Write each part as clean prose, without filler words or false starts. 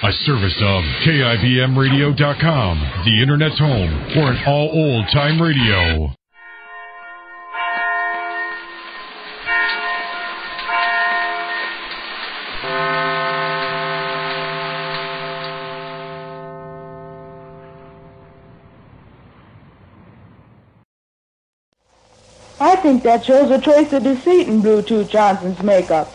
A service of KIBMradio.com, the Internet's home for an all old-time radio. I think that shows a trace of deceit in Bluetooth Johnson's makeup.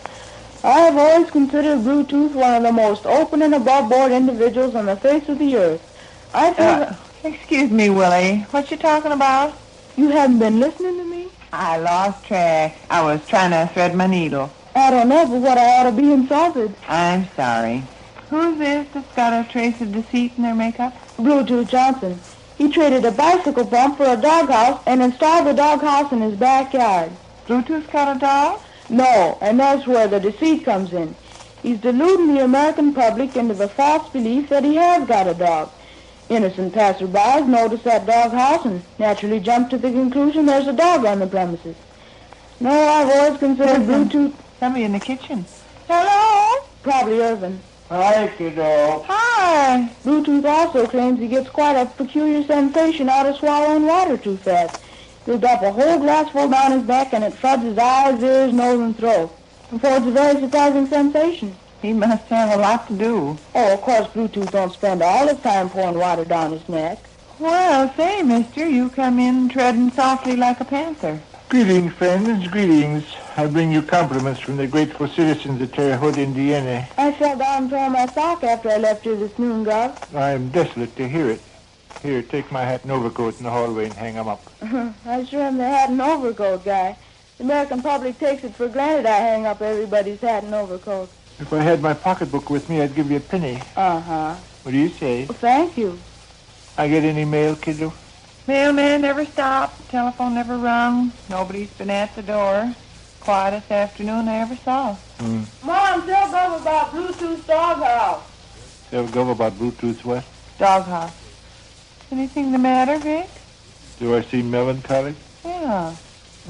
I have always considered Bluetooth one of the most open and above-board individuals on the face of the earth. I feel Excuse me, Willie. What you talking about? You haven't been listening to me? I lost track. I was trying to thread my needle. I don't know but what I ought to be insulted. I'm sorry. Who's this that's got a trace of deceit in their makeup? Bluetooth Johnson. He traded a bicycle pump for a doghouse and installed the doghouse in his backyard. Bluetooth's got a dog? No, and that's where the deceit comes in. He's deluding the American public into the false belief that he has got a dog. Innocent passersby notice that doghouse and naturally jump to the conclusion there's a dog on the premises. No, I've always considered Bluetooth... Somebody in the kitchen. Hello? Probably Irvin. Hi, kiddo. Hi. Bluetooth also claims he gets quite a peculiar sensation out of swallowing water too fast. He'll dump a whole glassful down his neck and it floods his eyes, ears, nose, and throat. Affords a very surprising sensation. He must have a lot to do. Oh, of course, Bluetooth don't spend all his time pouring water down his neck. Well, say, mister, you come in treading softly like a panther. Greetings, friends, greetings. I bring you compliments from the grateful citizens of Terre Haute, Indiana. I fell down and tore my sock after I left here this noon, Gov. I am desolate to hear it. Here, take my hat and overcoat in the hallway and hang 'em up. I sure am the hat and overcoat guy. The American public takes it for granted I hang up everybody's hat and overcoat. If I had my pocketbook with me, I'd give you a penny. Uh-huh. What do you say? Well, thank you. I get any mail, kiddo? Mailman never stopped. Telephone never rung. Nobody's been at the door. Quietest afternoon I ever saw. Mom, tell Gov about Bluetooth's doghouse. Tell Gov about Bluetooth's what? Doghouse. Anything the matter, Vic? Do I seem melancholy? Yeah.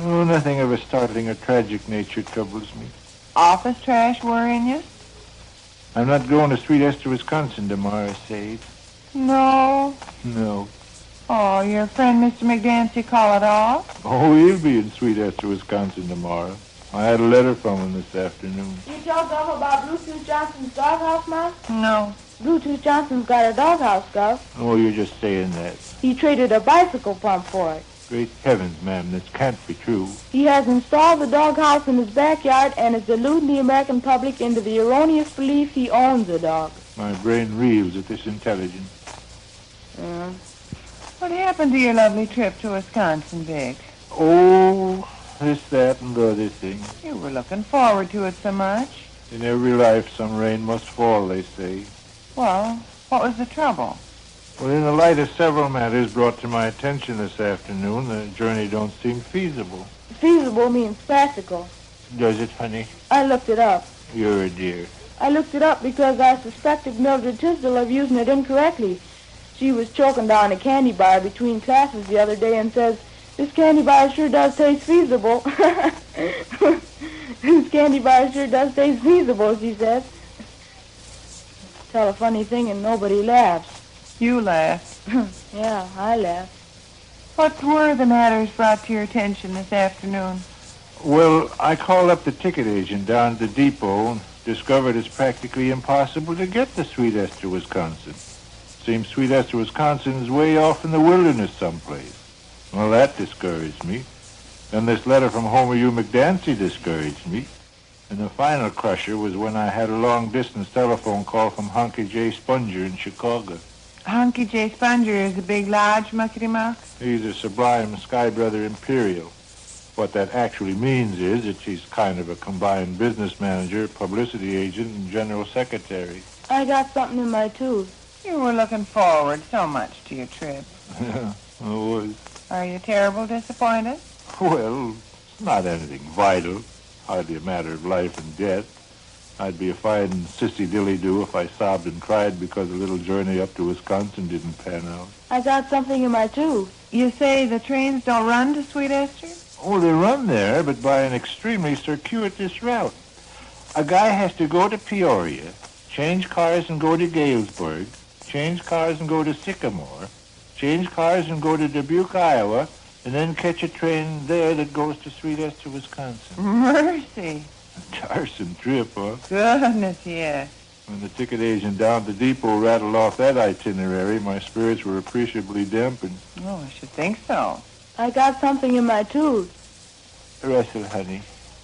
Oh, nothing of a startling or tragic nature troubles me. Office trash worrying you? I'm not going to Sweet Esther, Wisconsin tomorrow, Sade. No. No. Oh, your friend Mr. McDancy call it off? Oh, he'll be in Sweet Esther, Wisconsin tomorrow. I had a letter from him this afternoon. You tell Gov about Bluetooth Johnson's doghouse, Mom? No. Bluetooth Johnson's got a doghouse, Gov. Oh, you're just saying that. He traded a bicycle pump for it. Great heavens, ma'am, this can't be true. He has installed the doghouse in his backyard and is deluding the American public into the erroneous belief he owns a dog. My brain reels at this intelligence. Yeah. What happened to your lovely trip to Wisconsin, Vic? Oh, this, that, and the other thing. You were looking forward to it so much. In every life, some rain must fall, they say. Well, what was the trouble? Well, in the light of several matters brought to my attention this afternoon, the journey don't seem feasible. Feasible means practical. Does it, honey? I looked it up. You're a dear. I looked it up because I suspected Mildred Tisdale of using it incorrectly. She was choking down a candy bar between classes the other day and says, "This candy bar sure does taste feasible." "This candy bar sure does taste feasible," she says. Tell a funny thing and nobody laughs. You laughed. Yeah, I laughed. What were the matters brought to your attention this afternoon? Well, I called up the ticket agent down at the depot and discovered it's practically impossible to get to Sweet Esther, Wisconsin. Seems Sweet Esther, Wisconsin is way off in the wilderness someplace. Well, that discouraged me. Then this letter from Homer U. McDancy discouraged me. And the final crusher was when I had a long-distance telephone call from Honky J. Sponger in Chicago. Honky J. Sponger is a big, large muckety-muck? He's a sublime Sky Brother Imperial. What that actually means is that she's kind of a combined business manager, publicity agent, and general secretary. I got something in my tooth. You were looking forward so much to your trip. Yeah, I was. Are you terrible disappointed? Well, it's not anything vital. Hardly a matter of life and death. I'd be a fine sissy-dilly-do if I sobbed and cried because the little journey up to Wisconsin didn't pan out. I got something in my tooth. You say the trains don't run to Sweet Esther? Oh, they run there, but by an extremely circuitous route. A guy has to go to Peoria, change cars and go to Galesburg, change cars and go to Sycamore, change cars and go to Dubuque, Iowa, and then catch a train there that goes to Sweet Esther, Wisconsin. Mercy. A tiresome trip, huh? Goodness, yes. When the ticket agent down at the depot rattled off that itinerary, my spirits were appreciably dampened. Oh, I should think so. I got something in my tooth. Russell, honey,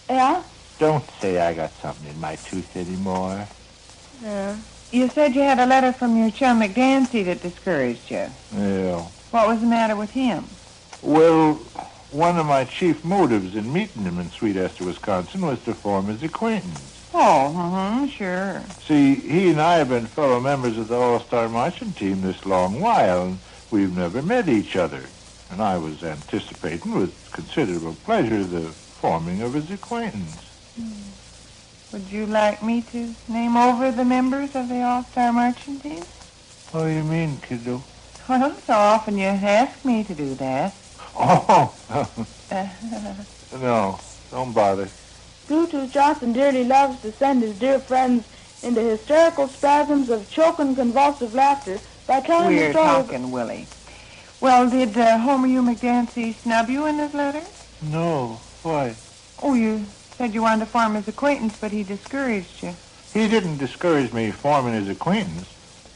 Yeah? don't say I got something in my tooth anymore. Yeah. You said you had a letter from your chum McDancy that discouraged you. Yeah. What was the matter with him? Well, one of my chief motives in meeting him in Sweet Esther, Wisconsin, was to form his acquaintance. Oh, sure. See, he and I have been fellow members of the All-Star Marching Team this long while, and we've never met each other. And I was anticipating with considerable pleasure the forming of his acquaintance. Would you like me to name over the members of the All-Star Marching Team? What do you mean, kiddo? Well, so often you ask me to do that. Oh, no, don't bother. Bluetooth Johnson dearly loves to send his dear friends into hysterical spasms of choking convulsive laughter by telling the We're story. talking, Willie. Well, did Homer U. McDancy snub you in his letter? No, why? Oh, you said you wanted to form his acquaintance, but he discouraged you. He didn't discourage me forming his acquaintance.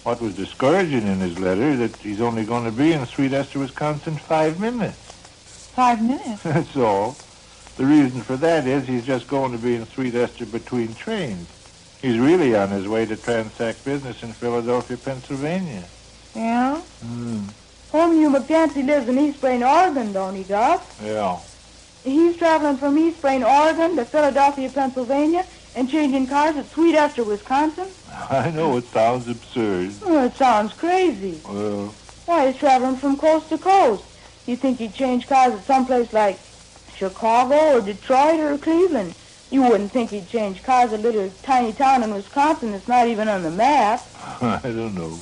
What was discouraging in his letter that he's only going to be in Sweet Esther, Wisconsin 5 minutes. 5 minutes? That's all. The reason for that is he's just going to be in Sweet Esther between trains. He's really on his way to transact business in Philadelphia, Pennsylvania. Yeah? Homer U. McDancy lives in East Brain, Oregon, don't he, Gus? Yeah. He's traveling from East Brain, Oregon to Philadelphia, Pennsylvania, and changing cars at Sweet Esther, Wisconsin. I know it sounds absurd. Oh, it sounds crazy. Well, Why, he's traveling from coast to coast. You think he'd change cars at someplace like Chicago or Detroit or Cleveland? You wouldn't think he'd change cars at a little tiny town in Wisconsin that's not even on the map. I don't know.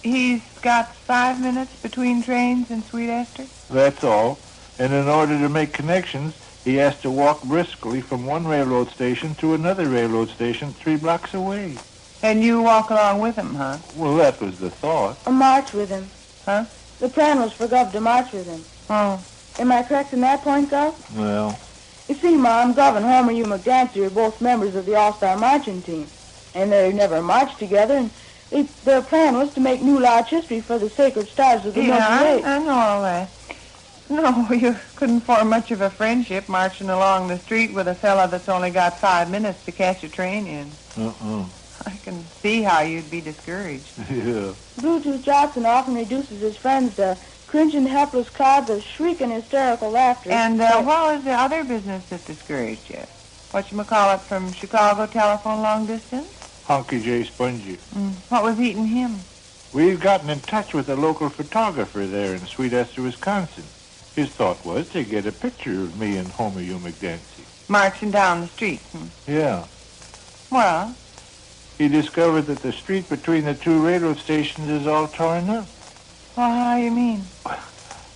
He's got 5 minutes between trains in Sweet Esther? That's all. And in order to make connections, he has to walk briskly from one railroad station to another railroad station 3 blocks away. And you walk along with him, huh? Well, that was the thought. Or march with him. Huh? The plan was for Gov to march with him. Oh. Am I correct in that point, Gov? Well, You see, Mom, Gov and Homer U. McDancy are both members of the All-Star Marching Team. And they never marched together, and their plan was to make new large history for the sacred stars of the Milky Way. I know all that. No, you couldn't form much of a friendship marching along the street with a fella that's only got 5 minutes to catch a train in. I can see how you'd be discouraged. Yeah. Bluetooth Johnson often reduces his friends to cringing, helpless clouds of shrieking, hysterical laughter. And what was the other business that discouraged you? Whatchamacallit from Chicago telephone long distance? Honky J. Spongy. What was eating him? We've gotten in touch with a local photographer there in Sweet Esther, Wisconsin. His thought was to get a picture of me and Homer U. McDancy. Marching down the street. Yeah. Well? He discovered that the street between the 2 railroad stations is all torn up. Well, how you mean?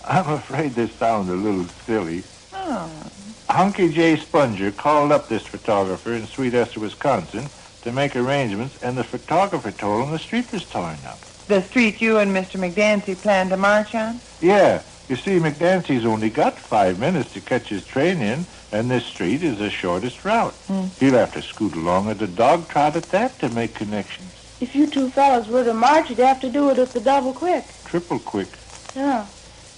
I'm afraid this sounds a little silly. Oh. Hunky J. Sponger called up this photographer in Sweet Esther, Wisconsin, to make arrangements, and the photographer told him the street was torn up. The street you and Mr. McDancy planned to march on? Yeah. You see, McDancy's only got 5 minutes to catch his train in, and this street is the shortest route. He'll have to scoot along at a dog trot at that to make connections. If you two fellas were to march, you'd have to do it at the double quick. Triple quick. Yeah.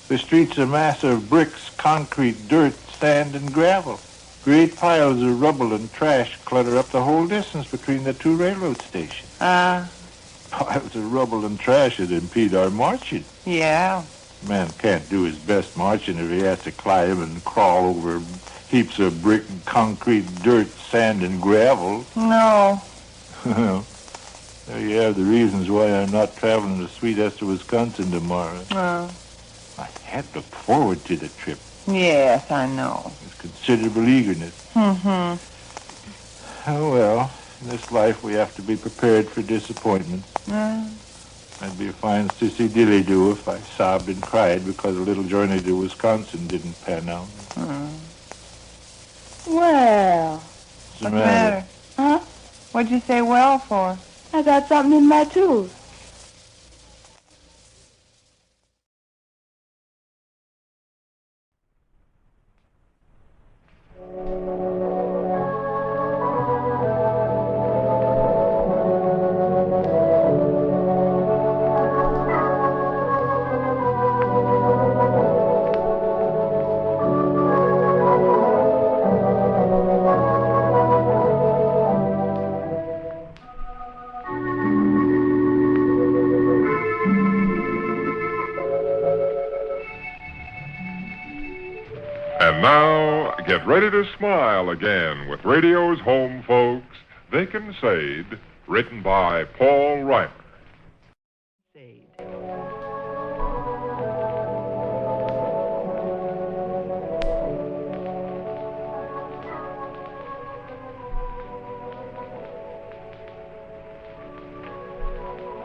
The street's a mass of bricks, concrete, dirt, sand, and gravel. Great piles of rubble and trash clutter up the whole distance between the 2 railroad stations. Piles of rubble and trash that impede our marching. Yeah. Man can't do his best marching if he has to climb and crawl over heaps of brick and concrete, dirt, sand, and gravel. No. There you have the reasons why I'm not traveling to Sweet Esther, Wisconsin tomorrow. Oh. I had looked forward to the trip Yes, I know. with considerable eagerness. Oh, well, in this life we have to be prepared for disappointment. I'd be a fine sissy dilly-do if I sobbed and cried because a little journey to Wisconsin didn't pan out. Well. What's the What's the matter? Huh? What'd you say well for? I got something in my tooth. And now, get ready to smile again with radio's home folks, Vic and Sade, written by Paul Reimer.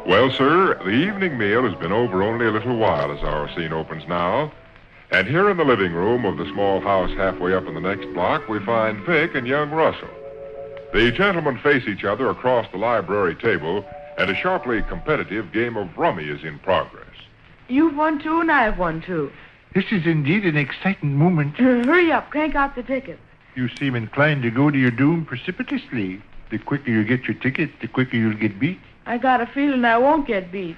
Well, sir, the evening meal has been over only a little while as our scene opens now. And here in the living room of the small house halfway up in the next block, we find Vic and young Russell. The gentlemen face each other across the library table, and a sharply competitive game of rummy is in progress. You've won two and I've won two. This is indeed an exciting moment. Hurry up, crank out the tickets. You seem inclined to go to your doom precipitously. The quicker you get your ticket, the quicker you'll get beat. I got a feeling I won't get beat.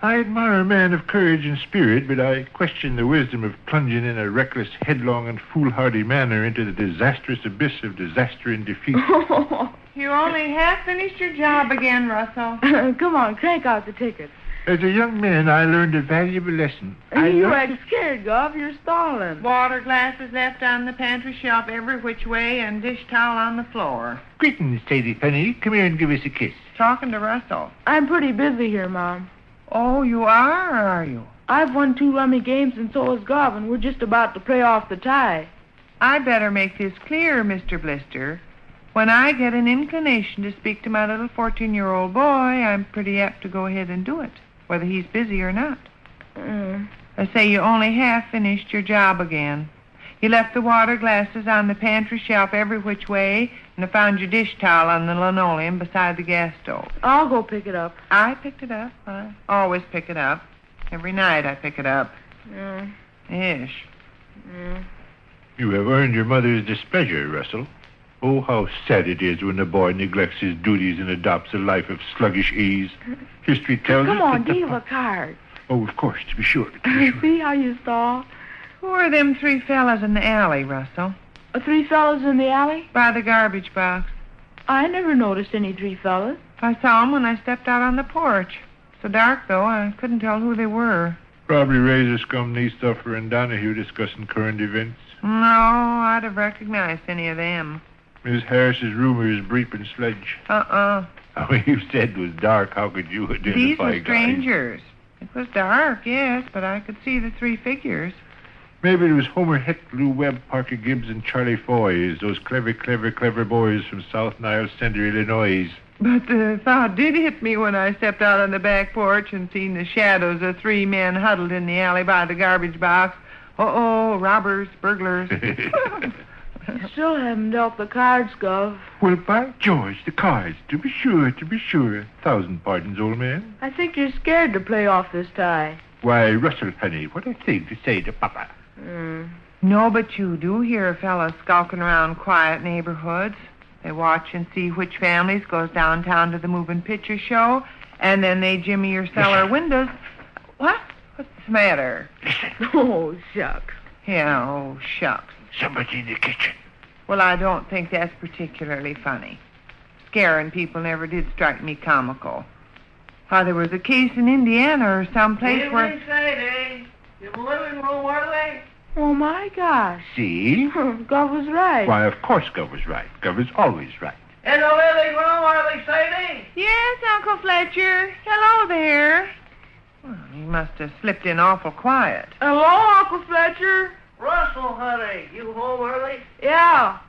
I admire a man of courage and spirit, but I question the wisdom of plunging in a reckless, headlong, and foolhardy manner into the disastrous abyss of disaster and defeat. You only half finished your job again, Russell. Come on, crank out the tickets. As a young man, I learned a valuable lesson. You act scared, Gov. You're stalling. Water glasses left on the pantry shelf every which way and dish towel on the floor. Greetings, Sadie Penny. Come here and give us a kiss. Talking to Russell. I'm pretty busy here, Mom. Oh, you are, or are you? I've won two rummy games and so has Gov, and we're just about to play off the tie. I better make this clear, Mr. Blister. When I get an inclination to speak to my little 14-year-old boy, I'm pretty apt to go ahead and do it, whether he's busy or not. I say you only half finished your job again. You left the water glasses on the pantry shelf every which way, and I found your dish towel on the linoleum beside the gas stove. I'll go pick it up. I picked it up. I always pick it up. Every night I pick it up. Ish. You have earned your mother's displeasure, Russell. Oh, how sad it is when a boy neglects his duties and adopts a life of sluggish ease. History tells us... Come on, deal a card. Oh, of course, to be sure. See how you stall? Who are them three fellas in the alley, Russell? Three fellas in the alley? By the garbage box. I never noticed any three fellas. I saw them when I stepped out on the porch. So dark, though, I couldn't tell who they were. Probably Razor Scum, Knee-Stuffer, and Donahue discussing current events. No, I'd have recognized any of them. Miss Harris's rumors, Breep and Sledge. Oh, you said it was dark. How could you identify these were guys? strangers. It was dark, yes, but I could see the three figures. Maybe it was Homer Heck, Lou Webb, Parker Gibbs, and Charlie Foys, those clever boys from South Nile Center, Illinois. But the thought did hit me when I stepped out on the back porch and seen the shadows of three men huddled in the alley by the garbage box. Robbers, burglars. You still haven't dealt the cards, Gov. Well, by George, the cards. To be sure. 1,000 pardons, old man. I think you're scared to play off this tie. Why, Russell, honey, what a thing to say to Papa. No, but you do hear fellas skulking around quiet neighborhoods. They watch and see which families goes downtown to the moving picture show, and then they jimmy your cellar windows. What? What's the matter? Listen. Oh, shucks. Yeah, oh, shucks. Somebody in the kitchen. Well, I don't think that's particularly funny. Scaring people never did strike me comical. Why, there was a case in Indiana or someplace where... Sadie, in the living room, are they? Oh, my gosh. See? Gov was right. Why, of course Gov was right. Gov is always right. In the living room, are they, Sadie? Yes, Uncle Fletcher. Hello there. Well, he must have slipped in awful quiet. Hello, Uncle Fletcher. Russell, honey, you home early? Yeah.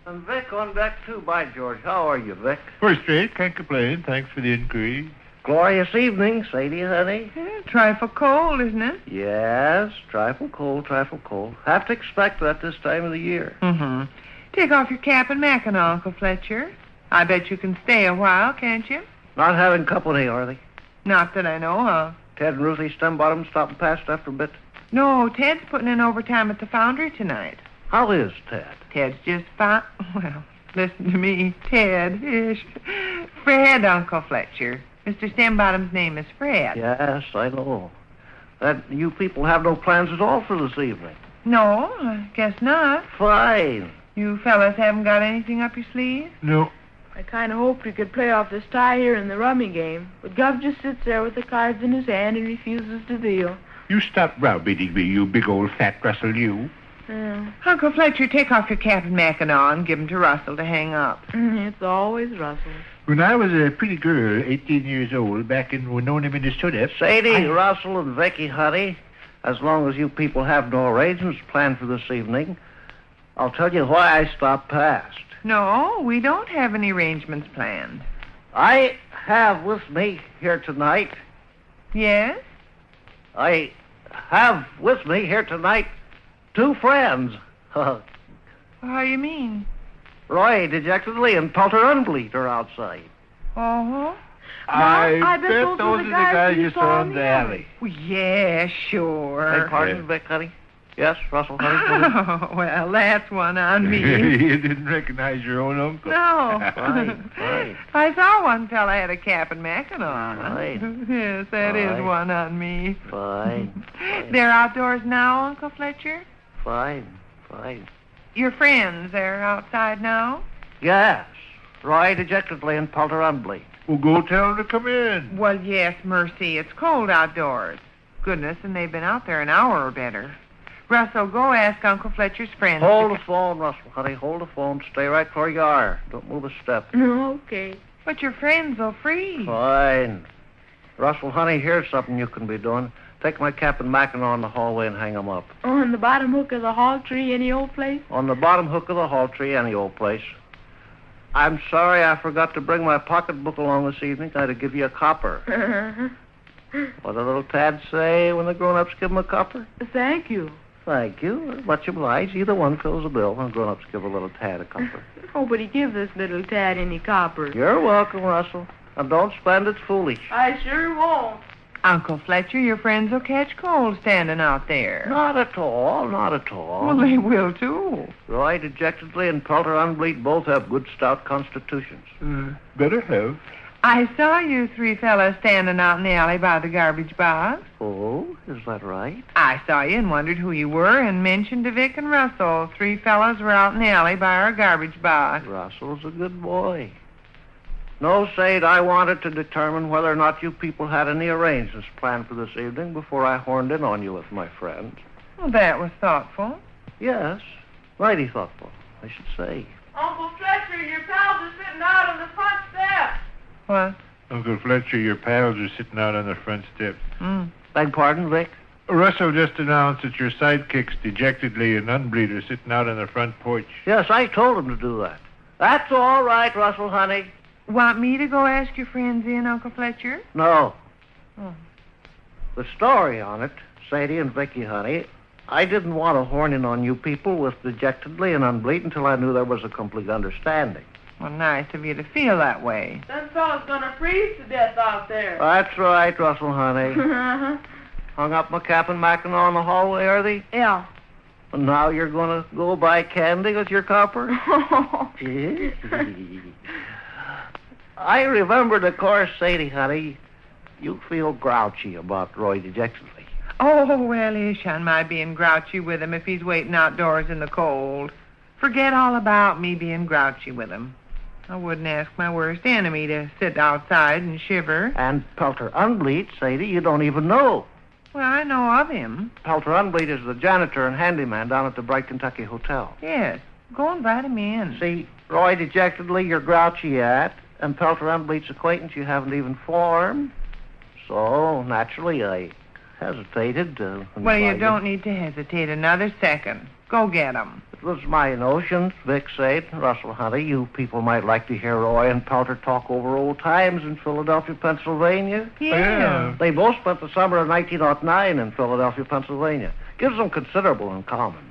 And Vic on deck, too, by George. How are you, Vic? First rate, can't complain. Thanks for the inquiry. Glorious evening, Sadie, honey. Yeah, trifle cold, isn't it? Yes, trifle cold. Have to expect that this time of the year. Take off your cap and mackinaw, Uncle Fletcher. I bet you can stay a while, can't you? Not having company, are they? Not that I know of. Ted and Ruthie Stembottom stopping past after a bit? No, Ted's putting in overtime at the foundry tonight. How is Ted? Ted's just fine. Well, listen to me. Ted is Fred, Uncle Fletcher. Mr. Stembottom's name is Fred. Yes, I know. That you people have no plans at all for this evening. No, I guess not. Fine. You fellas haven't got anything up your sleeve? No. I kind of hoped we could play off this tie here in the rummy game, but Gov just sits there with the cards in his hand and refuses to deal. You stop browbeating me, you big old fat Russell, you. Uncle Fletcher, take off your cap and mackinaw and give 'em to Russell to hang up. It's always Russell. When I was a pretty girl, 18 years old, back in Winona, Minnesota... Sadie, Russell, and Vicky, honey, as long as you people have no arrangements planned for this evening, I'll tell you why I stopped past. No, we don't have any arrangements planned. I have with me here tonight... Yes? I have with me here tonight 2 friends. How do you mean? Roy Dejectedly and Pelter Unbleed are outside. Uh-huh. I bet those are the guys you saw in the alley. Well, yeah, sure. Beg pardon, Vic, honey? Yes, Russell, honey? Oh, well, that's one on me. You didn't recognize your own uncle. No. Right. I saw one fella had a cap and mackinaw. Right. Yes, that is one on me. Fine. They're outdoors now, Uncle Fletcher? Fine. Your friends, they're outside now? Yes. Roy Dejectedly and Pelter Unbleed. Well, go tell them to come in. Well, yes, mercy. It's cold outdoors. Goodness, and they've been out there an hour or better. Russell, go ask Uncle Fletcher's friends. Hold the phone, Russell, honey. Hold the phone. Stay right where you are. Don't move a step. Okay. But your friends will freeze. Fine. Russell, honey, here's something you can be doing. Take my cap and mackinaw in the hallway and hang them up. On the bottom hook of the hall tree, any old place? On the bottom hook of the hall tree, any old place. I'm sorry I forgot to bring my pocketbook along this evening. I had to give you a copper. What do the little tads say when the grown-ups give them a copper? Thank you. Thank you. Much obliged. Either one fills the bill when grown-ups give a little tad a copper. Nobody give this little tad any copper. You're welcome, Russell. And don't spend it foolish. I sure won't. Uncle Fletcher, your friends will catch cold standing out there. Not at all. Well, they will, too. Roy Dejectedly and Pelter Unbleed both have good, stout constitutions. Better have. I saw you 3 fellas standing out in the alley by the garbage box. Oh, is that right? I saw you and wondered who you were and mentioned to Vic and Russell. 3 fellas were out in the alley by our garbage box. Russell's a good boy. No, Sade, I wanted to determine whether or not you people had any arrangements planned for this evening before I horned in on you with my friends. Well, that was thoughtful. Yes, mighty thoughtful, I should say. Uncle Fletcher, your pals are sitting out on the front steps. What? Uncle Fletcher, your pals are sitting out on the front steps. Beg pardon, Vic? Russell just announced that your sidekicks, Dejectedly and Unbleed, are sitting out on the front porch. Yes, I told him to do that. That's all right, Russell, honey. Want me to go ask your friends in, Uncle Fletcher? No. Oh. The story on it, Sadie and Vicky, honey, I didn't want to horn in on you people with Dejectedly and Unbleed until I knew there was a complete understanding. Well, nice of you to feel that way. That fella's gonna freeze to death out there. That's right, Russell, honey. Hung up my cap and mackinaw in the hallway, are they? Yeah. And now you're going to go buy candy with your copper? I remembered, of course, Sadie, honey, you feel grouchy about Roy Dejectedly. Oh, well, ish on my being grouchy with him if he's waiting outdoors in the cold. Forget all about me being grouchy with him. I wouldn't ask my worst enemy to sit outside and shiver. And Pelter Unbleed, Sadie, you don't even know. Well, I know of him. Pelter Unbleed is the janitor and handyman down at the Bright Kentucky Hotel. Yes. Go invite him in. See, Roy Dejectedly you're grouchy at, and Pelter Unbleed's acquaintance you haven't even formed. So, naturally, I hesitated to... Well, you don't need to hesitate another second. Go get him. It was my notion, Vic Sade and Russell, honey, you people might like to hear Roy and Pelter talk over old times in Philadelphia, Pennsylvania. Yeah. They both spent the summer of 1909 in Philadelphia, Pennsylvania. Gives them considerable in common.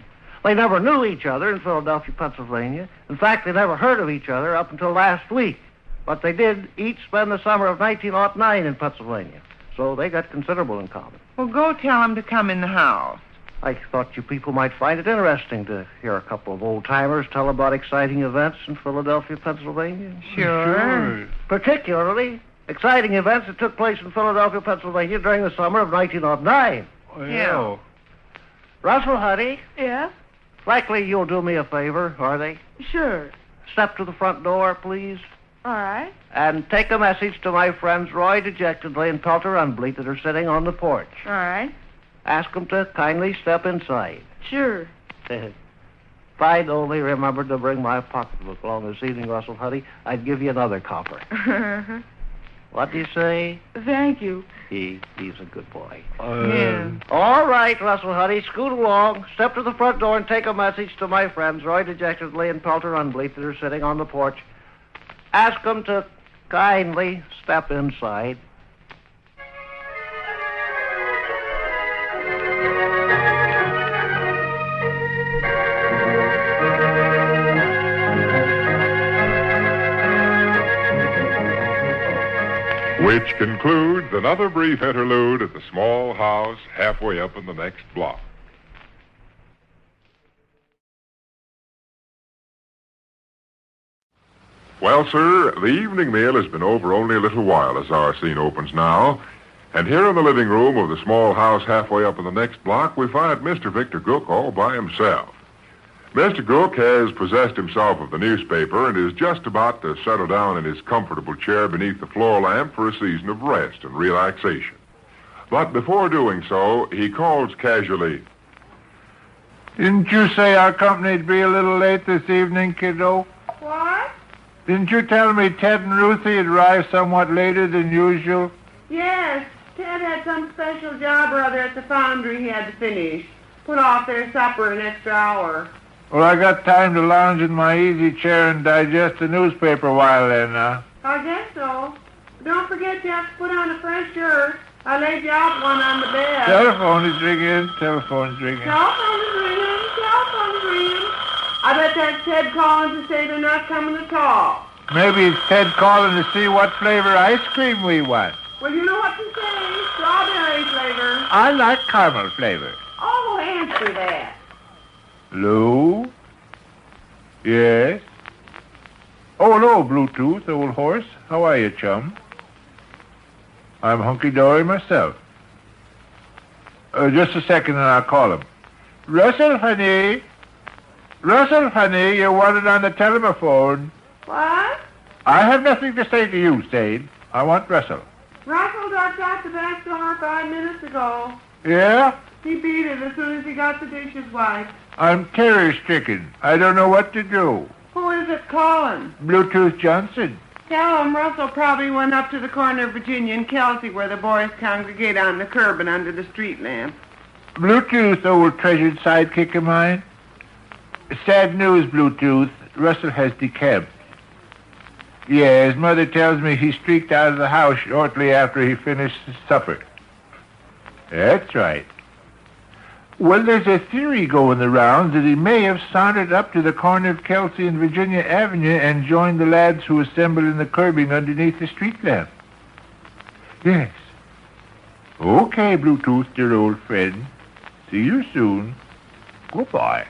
They never knew each other in Philadelphia, Pennsylvania. In fact, they never heard of each other up until last week. But they did each spend the summer of 1909 in Pennsylvania, so they got considerable in common. Well, go tell him to come in the house. I thought you people might find it interesting to hear a couple of old-timers tell about exciting events in Philadelphia, Pennsylvania. Sure. Particularly exciting events that took place in Philadelphia, Pennsylvania during the summer of 1909. Yeah. Russell, honey, Yes? likely you'll do me a favor, are they? Sure. Step to the front door, please, All right. and take a message to my friends Roy Dejectedly and Pelter Unbleat that are sitting on the porch. All right. Ask them to kindly step inside. Sure. If I'd only remembered to bring my pocketbook along this evening, Russell, honey, I'd give you another copper. What do you say? Thank you. He's a good boy. Yeah. All right, Russell, honey, scoot along. Step to the front door and take a message to my friends, Roy Dejectedly and Pelter Unbleat, that are sitting on the porch. Ask them to kindly step inside. Which concludes another brief interlude at the small house halfway up in the next block. Well, sir, the evening meal has been over only a little while as our scene opens now. And here in the living room of the small house halfway up in the next block, we find Mr. Victor Gook all by himself. Mr. Gook has possessed himself of the newspaper and is just about to settle down in his comfortable chair beneath the floor lamp for a season of rest and relaxation. But before doing so, he calls casually, Didn't you say our company'd be a little late this evening, kiddo? What? Didn't you tell me Ted and Ruthie had arrived somewhat later than usual? Yes. Ted had some special job or other at the foundry he had to finish. Put off their supper an extra hour. Well, I got time to lounge in my easy chair and digest the newspaper a while then, huh? I guess so. Don't forget you have to put on a fresh shirt. I laid you out one on the bed. Telephone is ringing. Telephone is ringing. Telephone is ringing. Telephone is ringing. I bet that's Ted calling to say they're not coming at all. Maybe it's Ted calling to see what flavor ice cream we want. Well, you know what to say. Strawberry flavor. I like caramel flavor. Oh, answer that. Hello? Yes? Oh, hello, Bluetooth, old horse. How are you, chum? I'm hunky-dory myself. Just a second and I'll call him. Russell, honey. Russell, honey, you're wanted on the telephone. What? I have nothing to say to you, Sade. I want Russell. Russell dropped out the back door 5 minutes ago. Yeah? He beat it as soon as he got the dishes wiped. I'm terror-stricken. I don't know what to do. Who is it calling? Bluetooth Johnson. Tell him Russell probably went up to the corner of Virginia and Kelsey where the boys congregate on the curb and under the street lamp. Bluetooth, old treasured sidekick of mine. Sad news, Bluetooth. Russell has decamped. Yeah, his mother tells me he streaked out of the house shortly after he finished his supper. That's right. Well, there's a theory going the rounds that he may have sauntered up to the corner of Kelsey and Virginia Avenue and joined the lads who assembled in the curbing underneath the street lamp. Yes. Okay, Bluetooth, dear old friend. See you soon. Goodbye.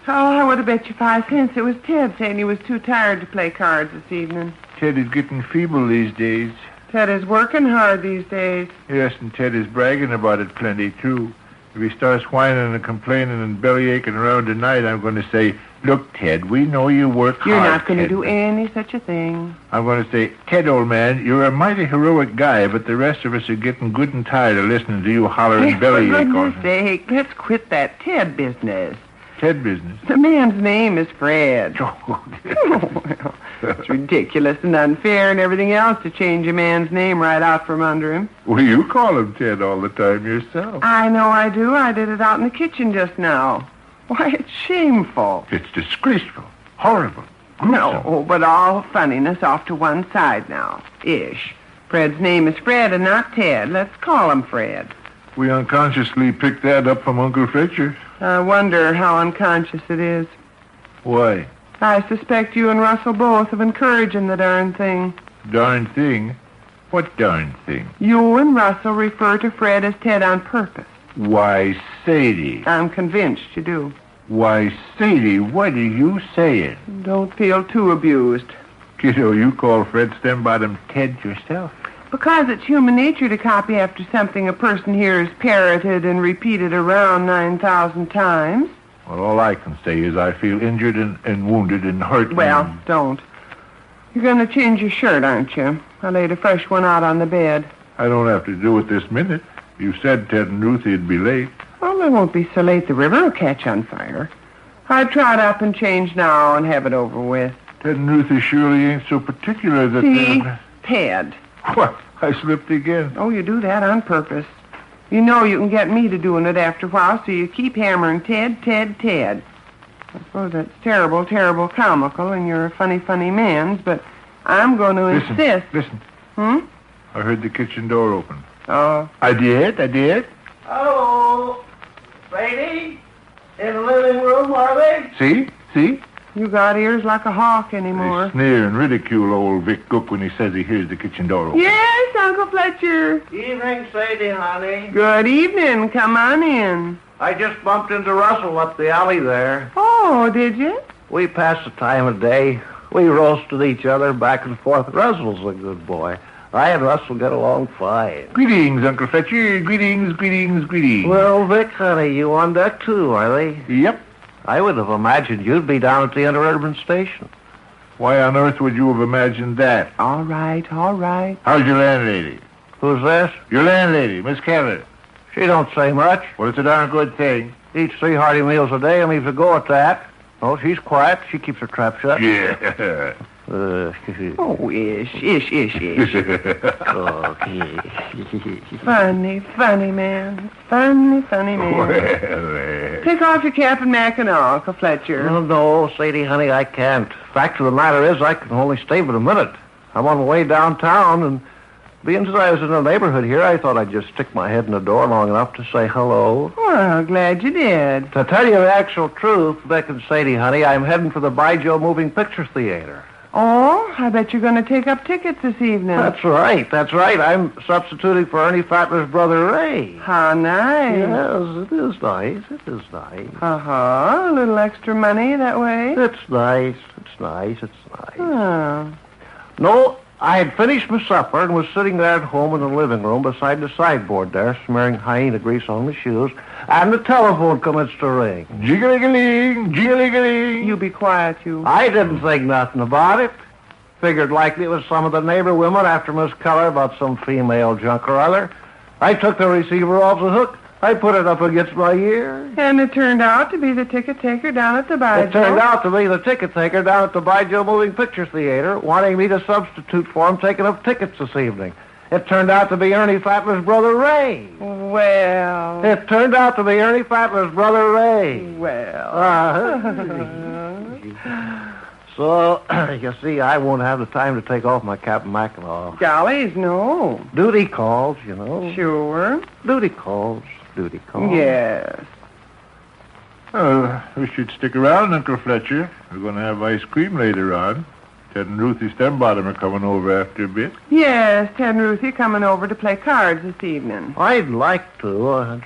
Oh, I would have bet you 5 cents it was Ted saying he was too tired to play cards this evening. Ted is getting feeble these days. Ted is working hard these days. Yes, and Ted is bragging about it plenty, too. If he starts whining and complaining and bellyaching around tonight, I'm going to say, look, Ted, we know you work hard. You're not going to Ted, do any such a thing. I'm going to say, Ted, old man, you're a mighty heroic guy, but the rest of us are getting good and tired of listening to you holler and bellyache For on goodness him. sake, let's quit that Ted business. Ted business. The man's name is Fred. Oh, Well, it's ridiculous and unfair and everything else to change a man's name right out from under him. well, you call him Ted all the time yourself. I know I do. I did it out in the kitchen just now. Why, it's shameful. It's disgraceful, horrible, gruesome. No, but all funniness off to one side now. Ish. Fred's name is Fred and not Ted. Let's call him Fred. We unconsciously picked that up from Uncle Fletcher. I wonder how unconscious it is. Why? I suspect you and Russell both of encouraging the darn thing. Darn thing? What darn thing? You and Russell refer to Fred as Ted on purpose. Why, Sadie. I'm convinced you do. Why, Sadie, what are you saying? Don't feel too abused. Kiddo, you call Fred Stembottom Ted yourself? Because it's human nature to copy after something a person hears parroted and repeated around 9,000 times. Well, all I can say is I feel injured and wounded and hurt. Well, don't. You're going to change your shirt, aren't you? I laid a fresh one out on the bed. I don't have to do it this minute. You said Ted and Ruthie'd be late. Well, they won't be so late the river will catch on fire. I'd trot up and change now and have it over with. Ted and Ruthie surely ain't so particular that See? they're... Ted. What? I slipped again. Oh, you do that on purpose. You know you can get me to doing it after a while, so you keep hammering Ted, Ted, Ted. I suppose that's terrible, terrible comical, and you're a funny, funny man, but I'm going to insist. Listen. Hmm? I heard the kitchen door open. Oh. I did. Hello? Sadie? In the living room, are they? See? You got ears like a hawk anymore. They sneer and ridicule old Vic Cook when he says he hears the kitchen door open. Yes, Uncle Fletcher. Evening, Sadie, honey. Good evening. Come on in. I just bumped into Russell up the alley there. Oh, did you? We passed the time of day. We roasted each other back and forth. Russell's a good boy. I and Russell get along fine. Greetings, Uncle Fletcher. Greetings. Well, Vic, honey, you on deck too, are they? Yep. I would have imagined you'd be down at the interurban station. Why on earth would you have imagined that? All right. How's your landlady? Who's this? Your landlady, Miss Keller. She don't say much. Well, it's a darn good thing. Eats 3 hearty meals a day and leaves a go at that. Oh, she's quiet. She keeps her trap shut. Yeah. Oh, ish. Okay. Funny man. Funny man. Well, Take off your cap and mackinaw, Uncle Fletcher. No, Sadie, honey, I can't. Fact of the matter is, I can only stay but a minute. I'm on the way downtown, and being as I was in the neighborhood here, I thought I'd just stick my head in the door long enough to say hello. Well, glad you did. To tell you the actual truth, Vic and Sadie, honey, I'm heading for the By Joe Moving Picture Theater. Oh, I bet you're going to take up tickets this evening. That's right. I'm substituting for Ernie Fatler's brother, Ray. How nice. Yes, it is nice. Uh-huh. A little extra money that way. It's nice. Oh. No, I had finished my supper and was sitting there at home in the living room beside the sideboard there, smearing hyena grease on my shoes, and the telephone commenced to ring. Jingling. You be quiet, you. I didn't think nothing about it. Figured likely it was some of the neighbor women after Miss Keller about some female junk or other. I took the receiver off the hook. I put it up against my ear. And it turned out to be the ticket taker down at the By Joe. It turned out to be the ticket taker down at the By Joe Moving Picture Theater, wanting me to substitute for him taking up tickets this evening. It turned out to be Ernie Fatler's brother, Ray. Well. It turned out to be Ernie Fatler's brother, Ray. Well. So, you see, I won't have the time to take off my cap and mackinaw. Gollies, no. Duty calls, you know. Sure. Duty calls. Yes. We should stick around, Uncle Fletcher. We're going to have ice cream later on. Ted and Ruthie Stembottom are coming over after a bit. Yes, Ted and Ruthie coming over to play cards this evening. I'd like to,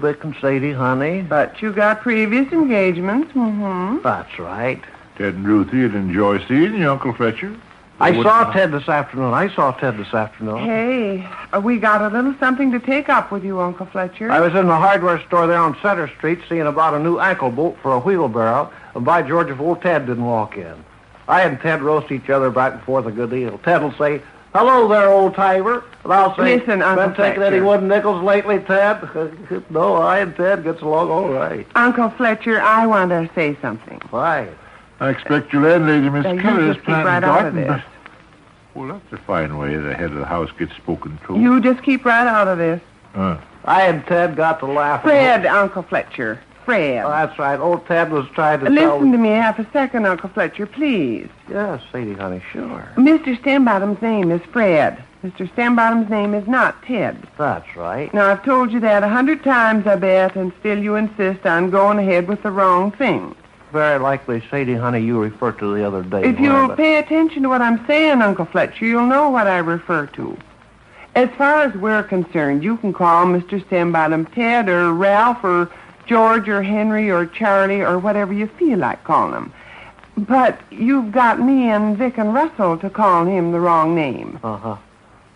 Vic and Sadie, honey. But you got previous engagements, mm-hmm. That's right. Ted and Ruthie would enjoy seeing you, Uncle Fletcher. I saw Ted this afternoon. Hey, we got a little something to take up with you, Uncle Fletcher. I was in the hardware store there on Center Street seeing about a new ankle bolt for a wheelbarrow, and by George, if old Ted didn't walk in. I and Ted roast each other back and forth a good deal. Ted will say, "Hello there, old-timer." And I'll say, "Listen, Uncle Been taking Fletcher. any wooden nickels lately, Ted?" No, I and Ted gets along all right. Uncle Fletcher, I want to say something. Why? I expect your landlady, Miss You Keller, is just keep right planting out of garden. this. Well, that's a fine way the head of the house gets spoken to. You just keep right out of this. I and Ted got to laugh. Fred, Uncle Fletcher. Fred. Oh, that's right. Old Ted was trying to tell... Listen to me half a second, Uncle Fletcher, please. Yes, Sadie, honey, sure. Mr. Stembottom's name is Fred. Mr. Stembottom's name is not Ted. That's right. Now, I've told you that 100 times, I bet, and still you insist on going ahead with the wrong thing. very likely Sadie, honey, you referred to the other day. If you'll pay attention to what I'm saying, Uncle Fletcher, you'll know what I refer to. As far as we're concerned, you can call Mr. Stembottom Ted or Ralph or George or Henry or Charlie or whatever you feel like calling him. But you've got me and Vic and Russell to call him the wrong name. Uh-huh.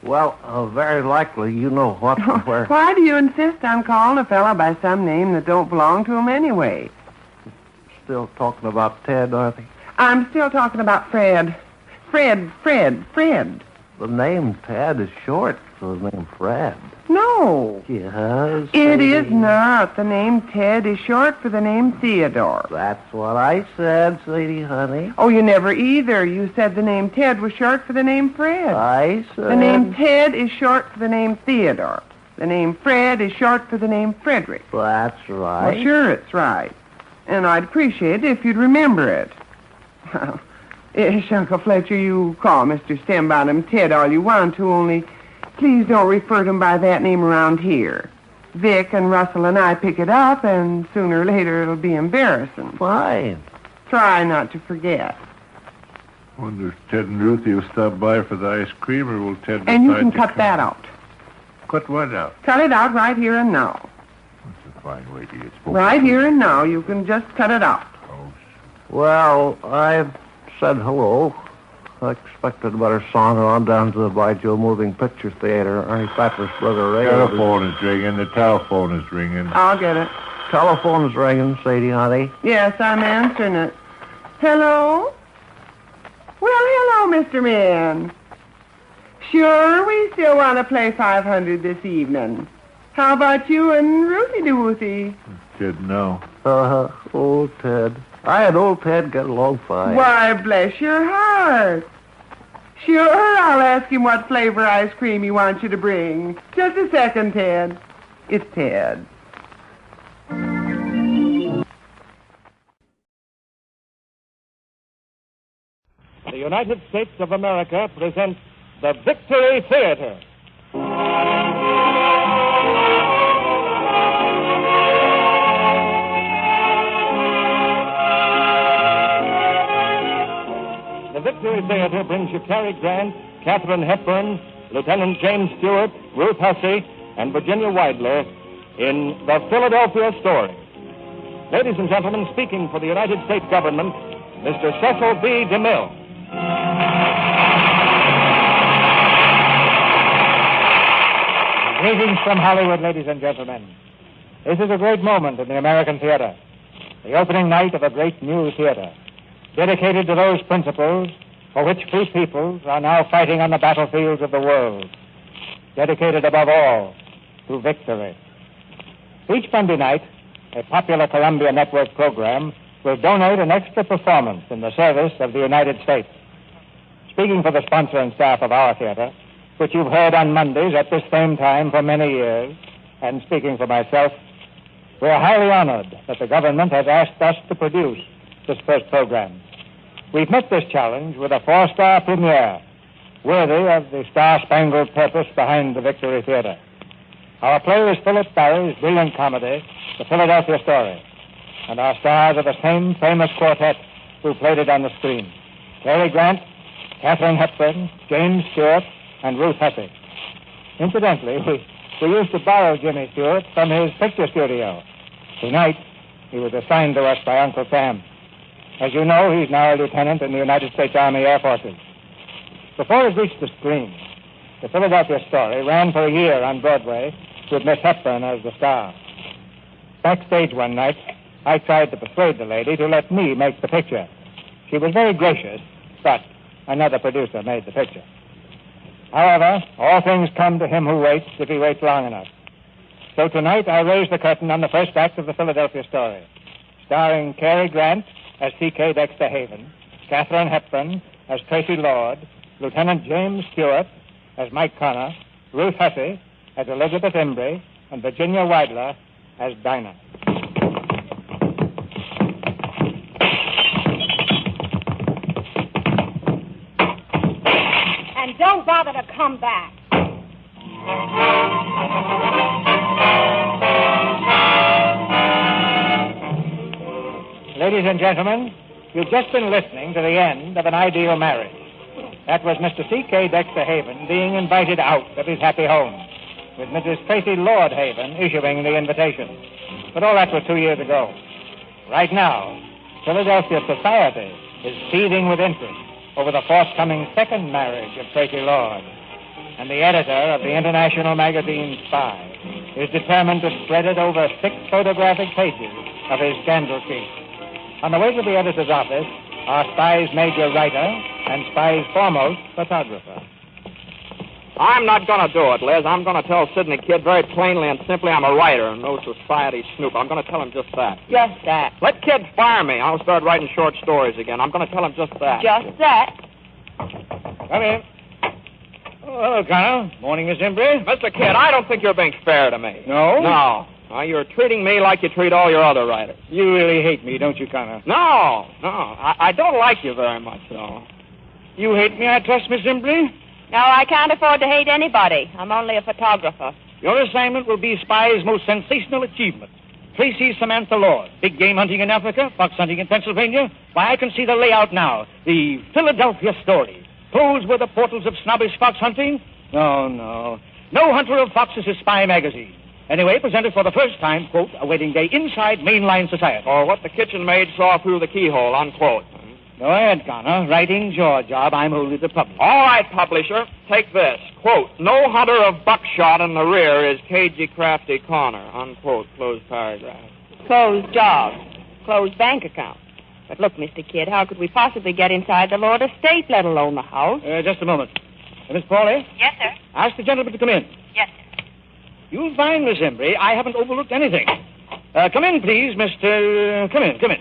Well, very likely you know what and where. Why do you insist on calling a fella by some name that don't belong to him anyway? Still talking about Ted, Dorothy? I'm still talking about Fred. Fred. The name Ted is short for the name Fred. No. Yes. It is not. The name Ted is short for the name Theodore. That's what I said, Sadie, honey. Oh, you never either. You said the name Ted was short for the name Fred. I said... The name Ted is short for the name Theodore. The name Fred is short for the name Frederick. That's right. Well, sure it's right. And I'd appreciate it if you'd remember it. Well, yes, Uncle Fletcher, you call Mr. Stembottom Ted all you want to, only please don't refer to him by that name around here. Vic and Russell and I pick it up, and sooner or later it'll be embarrassing. Fine. Try not to forget. Wonder if Ted and Ruthie will stop by for the ice cream, or will Ted decide And you can to cut come? that out. Cut what out? Cut it out right here and now. That's a fine way to get spoken. Right here and now. You can just cut it out. Oh, Well, I've said hello. I expected a better saunter on down to the By Joe Moving Picture Theater. Ernie Pfeiffer's brother Ray. telephone is ringing. The telephone is ringing. I'll get it. Telephone's ringing, Sadie, honey. Yes, I'm answering it. Hello? Well, hello, Mr. Man. Sure, we still want to play 500 this evening. How about you and Ruthie Doothie? Ted, no. Old Ted. I and old Ted get along fine. Why, bless your heart. Sure, I'll ask him what flavor ice cream he wants you to bring. Just a second, Ted. It's Ted. The United States of America presents the Victory Theater. The Victory Theater brings you Cary Grant, Katharine Hepburn, Lieutenant James Stewart, Ruth Hussey, and Virginia Weidler in The Philadelphia Story. Ladies and gentlemen, speaking for the United States government, Mr. Cecil B. DeMille. Greetings from Hollywood, ladies and gentlemen. This is a great moment in the American theater. The opening night of a great new theater, dedicated to those principles for which free peoples are now fighting on the battlefields of the world. Dedicated above all to victory. Each Monday night, a popular Columbia Network program will donate an extra performance in the service of the United States. Speaking for the sponsor and staff of our theater, which you've heard on Mondays at this same time for many years, and speaking for myself, we are highly honored that the government has asked us to produce this first program. We've met this challenge with a 4-star premiere, worthy of the star-spangled purpose behind the Victory Theater. Our play is Philip Barry's brilliant comedy, The Philadelphia Story, and our stars are the same famous quartet who played it on the screen: Cary Grant, Katharine Hepburn, James Stewart, and Ruth Hussey. Incidentally, we used to borrow Jimmy Stewart from his picture studio. Tonight, he was assigned to us by Uncle Sam. As you know, he's now a lieutenant in the United States Army Air Forces. Before it reached the screen, The Philadelphia Story ran for a year on Broadway with Miss Hepburn as the star. Backstage one night, I tried to persuade the lady to let me make the picture. She was very gracious, but another producer made the picture. However, all things come to him who waits if he waits long enough. So tonight I raise the curtain on the first act of The Philadelphia Story, starring Cary Grant as C.K. Dexter Haven, Katharine Hepburn as Tracy Lord, Lieutenant James Stewart as Mike Connor, Ruth Hussey as Elizabeth Embry, and Virginia Weidler as Dinah. And don't bother to come back. Ladies Ladies and gentlemen, you've just been listening to the end of An Ideal Marriage. That was Mr. C.K. Dexter Haven being invited out of his happy home, with Mrs. Tracy Lord Haven issuing the invitation. But all that was 2 years ago. Right now, Philadelphia society is seething with interest over the forthcoming second marriage of Tracy Lord. And the editor of the international magazine Spy is determined to spread it over 6 photographic pages of his scandal sheet. On the way to the editor's office are Spy's major writer and Spy's foremost photographer. I'm not going to do it, Liz. I'm going to tell Sidney Kid very plainly and simply I'm a writer and no society snoop. I'm going to tell him just that. Just that. Let Kid fire me. I'll start writing short stories again. I'm going to tell him just that. Just that. Come in. Oh, hello, Connor. Morning, Miss Embry. Mr. Kid, I don't think you're being fair to me. No? No. You're treating me like you treat all your other writers. You really hate me, don't you, Connor? No. I don't like you very much, though. You hate me, I trust, Miss Embry? No, I can't afford to hate anybody. I'm only a photographer. Your assignment will be Spy's most sensational achievement. Tracy Samantha Lord. Big game hunting in Africa, fox hunting in Pennsylvania. Why, I can see the layout now. The Philadelphia story. Those were the portals of snobbish fox hunting? No. No hunter of foxes is Spy magazine. Anyway, presented for the first time, quote, a wedding day inside mainline society. Or what the kitchen maid saw through the keyhole, unquote. Go ahead, Connor. Writing's your job. I'm only the publisher. All right, publisher. Take this. Quote, no hunter of buckshot in the rear is cagey, crafty Connor, unquote. Closed paragraph. Closed job. Closed bank account. But look, Mr. Kidd, how could we possibly get inside the Lord estate, let alone the house? Just a moment. Miss Pauly? Yes, sir. Ask the gentleman to come in. Yes, sir. You'll find, Miss Embry, I haven't overlooked anything. Come in, please, Mr. Come in.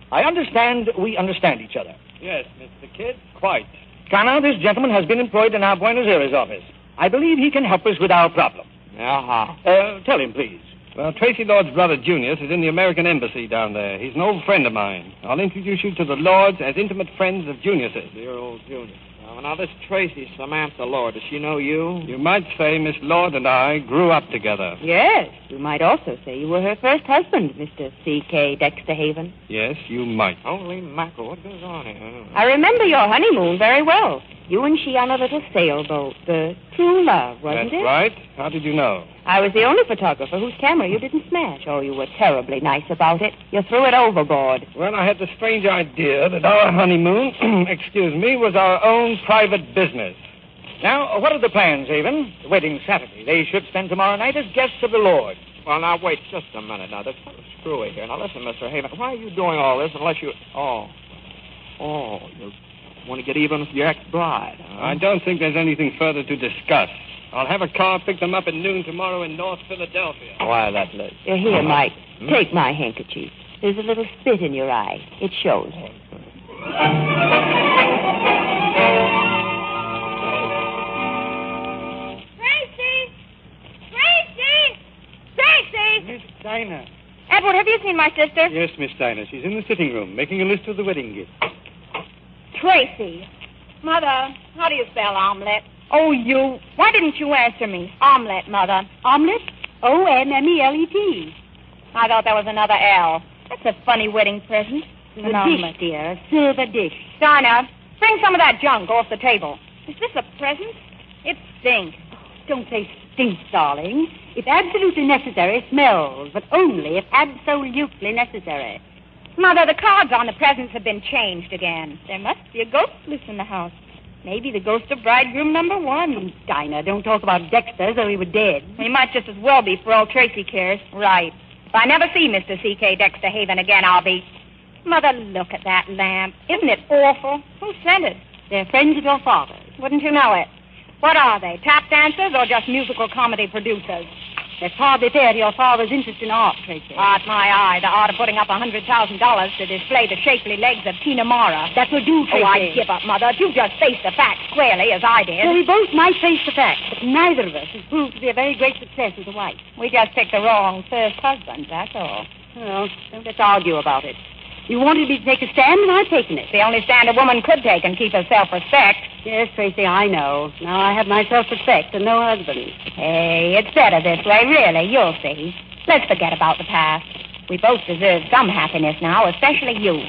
I understand we understand each other. Yes, Mr. Kidd, quite. Connor, this gentleman has been employed in our Buenos Aires office. I believe he can help us with our problem. Tell him, please. Well, Tracy Lord's brother, Junius, is in the American embassy down there. He's an old friend of mine. I'll introduce you to the Lords as intimate friends of Junius's. Dear old Junius. Now, this Tracy Samantha Lord, does she know you? You might say Miss Lord and I grew up together. Yes. You might also say you were her first husband, Mr. C.K. Dexter Haven. Yes, you might. Holy mackerel, what goes on here? I remember your honeymoon very well. You and she on a little sailboat. The True Love, wasn't it? That's right. How did you know? I was the only photographer whose camera you didn't smash. Oh, you were terribly nice about it. You threw it overboard. Well, I had the strange idea that our honeymoon, was our own private business. Now, what are the plans, Haven? The wedding's Saturday. They should spend tomorrow night as guests of the Lord. Well, now, wait just a minute. Now, that's screwy here. Now, listen, Mr. Haven, why are you doing all this unless you... Oh, you want to get even with your ex-bride, huh? I don't think there's anything further to discuss. I'll have a car pick them up at noon tomorrow in North Philadelphia. Why that, Liz? Here, Mike. Take my handkerchief. There's a little spit in your eye. It shows. Tracy! Miss Dinah. Edward, have you seen my sister? Yes, Miss Dinah. She's in the sitting room, making a list of the wedding gifts. Tracy. Mother, how do you spell omelet? Oh, you. Why didn't you answer me? Omelet, Mother. Omelet? O-M-M-E-L-E-T. I thought that was another L. That's a funny wedding present. An omelet, dear. A silver dish. Dinah, bring some of that junk off the table. Is this a present? It stinks. Don't say stinks, darling. If absolutely necessary, smells, but only if absolutely necessary. Mother, the cards on the presents have been changed again. There must be a ghost loose in the house. Maybe the ghost of bridegroom number 1. Dinah, don't talk about Dexter as though he were dead. He might just as well be for all Tracy cares. Right. If I never see Mr. C.K. Dexter Haven again, I'll be... Mother, look at that lamp. Isn't it awful? Who sent it? They're friends of your father's. Wouldn't you know it? What are they, tap dancers or just musical comedy producers? That's hardly fair to your father's interest in art, Tracy. Art my eye, the art of putting up $100,000 to display the shapely legs of Tina Mara. That would do, Tracy. Oh, I give up, Mother. If you just face the facts squarely, as I did. Well, we both might face the facts, but neither of us has proved to be a very great success as a wife. We just picked the wrong first husband, that's all. Well, don't let's argue about it. You wanted me to take a stand, and I've taken it. The only stand a woman could take and keep her self-respect. Yes, Tracy, I know. Now I have my self-respect and no husband. Hey, it's better this way, really. You'll see. Let's forget about the past. We both deserve some happiness now, especially you.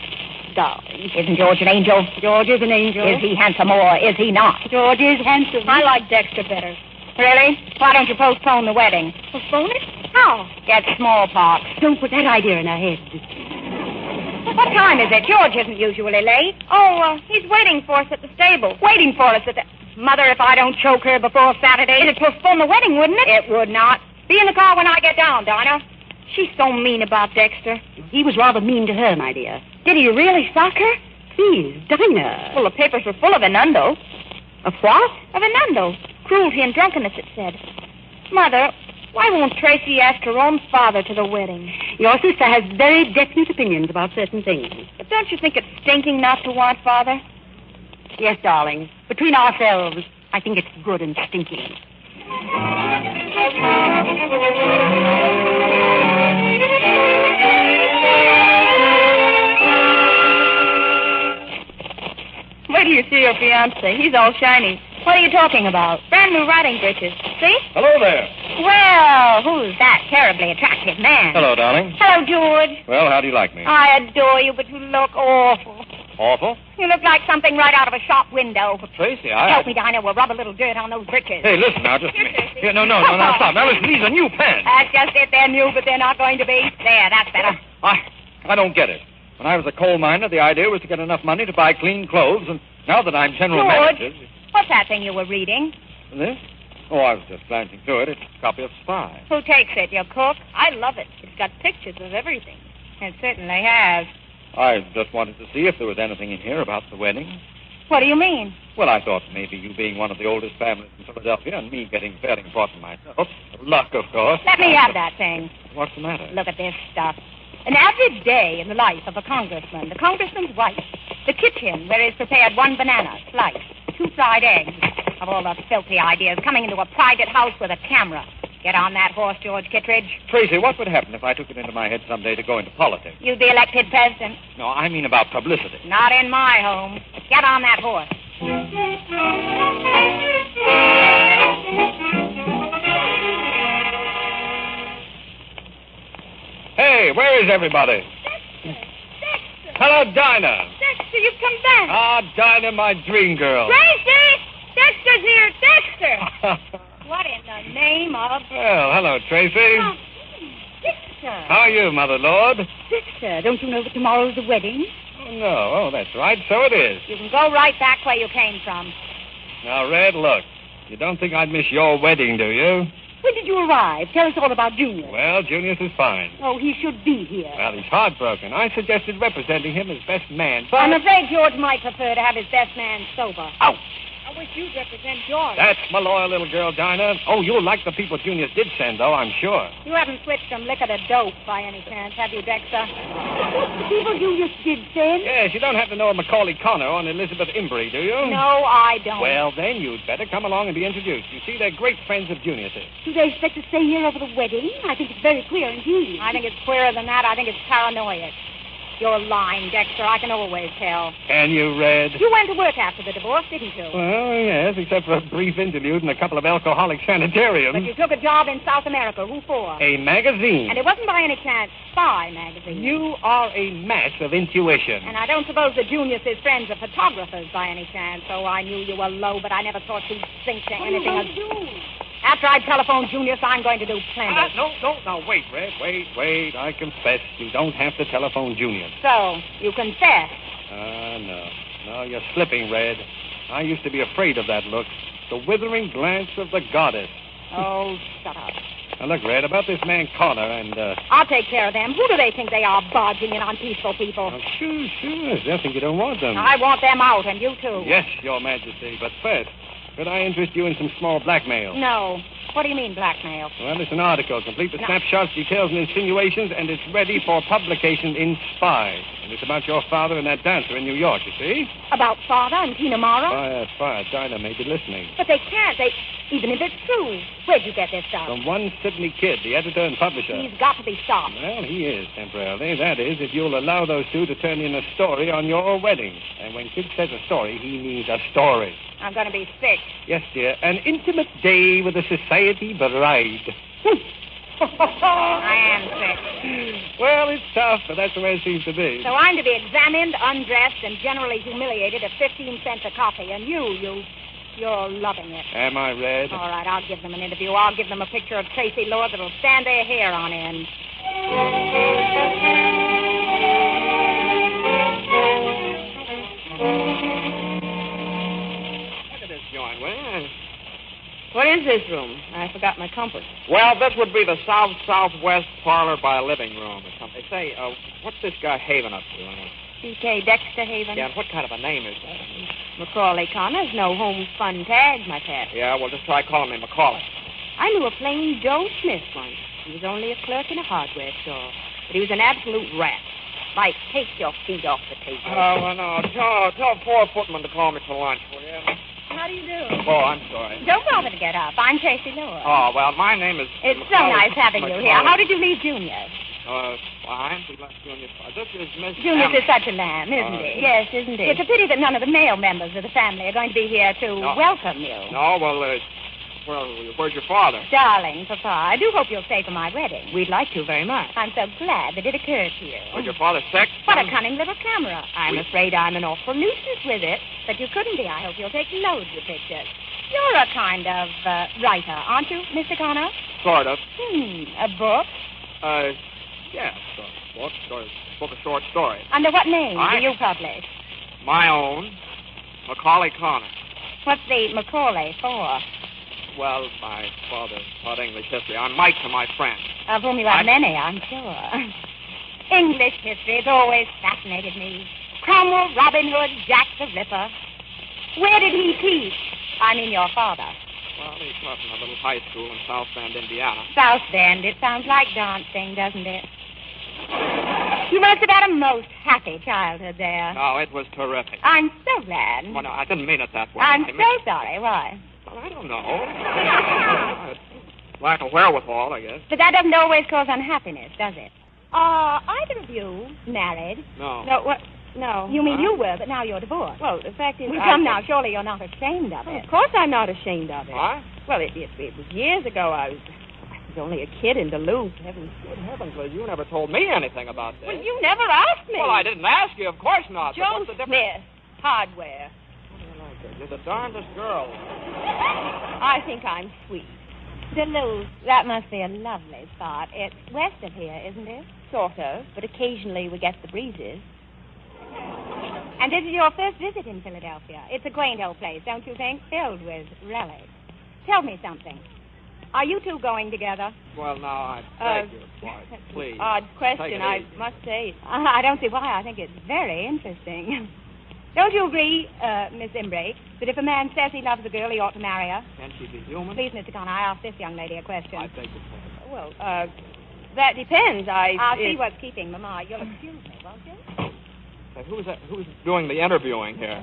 Darling. Isn't George an angel? George is an angel. Is he handsome or is he not? George is handsome. I like Dexter better. Really? Why don't you postpone the wedding? Postpone it? How? Get smallpox. Don't put that idea in our head. What time is it? George isn't usually late. Oh, he's waiting for us at the stable. Waiting for us at the... Mother, if I don't choke her before Saturday... It'd postpone the wedding, wouldn't it? It would not. Be in the car when I get down, Dinah. She's so mean about Dexter. He was rather mean to her, my dear. Did he really sock her? Please, Dinah. Well, the papers were full of innuendo. Of what? Of innuendo. Cruelty and drunkenness, it said. Mother, why won't Tracy ask her own father to the wedding? Your sister has very definite opinions about certain things. But don't you think it's stinking not to want father? Yes, darling. Between ourselves, I think it's good and stinking. Wait till you see your fiancé. He's all shiny. What are you talking about? Brand new riding breeches. See? Hello there. Well, who's that terribly attractive man? Hello, darling. Hello, George. Well, how do you like me? I adore you, but you look awful. Awful? You look like something right out of a shop window. Tracy, Help me, Dinah. We'll rub a little dirt on those breeches. Hey, listen now, just a minute. Here, no, stop. Now, listen, these are new pants. That's just it. They're new, but they're not going to be. There, that's better. I don't get it. When I was a coal miner, the idea was to get enough money to buy clean clothes, and now that I'm general manager... What's that thing you were reading? This? Oh, I was just glancing through it. It's a copy of Spy. Who takes it? Your cook? I love it. It's got pictures of everything. It certainly has. I just wanted to see if there was anything in here about the wedding. What do you mean? Well, I thought maybe you being one of the oldest families in Philadelphia and me getting fairly important myself. Luck, of course. Let me have that thing. What's the matter? Look at this stuff. An average day in the life of a congressman. The congressman's wife. The kitchen where is prepared 1 banana, sliced. 2 fried eggs. Of all the filthy ideas, coming into a private house with a camera. Get on that horse, George Kittredge. Tracy, what would happen if I took it into my head someday to go into politics? You'd be elected president. No, I mean about publicity. Not in my home. Get on that horse. Hey, where is everybody? Dexter! Hello, Dinah. Dexter, you've come back. Ah, Dinah, my dream girl. Tracy! Dexter's here! Dexter! What in the name of... Well, hello, Tracy. Oh, Dexter. How are you, Mother Lord? Dexter, don't you know that tomorrow's the wedding? Oh, no. Oh, that's right. So it is. You can go right back where you came from. Now, Red, look. You don't think I'd miss your wedding, do you? When did you arrive? Tell us all about Junior. Well, Junius is fine. Oh, he should be here. Well, he's heartbroken. I suggested representing him as best man, but... I'm afraid George might prefer to have his best man sober. Ouch! I wish you'd represent George. That's my loyal little girl, Dinah. Oh, you'll like the people Junius did send, though, I'm sure. You haven't switched from liquor to dope by any chance, have you, Dexter? The people Junius did send? Yes, you don't have to know a Macaulay Connor or an Elizabeth Imbrie, do you? No, I don't. Well, then you'd better come along and be introduced. You see, they're great friends of Junius's. Do they expect to stay here over the wedding? I think it's very queer indeed. I think it's queerer than that. I think it's paranoid. You're lying, Dexter. I can always tell. Can you, Red? You went to work after the divorce, didn't you? Well, yes, except for a brief interlude in a couple of alcoholic sanitariums. But you took a job in South America. Who for? A magazine. And it wasn't by any chance Spy magazine. You are a mass of intuition. And I don't suppose the Junius' friends are photographers by any chance. So I knew you were low, but I never thought you'd think to anything What do you do? After I telephone Junius, I'm going to do plenty. No, now, wait, Red, wait. I confess you don't have to telephone Junius. So, you confess? No, you're slipping, Red. I used to be afraid of that look. The withering glance of the goddess. Oh, shut up. Now, look, Red, about this man Connor and, I'll take care of them. Who do they think they are, barging in on peaceful people? Oh, sure. There's nothing you don't want them. I want them out, and you too. Yes, Your Majesty, but first, could I interest you in some small blackmail? No. What do you mean, blackmail? Well, it's an article, complete with snapshots, details, and insinuations, and it's ready for publication in Spy. And it's about your father and that dancer in New York, you see? About Father and Tina Mara? That's fine. Dinah may be listening. But they can't. Even if it's true. Where'd you get this stuff? From one Sydney Kid, the editor and publisher. He's got to be stopped. Well, he is, temporarily. That is, if you'll allow those two to turn in a story on your wedding. And when Kid says a story, he means a story. I'm going to be sick. Yes, dear. An intimate day with a society bride. I am sick. Well, it's tough, but that's the way it seems to be. So I'm to be examined, undressed, and generally humiliated at 15 cents a copy. And you're loving it. Am I, Red? All right, I'll give them an interview. I'll give them a picture of Tracy Lord that'll stand their hair on end. Look at this joint, will you? What is this room? I forgot my compass. Well, this would be the south-southwest parlor by living room or something. Say, what's this guy Haven up to? C.K. Dexter Haven? Yeah, and what kind of a name is that? Macaulay Connors, no home fun tag, my pet. Yeah, well, just try calling me Macaulay. I knew a plain Joe Smith once. He was only a clerk in a hardware store. But he was an absolute rat. Like, take your feet off the table. Oh, well, no. Tell 4 footmen to call me for lunch, will you? How do you do? Oh, I'm sorry. Don't bother to get up. I'm Tracy Lewis. Oh, well, my name is... It's so nice having you here. How did you leave Junior? Fine. We left Junior. This is Miss... Junior is such a lamb, isn't he? Yes, isn't he? It's a pity that none of the male members of the family are going to be here to welcome you. No, well, where's your father? Darling, Papa, I do hope you'll stay for my wedding. We'd like to very much. I'm so glad that it occurred to you. Was your father sick? What a cunning little camera. I'm afraid I'm an awful nuisance with it, but you couldn't be. I hope you'll take loads of pictures. You're a kind of writer, aren't you, Mr. Connor? Sort of. A book? Yeah, book of short stories. Under what name do you publish? My own, Macaulay Connor. What's the Macaulay for? Well, my father taught English history. I'm Mike to my friend. Of whom you have many, I'm sure. English history has always fascinated me. Cromwell, Robin Hood, Jack the Ripper. Where did he teach? I mean your father. Well, he taught in a little high school in South Bend, Indiana. South Bend. It sounds like dancing, doesn't it? You must have had a most happy childhood there. No, it was terrific. I'm so glad. Well, no, I didn't mean it that way. I'm so sorry. Why? Well, I don't know. Lack of wherewithal, I guess. But that doesn't always cause unhappiness, does it? Are either of you married? No. No, what? No. You mean you were, but now you're divorced. Well, the fact is... Well, come now, surely you're not ashamed of it. Of course I'm not ashamed of it. What? Well, it was years ago. I was only a kid in Duluth. Good heavens, Liz, you never told me anything about this. Well, you never asked me. Well, I didn't ask you, of course not. Joe Smith, hardware. You're the darndest girl. I think I'm sweet. Duluth, that must be a lovely spot. It's west of here, isn't it? Sort of, but occasionally we get the breezes. And this is your first visit in Philadelphia. It's a quaint old place, don't you think? Filled with relics. Tell me something. Are you two going together? Well, now, I beg your pardon, please. Odd question, I must say. I don't see why. I think it's very interesting. Don't you agree, Miss Imbrake, that if a man says he loves a girl, he ought to marry her? Can she be human? Please, Mr. Connor, I asked this young lady a question. I beg your pardon. Well, that depends. I'll see what's keeping Mama. You'll excuse me, won't you? Who's doing the interviewing here?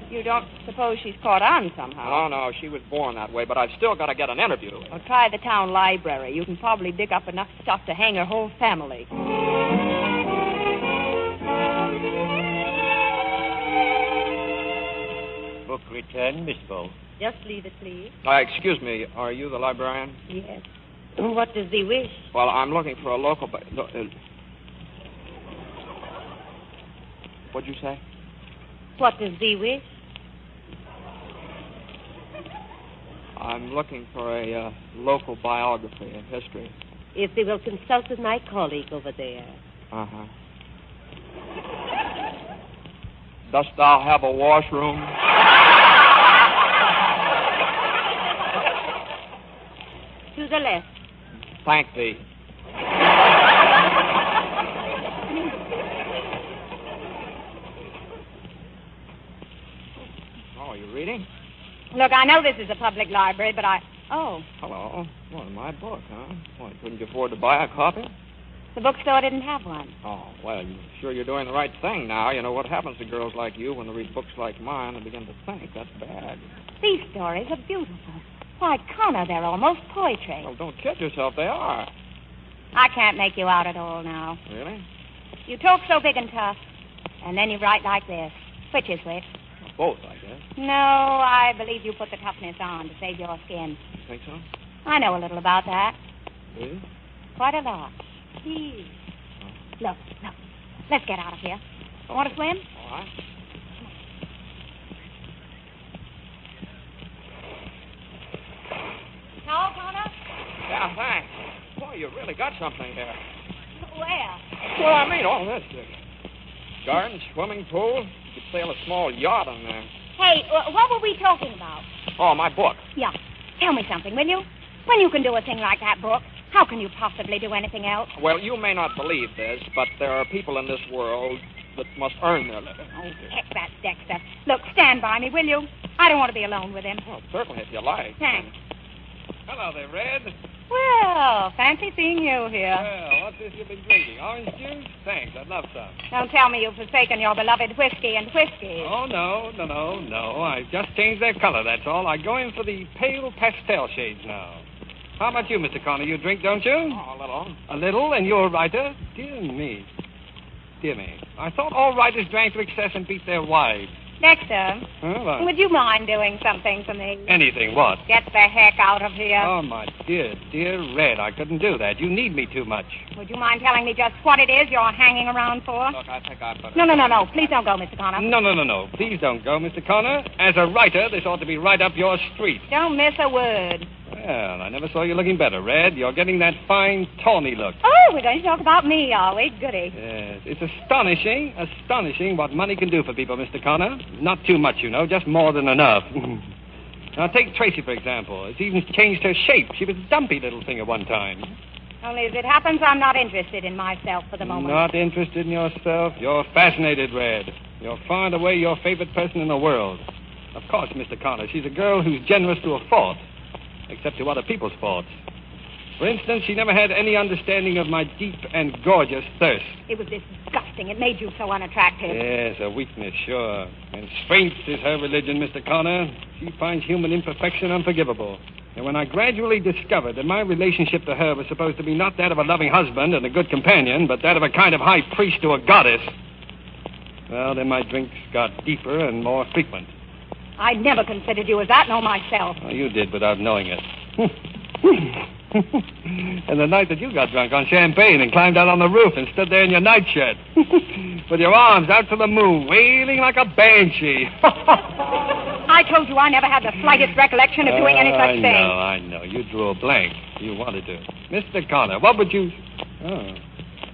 You don't suppose she's caught on somehow? Oh, no, she was born that way, but I've still got to get an interview. Well, try the town library. You can probably dig up enough stuff to hang her whole family. Book return, Miss Bolt. Just leave it, please. Excuse me, are you the librarian? Yes. What does thee wish? Well, I'm looking for a local... What'd you say? What does thee wish? I'm looking for a local biography of history. If thee will consult with my colleague over there. Uh-huh. Dost thou have a washroom? To the left. Thank thee. Oh, you reading? Look, I know this is a public library, but Oh. Hello. Well, my book, huh? Well, couldn't you afford to buy a copy? The bookstore didn't have one. Oh, well, you're doing the right thing now. You know what happens to girls like you when they read books like mine and begin to think. That's bad. These stories are beautiful. Why, Connor, they're almost poetry. Well, don't kid yourself. They are. I can't make you out at all now. Really? You talk so big and tough, and then you write like this. Which is which? Both, I guess. No, I believe you put the toughness on to save your skin. You think so? I know a little about that. Do you? Quite a lot. Gee. Look. Let's get out of here. Want to swim? All right. No, Connor? Yeah, thanks. Boy, you really got something here. Where? Well, I mean, all this. Garden, swimming pool. You could sail a small yacht on there. Hey, what were we talking about? Oh, my book. Yeah. Tell me something, will you? When you can do a thing like that, Brooke, how can you possibly do anything else? Well, you may not believe this, but there are people in this world that must earn their living. Oh, heck, that's Dexter. Look, stand by me, will you? I don't want to be alone with him. Well, certainly, if you like. Thanks. Hello there, Red. Well, fancy seeing you here. Well, what's this you've been drinking? Orange juice? Thanks, I'd love some. Don't tell me you've forsaken your beloved whiskey and whiskey. Oh, no. I've just changed their color, that's all. I go in for the pale pastel shades now. How about you, Mr. Connor? You drink, don't you? Oh, a little. A little, and you're a writer? Dear me. I thought all writers drank to excess and beat their wives. Dexter, Huh? would you mind doing something for me? Anything, what? Get the heck out of here. Oh, my dear Red, I couldn't do that. You need me too much. Would you mind telling me just what it is you're hanging around for? Look, I think I'd better... No. Please don't go, Mr. Connor. No. Please don't go, Mr. Connor. As a writer, this ought to be right up your street. Don't miss a word. Well, I never saw you looking better, Red. You're getting that fine, tawny look. Oh, we're going to talk about me, are we? Goody. Yes, it's astonishing what money can do for people, Mr. Connor. Not too much, you know, just more than enough. Now, take Tracy, for example. It's even changed her shape. She was a dumpy little thing at one time. Only as it happens, I'm not interested in myself for the moment. Not interested in yourself? You're fascinated, Red. You're far and away your favorite person in the world. Of course, Mr. Connor, she's a girl who's generous to a fault, except to other people's faults. For instance, she never had any understanding of my deep and gorgeous thirst. It was disgusting. It made you so unattractive. Yes, a weakness, sure. And strength is her religion, Mr. Connor. She finds human imperfection unforgivable. And when I gradually discovered that my relationship to her was supposed to be not that of a loving husband and a good companion, but that of a kind of high priest to a goddess, well, then my drinks got deeper and more frequent. I never considered you as that, nor myself. Oh, you did without knowing it. And the night that you got drunk on champagne and climbed out on the roof and stood there in your nightshirt with your arms out to the moon, wailing like a banshee. I told you I never had the slightest recollection of doing any such thing. I know. You drew a blank. You wanted to. Mr. Connor, what would you... Oh,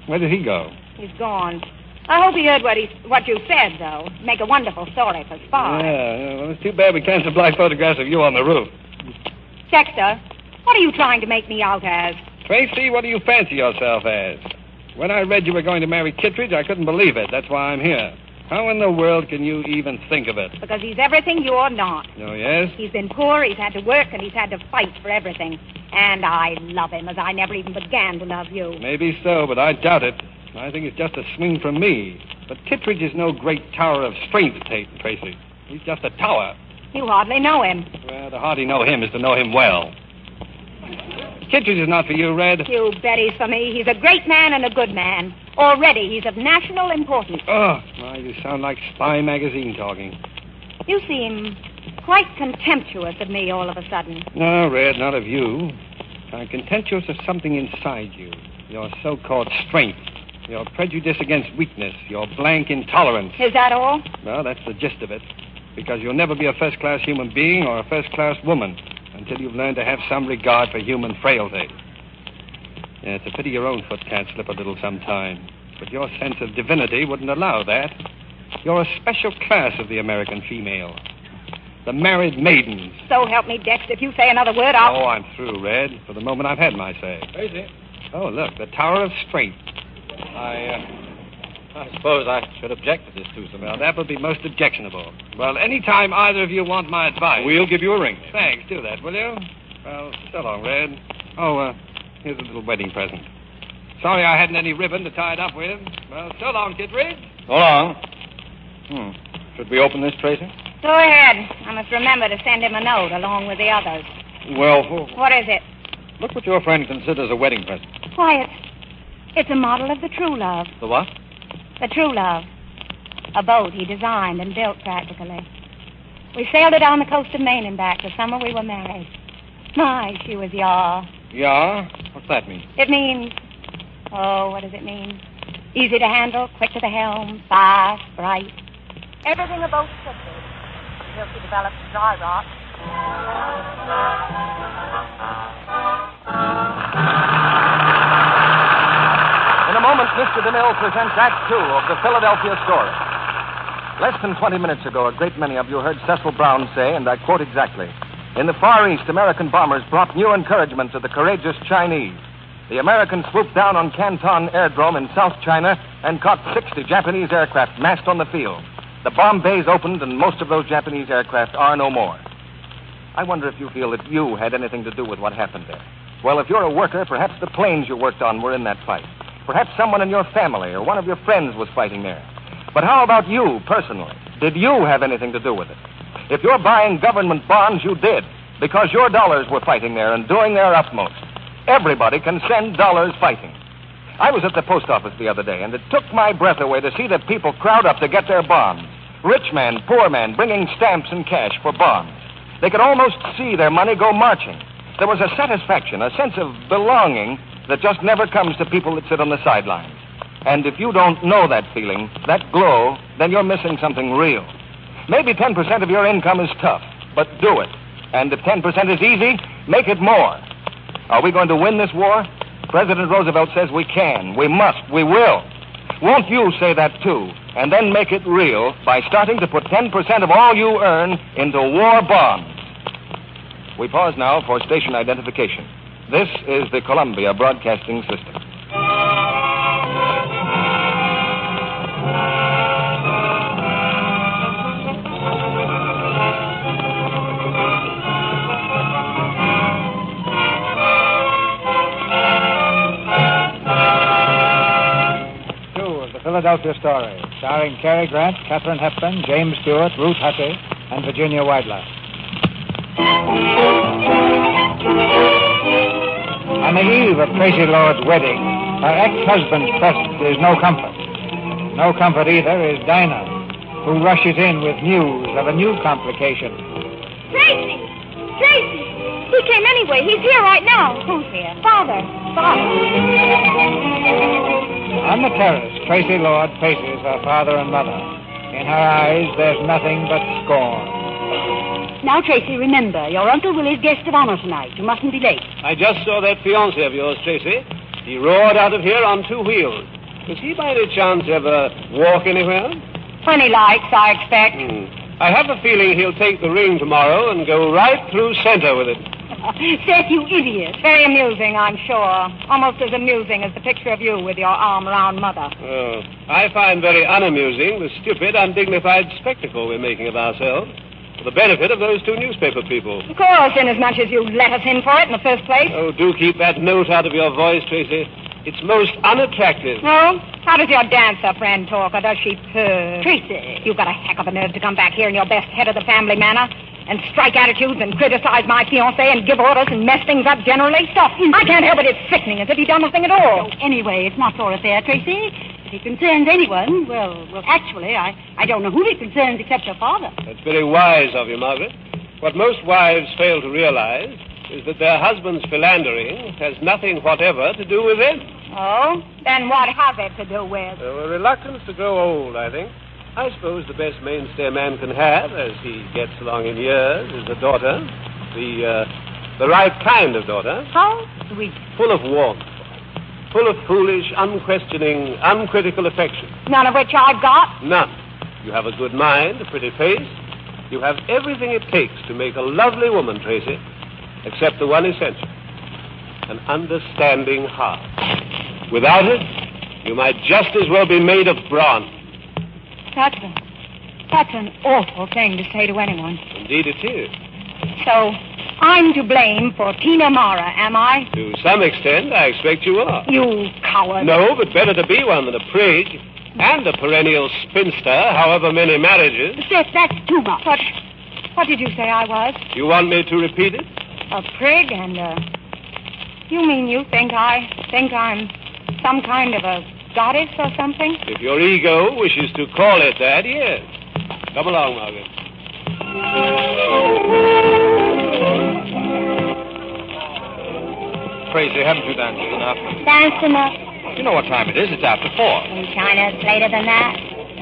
where did he go? He's gone. I hope he heard what you said, though. Make a wonderful story for Spy. Yeah, well, it's too bad we can't supply photographs of you on the roof. Dexter, what are you trying to make me out as? Tracy, what do you fancy yourself as? When I read you were going to marry Kittredge, I couldn't believe it. That's why I'm here. How in the world can you even think of it? Because he's everything you're not. Oh, yes? He's been poor, he's had to work, and he's had to fight for everything. And I love him as I never even began to love you. Maybe so, but I doubt it. I think it's just a swing from me. But Kittredge is no great tower of strength, Tracy. He's just a tower. You hardly know him. Well, to hardly know him is to know him well. Kittredge is not for you, Red. You bet he's for me. He's a great man and a good man. Already, he's of national importance. Oh, well, you sound like Spy magazine talking. You seem quite contemptuous of me all of a sudden. No, Red, not of you. I'm contemptuous of something inside you. Your so-called strength. Your prejudice against weakness. Your blank intolerance. Is that all? Well, that's the gist of it. Because you'll never be a first-class human being or a first-class woman until you've learned to have some regard for human frailty. Yeah, it's a pity your own foot can't slip a little sometime. But your sense of divinity wouldn't allow that. You're a special class of the American female. The married maidens. So help me, Dex. If you say another word, I'll... Oh, I'm through, Red. For the moment, I've had my say. Tracy. Oh, look, the Tower of Strength. I suppose I should object to this twosome. Well, that would be most objectionable. Well, any time either of you want my advice... We'll give you a ring. Thanks, do that, will you? Well, so long, Red. Oh, here's a little wedding present. Sorry I hadn't any ribbon to tie it up with. Well, so long, Kittredge. So long. Should we open this, Tracy? Go ahead. I must remember to send him a note along with the others. Well... What is it? Look what your friend considers a wedding present. Why, it's a model of the True Love. The what? The True Love. A boat he designed and built practically. We sailed it down the coast of Maine and back the summer we were married. My, she was yaw. Yeah? What What's that mean? It means, what does it mean? Easy to handle, quick to the helm, fast, bright. Everything a boat should be until she develops dry rot. In a moment, Mr. DeMille presents Act Two of the Philadelphia story. Less than 20 minutes ago, a great many of you heard Cecil Brown say, and I quote exactly, "In the Far East, American bombers brought new encouragement to the courageous Chinese. The Americans swooped down on Canton Airdrome in South China and caught 60 Japanese aircraft massed on the field. The bomb bays opened, and most of those Japanese aircraft are no more." I wonder if you feel that you had anything to do with what happened there. Well, if you're a worker, perhaps the planes you worked on were in that fight. Perhaps someone in your family or one of your friends was fighting there. But how about you, personally? Did you have anything to do with it? If you're buying government bonds, you did, because your dollars were fighting there and doing their utmost. Everybody can send dollars fighting. I was at the post office the other day, and it took my breath away to see the people crowd up to get their bonds. Rich man, poor man, bringing stamps and cash for bonds. They could almost see their money go marching. There was a satisfaction, a sense of belonging that just never comes to people that sit on the sidelines. And if you don't know that feeling, that glow, then you're missing something real. Maybe 10% of your income is tough, but do it. And if 10% is easy, make it more. Are we going to win this war? President Roosevelt says we can, we must, we will. Won't you say that too, and then make it real by starting to put 10% of all you earn into war bonds? We pause now for station identification. This is the Columbia Broadcasting System. Philadelphia story, starring Cary Grant, Katharine Hepburn, James Stewart, Ruth Hussey, and Virginia Weidler. On the eve of Tracy Lord's wedding, her ex-husband's presence is no comfort. No comfort either is Dinah, who rushes in with news of a new complication. Tracy! Tracy! He came anyway. He's here right now. Who's here? Father. On the terrace, Tracy Lord faces her father and mother. In her eyes, there's nothing but scorn. Now, Tracy, remember, your Uncle Willie's guest of honor tonight. You mustn't be late. I just saw that fiancé of yours, Tracy. He roared out of here on 2 wheels. Does he by any chance ever walk anywhere? When he likes, I expect. I have a feeling he'll take the ring tomorrow and go right through center with it. Seth, you idiot. Very amusing, I'm sure. Almost as amusing as the picture of you with your arm around Mother. Oh, I find very unamusing the stupid, undignified spectacle we're making of ourselves for the benefit of those 2 newspaper people. Of course, inasmuch as you let us in for it in the first place. Oh, do keep that note out of your voice, Tracy. It's most unattractive. Oh? How does your dancer friend talk, or does she purr? Tracy, you've got a heck of a nerve to come back here in your best head of the family manner and strike attitudes and criticize my fiancé and give orders and mess things up generally. Stop. I can't help it. It's sickening, as if he'd done nothing at all. So, anyway, it's not your affair, Tracy. If it concerns anyone, well, actually, I don't know who it concerns except your father. That's very wise of you, Margaret. What most wives fail to realize is that their husband's philandering has nothing whatever to do with them. Oh? Then what has it to do with? A reluctance to grow old, I think. I suppose the best mainstay a man can have as he gets along in years is a daughter. The right kind of daughter. How sweet. Full of warmth. Full of foolish, unquestioning, uncritical affection. None of which I've got? None. You have a good mind, a pretty face. You have everything it takes to make a lovely woman, Tracy, except the one essential. An understanding heart. Without it, you might just as well be made of bronze. That's an awful thing to say to anyone. Indeed it is. So, I'm to blame for Tina Mara, am I? To some extent, I expect you are. You coward. No, but better to be one than a prig and a perennial spinster, however many marriages. Seth, that's too much. What did you say I was? You want me to repeat it? A prig and You mean you think I'm some kind of a goddess or something? If your ego wishes to call it that, yes. Come along, Margaret. Tracy, haven't you danced enough? Danced enough. You know what time it is. It's after 4. In China, it's later than that.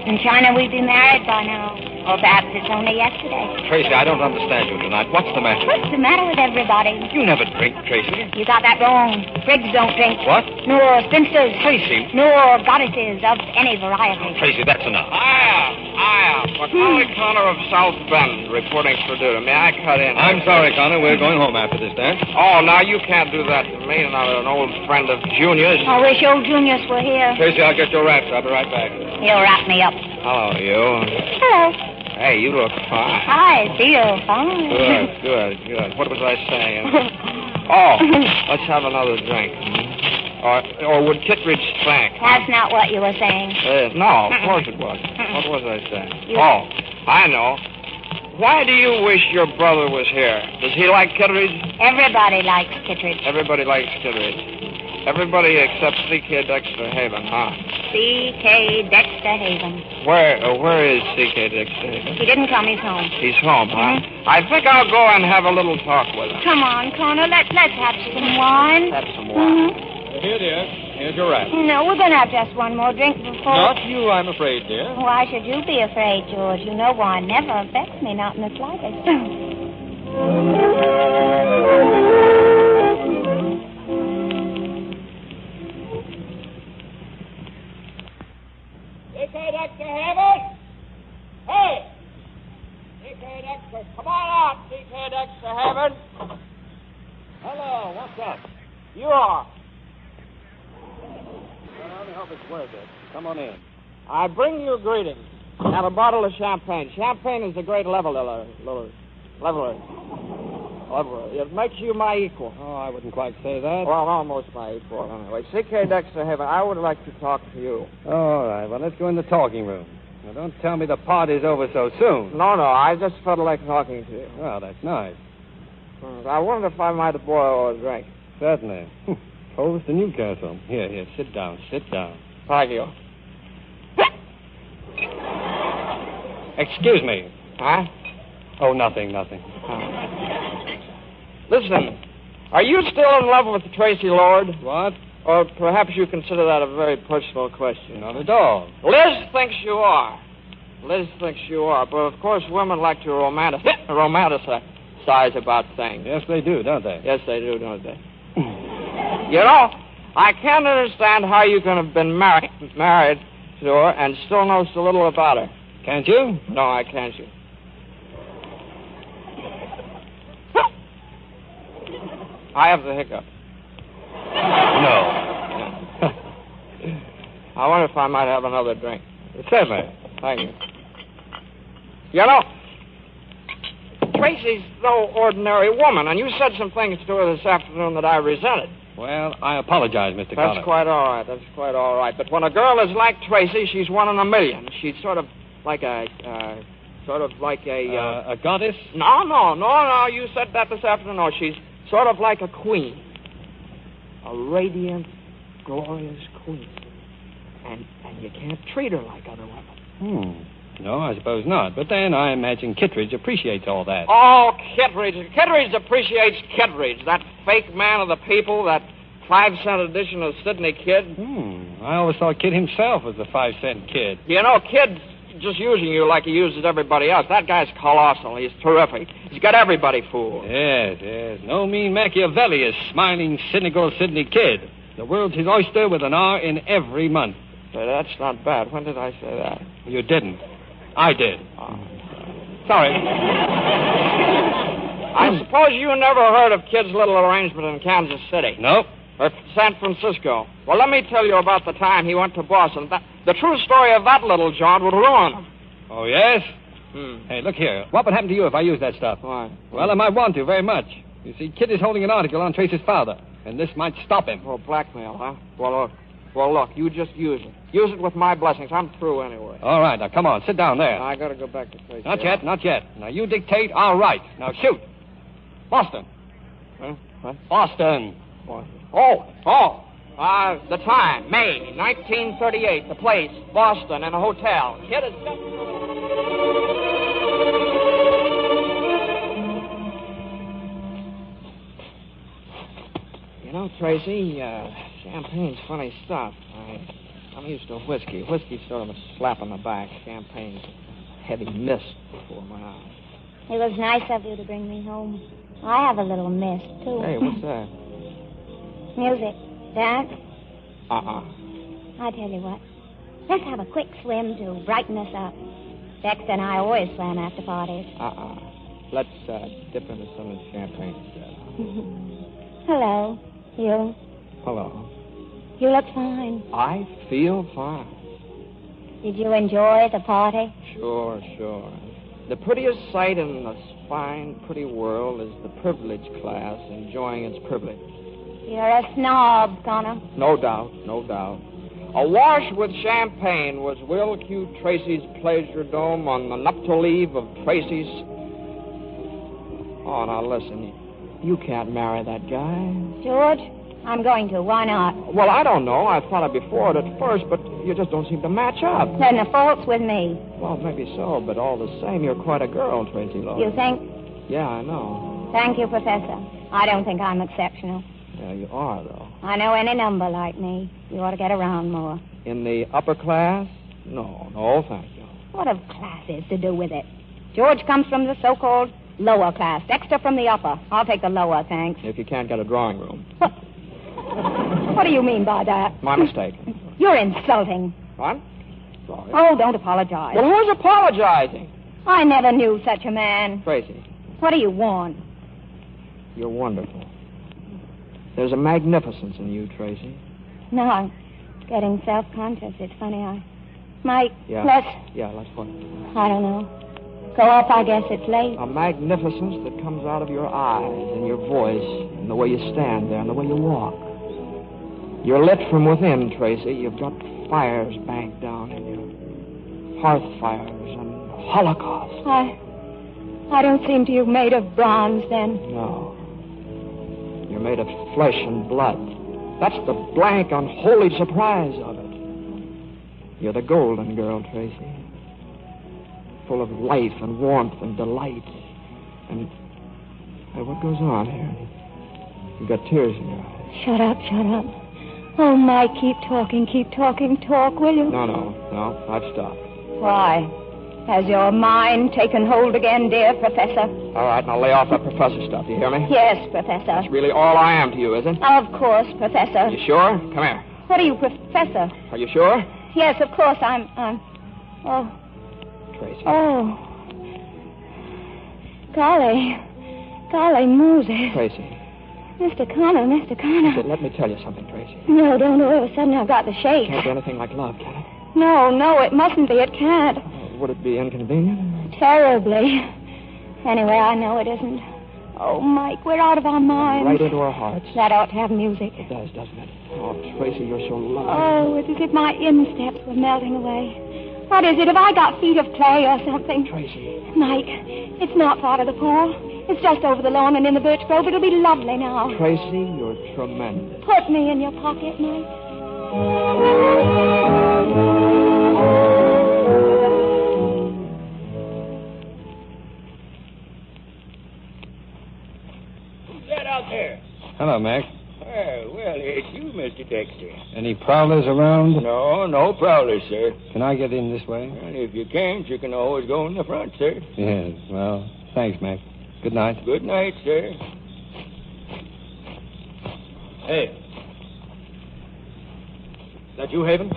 In China, we'd be married by now. Or perhaps it's only yesterday. Tracy, I don't understand you tonight. What's the matter? What's the matter with everybody? You never drink, Tracy. You got that wrong. Prigs don't drink. What? Nor spinsters. Tracy. Nor goddesses of any variety. Tracy, that's enough. Hiya. Macaulay Connor of South Bend reporting for duty. May I cut in? I'm sorry, Connor. We're going home after this dance. Oh, now you can't do that to me. And I'm an old friend of Junior's. I wish old Juniors were here. Tracy, I'll get your wraps. I'll be right back. He'll wrap me up. Hello, you. Hello. Hey, you look fine. I feel fine. Good. What was I saying? Oh, let's have another drink. Or would Kittredge spank? That's not what you were saying. No, of course it was. What was I saying? Oh, I know. Why do you wish your brother was here? Does he like Kittredge? Everybody likes Kittredge. Everybody likes Kittredge. Everybody except C.K. Dexter Haven, huh? C.K. Dexter Haven. Where is C.K. Dexter Haven? He didn't come. He's home. He's home, huh? I think I'll go and have a little talk with him. Come on, Connor. Let's have some wine. Have some wine. Here, dear. Here's your wrap. No, we're going to have just one more drink before... Not you, I'm afraid, dear. Why should you be afraid, George? You know wine never affects me, not in the slightest. C.K. Dexter Haven? Hey! C.K. Dexter, come on out, C.K. Dexter Haven. Hello, what's up? You are. Well, let me hope it's worth it. Come on in. I bring you greetings and a bottle of champagne. Champagne is a great leveler. It makes you my equal. Oh, I wouldn't quite say that. Well, almost my equal, anyway. C.K. Dexter Haven, I would like to talk to you. All right, well, let's go in the talking room. Now, don't tell me the party's over so soon. No, I just felt like talking to you. Well, that's nice. I wonder if I might borrow a drink. Certainly. Toast to Newcastle. Here, sit down. Thank you. Excuse me. Huh? Oh, nothing. Listen, are you still in love with Tracy Lord? What? Or perhaps you consider that a very personal question. Not at all. Liz thinks you are. But of course women like to romanticize about things. Yes, they do, don't they? Yes, they do, don't they? You know, I can't understand how you can have been married to her and still know so little about her. Can't you? No, I can't. You. I have the hiccup. No. I wonder if I might have another drink. Certainly. Thank you. You know, Tracy's no ordinary woman, and you said some things to her this afternoon that I resented. Well, I apologize, Mr. Connor. That's quite all right. But when a girl is like Tracy, she's one in a million. She's sort of like a goddess? No. You said that this afternoon. No, she's sort of like a queen. A radiant, glorious queen. And you can't treat her like other women. No, I suppose not. But then I imagine Kittredge appreciates all that. Oh, Kittredge. Kittredge appreciates Kittredge. That fake man of the people, that 5-cent edition of Sydney Kid. I always thought Kid himself was a 5-cent kid. You know, Kid's just using you like he uses everybody else. That guy's colossal. He's terrific. He's got everybody fooled. Yes. No mean Machiavelli, smiling, cynical Sydney Kid. The world's his oyster with an R in every month. That's not bad. When did I say that? You didn't. I did. Sorry. I suppose you never heard of Kid's little arrangement in Kansas City. Nope. Or San Francisco. Well, let me tell you about the time he went to Boston. The true story of that little jaunt would ruin him. Oh, yes? Hey, look here. What would happen to you if I used that stuff? Why? Well, I might want to very much. You see, Kid is holding an article on Tracy's father, and this might stop him. Oh, blackmail, huh? Well, look, you just use it. Use it with my blessings. I'm through anyway. All right, now come on, sit down there. I gotta go back to Tracy. Not yet. Now, you dictate, I'll write. Now, shoot. Boston. Huh? What? Boston. The time, May 1938. The place, Boston, in a hotel. Kid is just... You know, Tracy, champagne's funny stuff. I'm used to whiskey. Whiskey's sort of a slap on the back. Champagne's a heavy mist before my eyes. It was nice of you to bring me home. I have a little mist, too. Hey, what's that? Music. Dance? Uh-uh. I tell you what. Let's have a quick swim to brighten us up. Dexter and I always swam after parties. Let's dip into some of the champagne together. Hello. You? Hello. You look fine. I feel fine. Did you enjoy the party? Sure. The prettiest sight in this fine, pretty world is the privileged class enjoying its privilege. You're a snob, Connor. No doubt. Awash with champagne was Will Q. Tracy's pleasure dome on the nuptial eve of Tracy's... Oh, now listen. You can't marry that guy. George, I'm going to. Why not? Well, I don't know. I thought I'd be for it at first, but you just don't seem to match up. Then the fault's with me. Well, maybe so, but all the same, you're quite a girl, Tracy Lord. You think? Yeah, I know. Thank you, Professor. I don't think I'm exceptional. Yeah, you are, though. I know any number like me. You ought to get around more. In the upper class? No, thank you. What have classes to do with it? George comes from the so-called lower class. Dexter from the upper. I'll take the lower, thanks. If you can't get a drawing room. What do you mean by that? My mistake. You're insulting. What? Sorry. Oh, don't apologize. Well, who's apologizing? I never knew such a man. Tracy. What do you want? You're wonderful. There's a magnificence in you, Tracy. No, I'm getting self-conscious. It's funny. Mike, Yeah. Let's what? I don't know. Go up, I guess it's late. A magnificence that comes out of your eyes and your voice and the way you stand there and the way you walk. You're lit from within, Tracy. You've got fires banked down in you. Hearth fires and holocaust. I don't seem to you made of bronze, then. No. You're made of flesh and blood. That's the blank, unholy surprise of it. You're the golden girl, Tracy. Full of life and warmth and delight. And what goes on here? You've got tears in your eyes. Shut up. Oh, Mike, keep talking. Talk, will you? No, I've stopped. Why? Has your mind taken hold again, dear Professor? All right, now lay off that professor stuff, you hear me? Yes, Professor. That's really all I am to you, is it? Of course, Professor. You sure? Come here. What are you, Professor? Are you sure? Yes, of course, I'm... Oh. Tracy. Oh. Golly, Moses. Tracy. Mr. Connor. Listen, let me tell you something, Tracy. No, don't. All of a sudden I've got the shakes. Can't be anything like love, can it? No, it mustn't be. It can't. Would it be inconvenient? Terribly. Anyway, I know it isn't. Oh, Mike, we're out of our minds. Right into our hearts. That ought to have music. It does, doesn't it? Oh, Tracy, you're so lovely. Oh, it's as if my insteps were melting away. What is it? Have I got feet of clay or something? Tracy. Mike, it's not far to the pool. It's just over the lawn and in the birch grove. It'll be lovely now. Tracy, you're tremendous. Put me in your pocket, Mike. Who's that out there? Hello, Mac. Well, it's you, Mr. Dexter. Any prowlers around? No prowlers, sir. Can I get in this way? Well, if you can't, you can always go in the front, sir. Yes, well, thanks, Mac. Good night. Good night, sir. Hey. That you, Haven?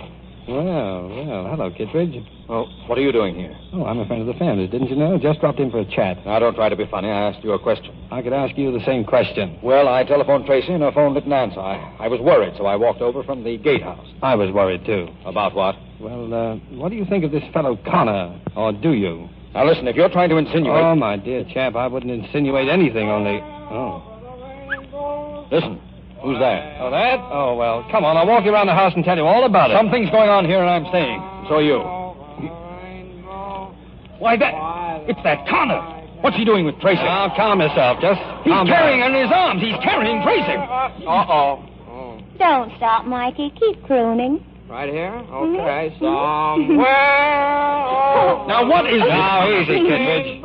Well, hello, Kittredge. Oh, what are you doing here? Oh, I'm a friend of the family's, didn't you know? Just dropped in for a chat. Now, don't try to be funny. I asked you a question. I could ask you the same question. Well, I telephoned Tracy, and her phone didn't answer. I was worried, so I walked over from the gatehouse. I was worried, too. About what? Well, what do you think of this fellow Connor? Or do you? Now, listen, if you're trying to insinuate... Oh, my dear chap, I wouldn't insinuate anything, only... Oh. Listen, who's that? Oh, that? Oh, well, come on, I'll walk you around the house and tell you all about it. Something's going on here, and I'm staying. So are you. Why, it's that Connor. What's he doing with Tracy? Now, calm yourself, just... He's carrying her in his arms. He's carrying Tracy. Don't stop, Mikey. Keep crooning. Right here? Okay. Somewhere. Now, what is it? Now, easy, Kittredge.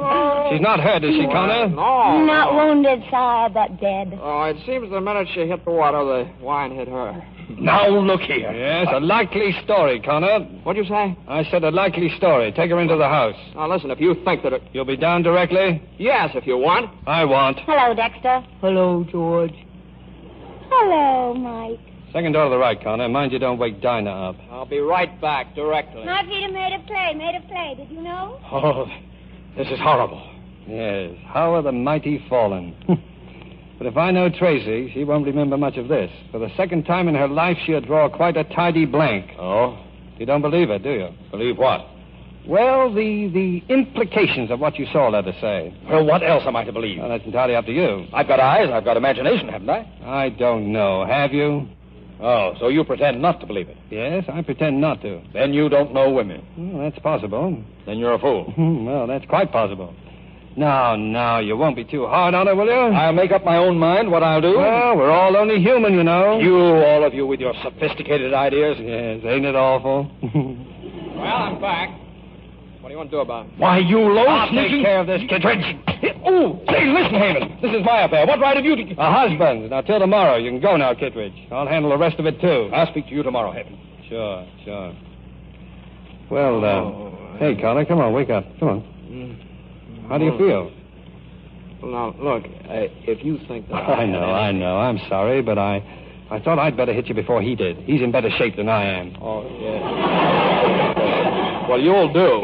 She's not hurt, is she, Connor? No. Not wounded, sire, but dead. Oh, it seems the minute she hit the water, the wine hit her. Now, look here. Yes, a likely story, Connor. What'd you say? I said a likely story. Take her into the house. Now, listen, if you think that it... You'll be down directly? Yes, if you want. I want. Hello, Dexter. Hello, George. Hello, Mike. Second door to the right, Connor. Mind you don't wake Dinah up. I'll be right back directly. My feet are made of clay. Did you know? Oh, this is horrible. Yes, how are the mighty fallen? But if I know Tracy, she won't remember much of this. For the second time in her life, she'll draw quite a tidy blank. Oh? You don't believe it, do you? Believe what? Well, the implications of what you saw, let us say. Well, what else am I to believe? Well, that's entirely up to you. I've got eyes, I've got imagination, haven't I? I don't know. Have you? Oh, so you pretend not to believe it? Yes, I pretend not to. Then you don't know women. Well, that's possible. Then you're a fool. Well, that's quite possible. Now, you won't be too hard on her, will you? I'll make up my own mind what I'll do. Well, we're all only human, you know. You, all of you, with your sophisticated ideas. Yes, ain't it awful? Well, I'm back. What do you want to do about it? Why, you low I'll take care of this, Kittredge. Oh, say, listen, Heyman. This is my affair. What right have you to... A husband. Now, till tomorrow. You can go now, Kittredge. I'll handle the rest of it, too. I'll speak to you tomorrow, Heyman. Sure. Well, hey, Connor, come on, wake up. Come on. How do you feel? Well, now, look, if you think that... I know. I'm sorry, but I thought I'd better hit you before he did. He's in better shape than I am. Oh, yeah. Well, you'll do.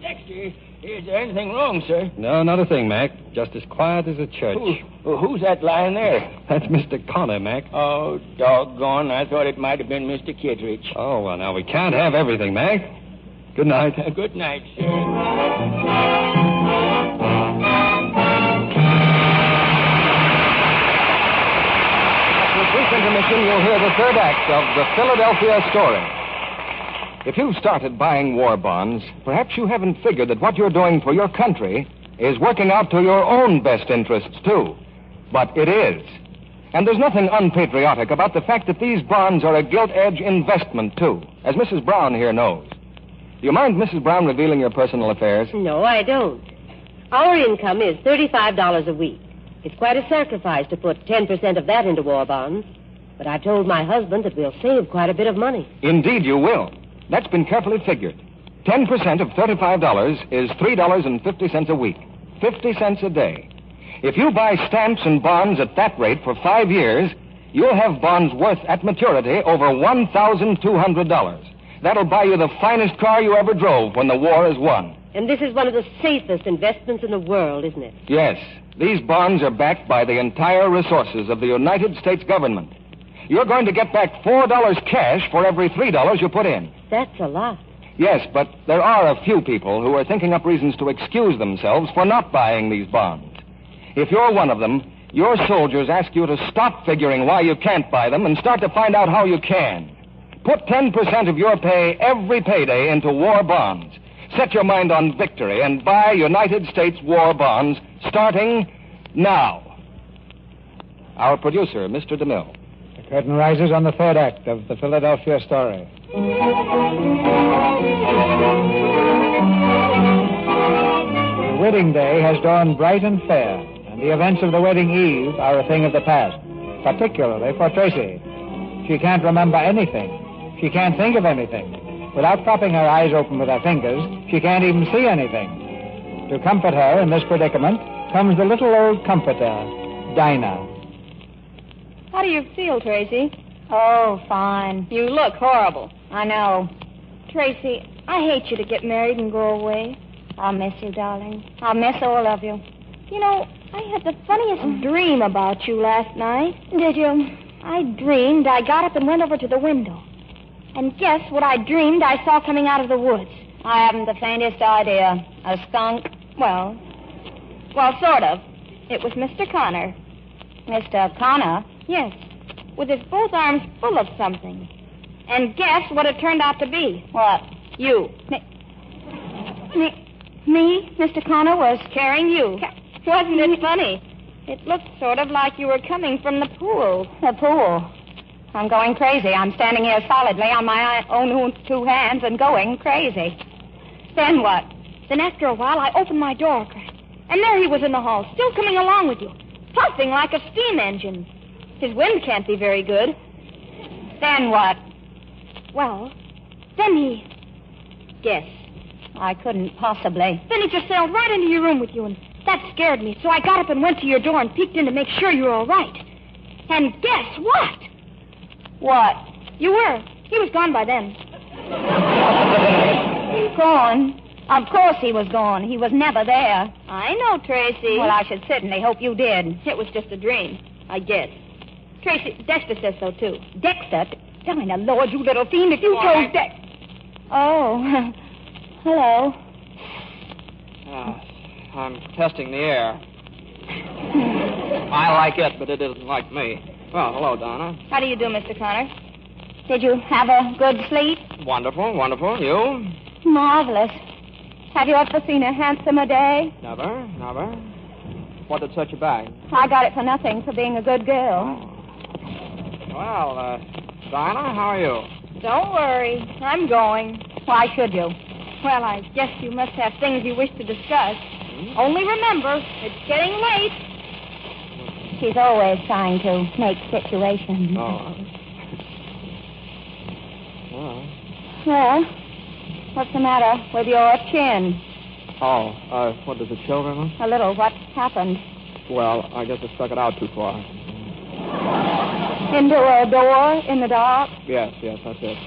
Dexter, is there anything wrong, sir? No, not a thing, Mac. Just as quiet as a church. Who's that lying there? That's Mr. Connor, Mac. Oh, doggone. I thought it might have been Mr. Kittredge. Oh, well, now, we can't have everything, Mac. Good night. Good night, sir. After a brief intermission, you'll hear the third act of the Philadelphia story. If you've started buying war bonds, perhaps you haven't figured that what you're doing for your country is working out to your own best interests, too. But it is. And there's nothing unpatriotic about the fact that these bonds are a gilt-edge investment, too, as Mrs. Brown here knows. Do you mind, Mrs. Brown, revealing your personal affairs? No, I don't. Our income is $35 a week. It's quite a sacrifice to put 10% of that into war bonds. But I told my husband that we'll save quite a bit of money. Indeed you will. That's been carefully figured. 10% of $35 is $3.50 a week. 50 cents a day. If you buy stamps and bonds at that rate for 5 years, you'll have bonds worth at maturity over $1,200. That'll buy you the finest car you ever drove when the war is won. And this is one of the safest investments in the world, isn't it? Yes. These bonds are backed by the entire resources of the United States government. You're going to get back $4 cash for every $3 you put in. That's a lot. Yes, but there are a few people who are thinking up reasons to excuse themselves for not buying these bonds. If you're one of them, your soldiers ask you to stop figuring why you can't buy them and start to find out how you can. Put 10% of your pay every payday into war bonds. Set your mind on victory and buy United States war bonds starting now. Our producer, Mr. DeMille. The curtain rises on the third act of the Philadelphia story. The wedding day has dawned bright and fair, and the events of the wedding eve are a thing of the past, particularly for Tracy. She can't remember anything. She can't think of anything. Without propping her eyes open with her fingers, she can't even see anything. To comfort her in this predicament comes the little old comforter, Dinah. How do you feel, Tracy? Oh, fine. You look horrible. I know. Tracy, I hate you to get married and go away. I'll miss you, darling. I'll miss all of you. You know, I had the funniest dream about you last night. Did you? I dreamed I got up and went over to the window. And guess what I dreamed I saw coming out of the woods? I haven't the faintest idea. A skunk? Well, sort of. It was Mr. Connor. Mr. Connor? Yes, with his both arms full of something. And guess what it turned out to be? What? You. Me, Mr. Connor, was carrying you. Wasn't it funny? It looked sort of like you were coming from the pool. The pool? I'm going crazy. I'm standing here solidly on my own 2 hands and going crazy. Then what? Then after a while, I opened my door, and there he was in the hall, still coming along with you, puffing like a steam engine. His wind can't be very good. Then what? Well, then he... Guess. I couldn't possibly. Then he just sailed right into your room with you, and that scared me. So I got up and went to your door and peeked in to make sure you were all right. And guess what? What? You were. He was gone by then. Gone? Of course he was gone. He was never there. I know, Tracy. Well, I should certainly hope you did. It was just a dream, I guess. Tracy, Dexter says so, too. Dexter? Darn the Lord, you little fiend, if you told Dexter... Oh, hello. I'm testing the air. I like it, but it isn't like me. Well, hello, Donna. How do you do, Mr. Connor? Did you have a good sleep? Wonderful, wonderful. You? Marvelous. Have you ever seen a handsomer day? Never, never. What did set you back? I got it for nothing, for being a good girl. Well, Dinah, how are you? Don't worry. I'm going. Why should you? Well, I guess you must have things you wish to discuss. Only remember, it's getting late. She's always trying to make situations. Oh. Well, what's the matter with your chin? Oh, what does it show, Grandma? A little. What happened? Well, I guess I stuck it out too far. Into a door in the dark? Yes, that's it.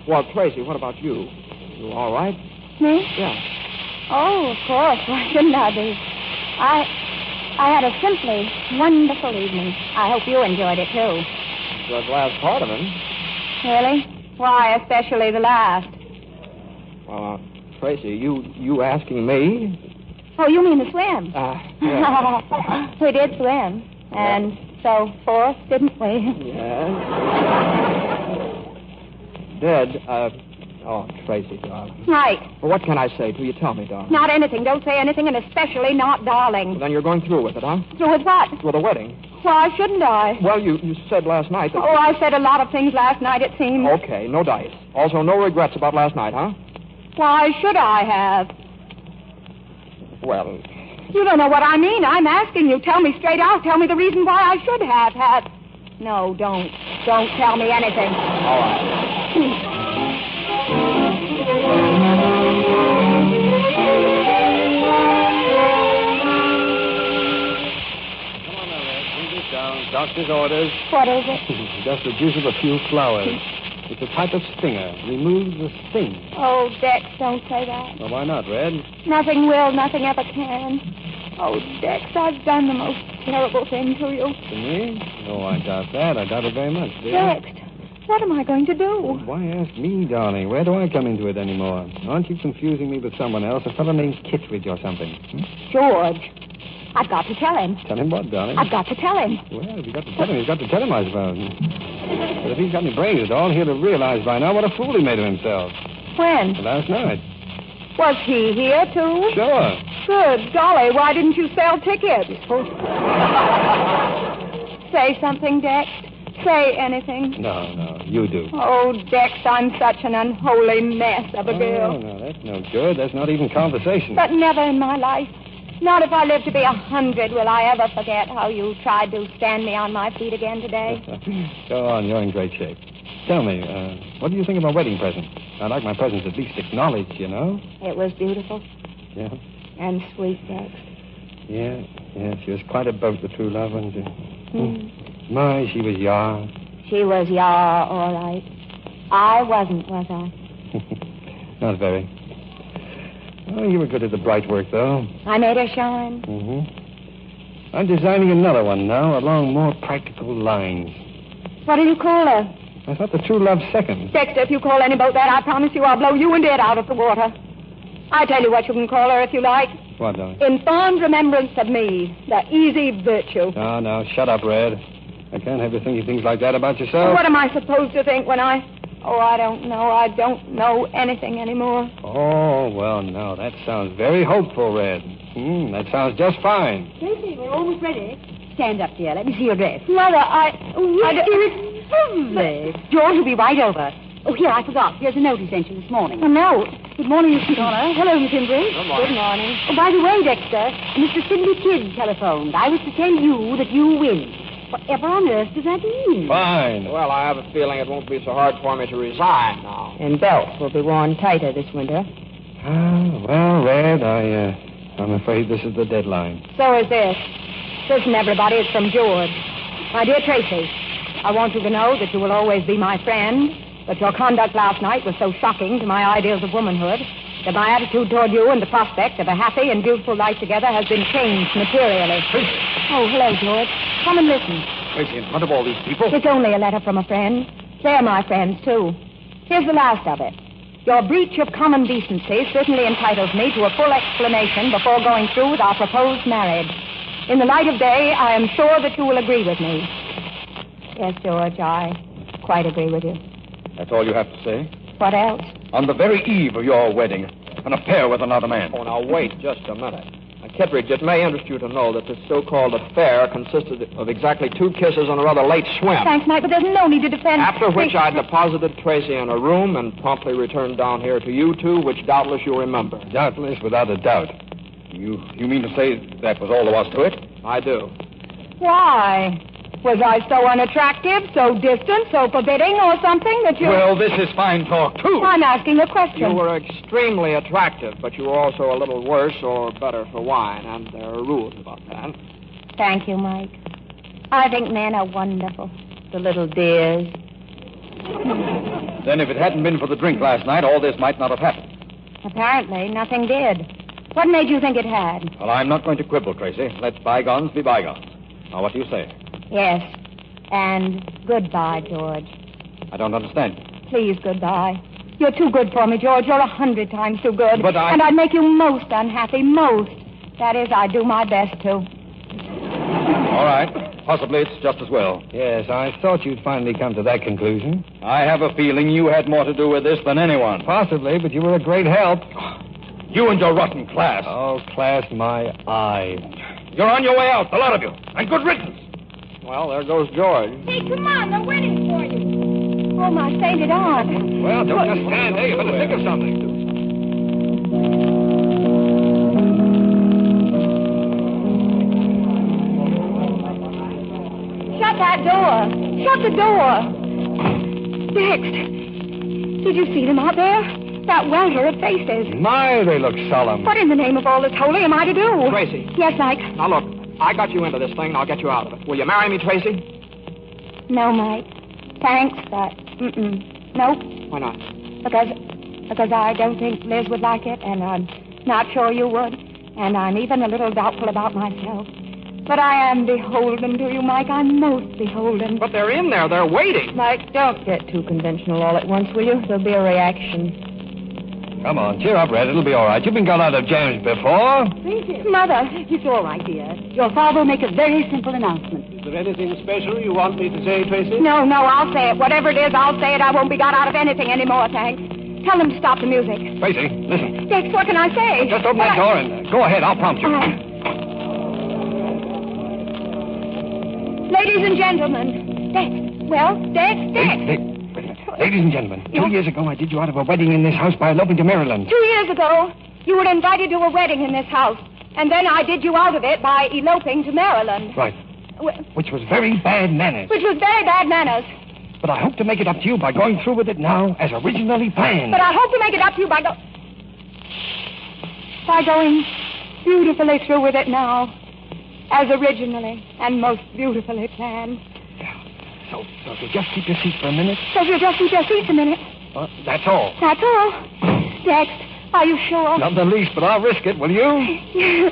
Well, Tracy, what about you? You all right? Me? Yeah. Oh, of course. Why shouldn't I be? I had a simply wonderful evening. I hope you enjoyed it, too. The last part of it. Really? Why, especially the last? Well, Tracy, you asking me? Oh, you mean the swim? Yeah. We did swim. And so forth, didn't we? Yes. Did, Tracy, darling. Right. Well, what can I say to you? Tell me, darling. Not anything. Don't say anything, and especially not darling. Well, then you're going through with it, huh? Through with what? With the wedding. Why shouldn't I? Well, you said last night that... Oh, I said a lot of things last night, it seems. Okay, no dice. Also, no regrets about last night, huh? Why should I have? Well... You don't know what I mean. I'm asking you. Tell me straight out. Tell me the reason why I should have had... No, don't. Don't tell me anything. All right. Doctor's orders. What is it? Just the juice of a few flowers. It's a type of stinger. Removes the sting. Oh, Dex, don't say that. Well, why not, Red? Nothing will, nothing ever can. Oh, Dex, I've done the most terrible thing to you. To me? Oh, I doubt that. I doubt it very much, dear. Dex, what am I going to do? Well, why ask me, darling? Where do I come into it anymore? Aren't you confusing me with someone else? A fellow named Kittredge or something? George. I've got to tell him. Tell him what, darling? I've got to tell him. Well, if you've got to tell him, he's got to tell him, I suppose. But if he's got any brains at all, he'll have realized by now what a fool he made of himself. When? Last night. Was he here, too? Sure. Good golly, why didn't you sell tickets? Say something, Dex. Say anything. No, you do. Oh, Dex, I'm such an unholy mess of a girl. No, that's no good. That's not even conversation. But never in my life. Not if I live to be 100 will I ever forget how you tried to stand me on my feet again today. Go on, you're in great shape. Tell me, what do you think of my wedding present? I'd like my presents at least acknowledged, you know? It was beautiful. Yeah? And sweet, Dex. Yeah, she was quite a boat, the true love, wasn't she? My, she was yar. She was yar, all right. I wasn't, was I? Not very. Oh, you were good at the bright work, though. I made her shine. Mm-hmm. I'm designing another one now along more practical lines. What do you call her? I thought the true love's second. Dexter, if you call any boat that, I promise you I'll blow you and Ed out of the water. I tell you what you can call her if you like. What, darling? In fond remembrance of me, the easy virtue. No, shut up, Red. I can't have you thinking things like that about yourself. What am I supposed to think when I... Oh, I don't know. I don't know anything anymore. Oh, well, no, that sounds very hopeful, Red. That sounds just fine. Tracy, we're almost ready. Stand up, dear. Let me see your dress. Mother, lovely. George will be right over. Oh, here, I forgot. Here's a note he sent you this morning. A note? Good morning, Mr. Connor. Hello, Miss Embry. Good morning. Good morning. Oh, by the way, Dexter, Mr. Sidney Kidd telephoned. I was to tell you that you win. Whatever on earth does that mean? Fine. Well, I have a feeling it won't be so hard for me to resign now. And belts will be worn tighter this winter. Well, Red, I'm afraid this is the deadline. So is this. Listen, everybody, it's from George. My dear Tracy, I want you to know that you will always be my friend, but your conduct last night was so shocking to my ideals of womanhood that my attitude toward you and the prospect of a happy and beautiful life together has been changed materially. Oh, hello, George. Come and listen. Tracy, in front of all these people? It's only a letter from a friend. They're my friends, too. Here's the last of it. Your breach of common decency certainly entitles me to a full explanation before going through with our proposed marriage. In the light of day, I am sure that you will agree with me. Yes, George, I quite agree with you. That's all you have to say? What else? On the very eve of your wedding, an affair with another man. Oh, now, wait just a minute. Now, Kittredge, it may interest you to know that this so-called affair consisted of exactly 2 kisses and a rather late swim. Thanks, Mike, but there's no need to defend... After which I deposited Tracy in a room and promptly returned down here to you two, which doubtless you remember. Doubtless, without a doubt. You mean to say that was all there was to it? I do. Why? Was I so unattractive, so distant, so forbidding, or something that you... Well, this is fine talk, too. I'm asking a question. You were extremely attractive, but you were also a little worse or better for wine, and there are rules about that. Thank you, Mike. I think men are wonderful. The little dears. Then if it hadn't been for the drink last night, all this might not have happened. Apparently, nothing did. What made you think it had? Well, I'm not going to quibble, Tracy. Let bygones be bygones. Now, what do you say? Yes. And goodbye, George. I don't understand. Please, goodbye. You're too good for me, George. You're 100 times too good. But And I'd make you most unhappy, most. That is, I'd do my best to. All right. Possibly it's just as well. Yes, I thought you'd finally come to that conclusion. I have a feeling you had more to do with this than anyone. Possibly, but you were a great help. You and your rotten class. Oh, class, my eye. You're on your way out, the lot of you. And good riddance. Well, there goes George. Hey, come on, they're waiting for you. Oh, my sainted aunt. Well, don't just stand there. You better think of something. Shut that door. Shut the door. Dex, did you see them out there? That welter of faces. My, they look solemn. What in the name of all that's holy am I to do? Tracy. Yes, Mike. Now, look, I got you into this thing, and I'll get you out of it. Will you marry me, Tracy? No, Mike. Thanks, but... Nope. Why not? Because I don't think Liz would like it, and I'm not sure you would. And I'm even a little doubtful about myself. But I am beholden to you, Mike. I'm most beholden. But they're in there. They're waiting. Mike, don't get too conventional all at once, will you? There'll be a reaction. Come on, cheer up, Red. It'll be all right. You've been got out of jams before. Thank you. Mother, it's all right, dear. Your father will make a very simple announcement. Is there anything special you want me to say, Tracy? No, I'll say it. Whatever it is, I'll say it. I won't be got out of anything anymore, thanks. Tell them to stop the music. Tracy, listen. Dex, what can I say? Just open that door and go ahead. I'll prompt you. Ladies and gentlemen. Dex. Well, Dex. Ladies and gentlemen, 2 years ago I did you out of a wedding in this house by eloping to Maryland. 2 years ago, you were invited to a wedding in this house. And then I did you out of it by eloping to Maryland. Right. Which was very bad manners. Which was very bad manners. But I hope to make it up to you by going through with it now as originally planned. But I hope to make it up to you by going beautifully through with it now as originally and most beautifully planned. So if you just keep your seat for a minute. So if you just keep your seats a minute. Well, that's all. That's all. Dex, are you sure? Not the least, but I'll risk it, will you? You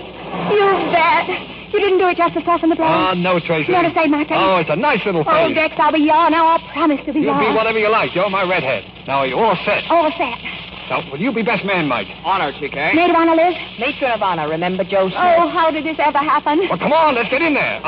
bet. You didn't do it just to soften the blow. Oh, no, Tracy. You ought to save my face. Oh, it's a nice little face. Oh, Dex, I'll be yours. Now, I'll promise to be yours. You'll be whatever you like. You're my redhead. Now, are you all set? All set. Now, will you be best man, Mike? Honor, TK. Maid of honor, Liz? Matron of honor, remember Joe Smith? Oh, how did this ever happen? Well, come on, let's get in there.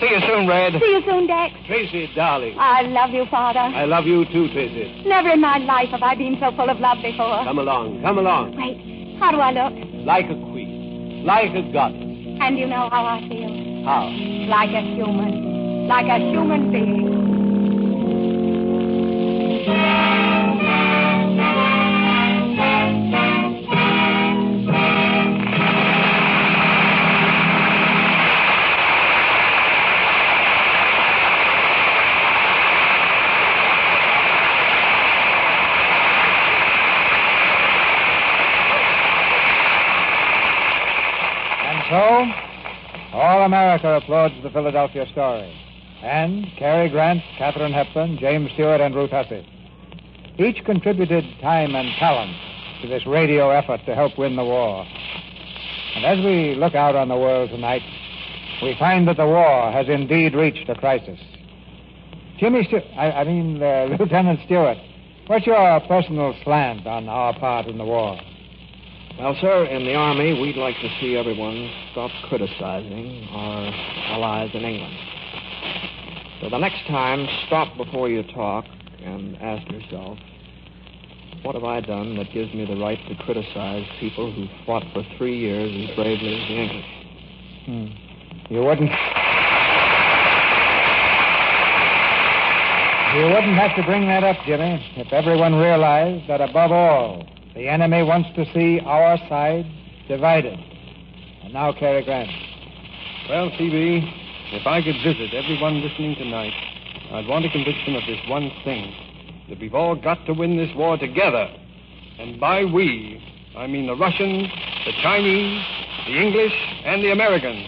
See you soon, Red. See you soon, Dex. Tracy, darling. I love you, Father. I love you too, Tracy. Never in my life have I been so full of love before. Come along, come along. Wait, how do I look? Like a queen. Like a goddess. And you know how I feel? How? Like a human. Like a human being. America applauds the Philadelphia story. And Cary Grant, Katharine Hepburn, James Stewart, and Ruth Hussey. Each contributed time and talent to this radio effort to help win the war. And as we look out on the world tonight, we find that the war has indeed reached a crisis. Lieutenant Stewart, what's your personal slant on our part in the war? Well, sir, in the Army, we'd like to see everyone stop criticizing our allies in England. So the next time, stop before you talk and ask yourself, what have I done that gives me the right to criticize people who fought for 3 years as bravely as the English? You wouldn't have to bring that up, Jimmy, if everyone realized that above all, the enemy wants to see our side divided. And now, Cary Grant. Well, C.B., if I could visit everyone listening tonight, I'd want to convince them of this one thing, that we've all got to win this war together. And by we, I mean the Russians, the Chinese, the English, and the Americans.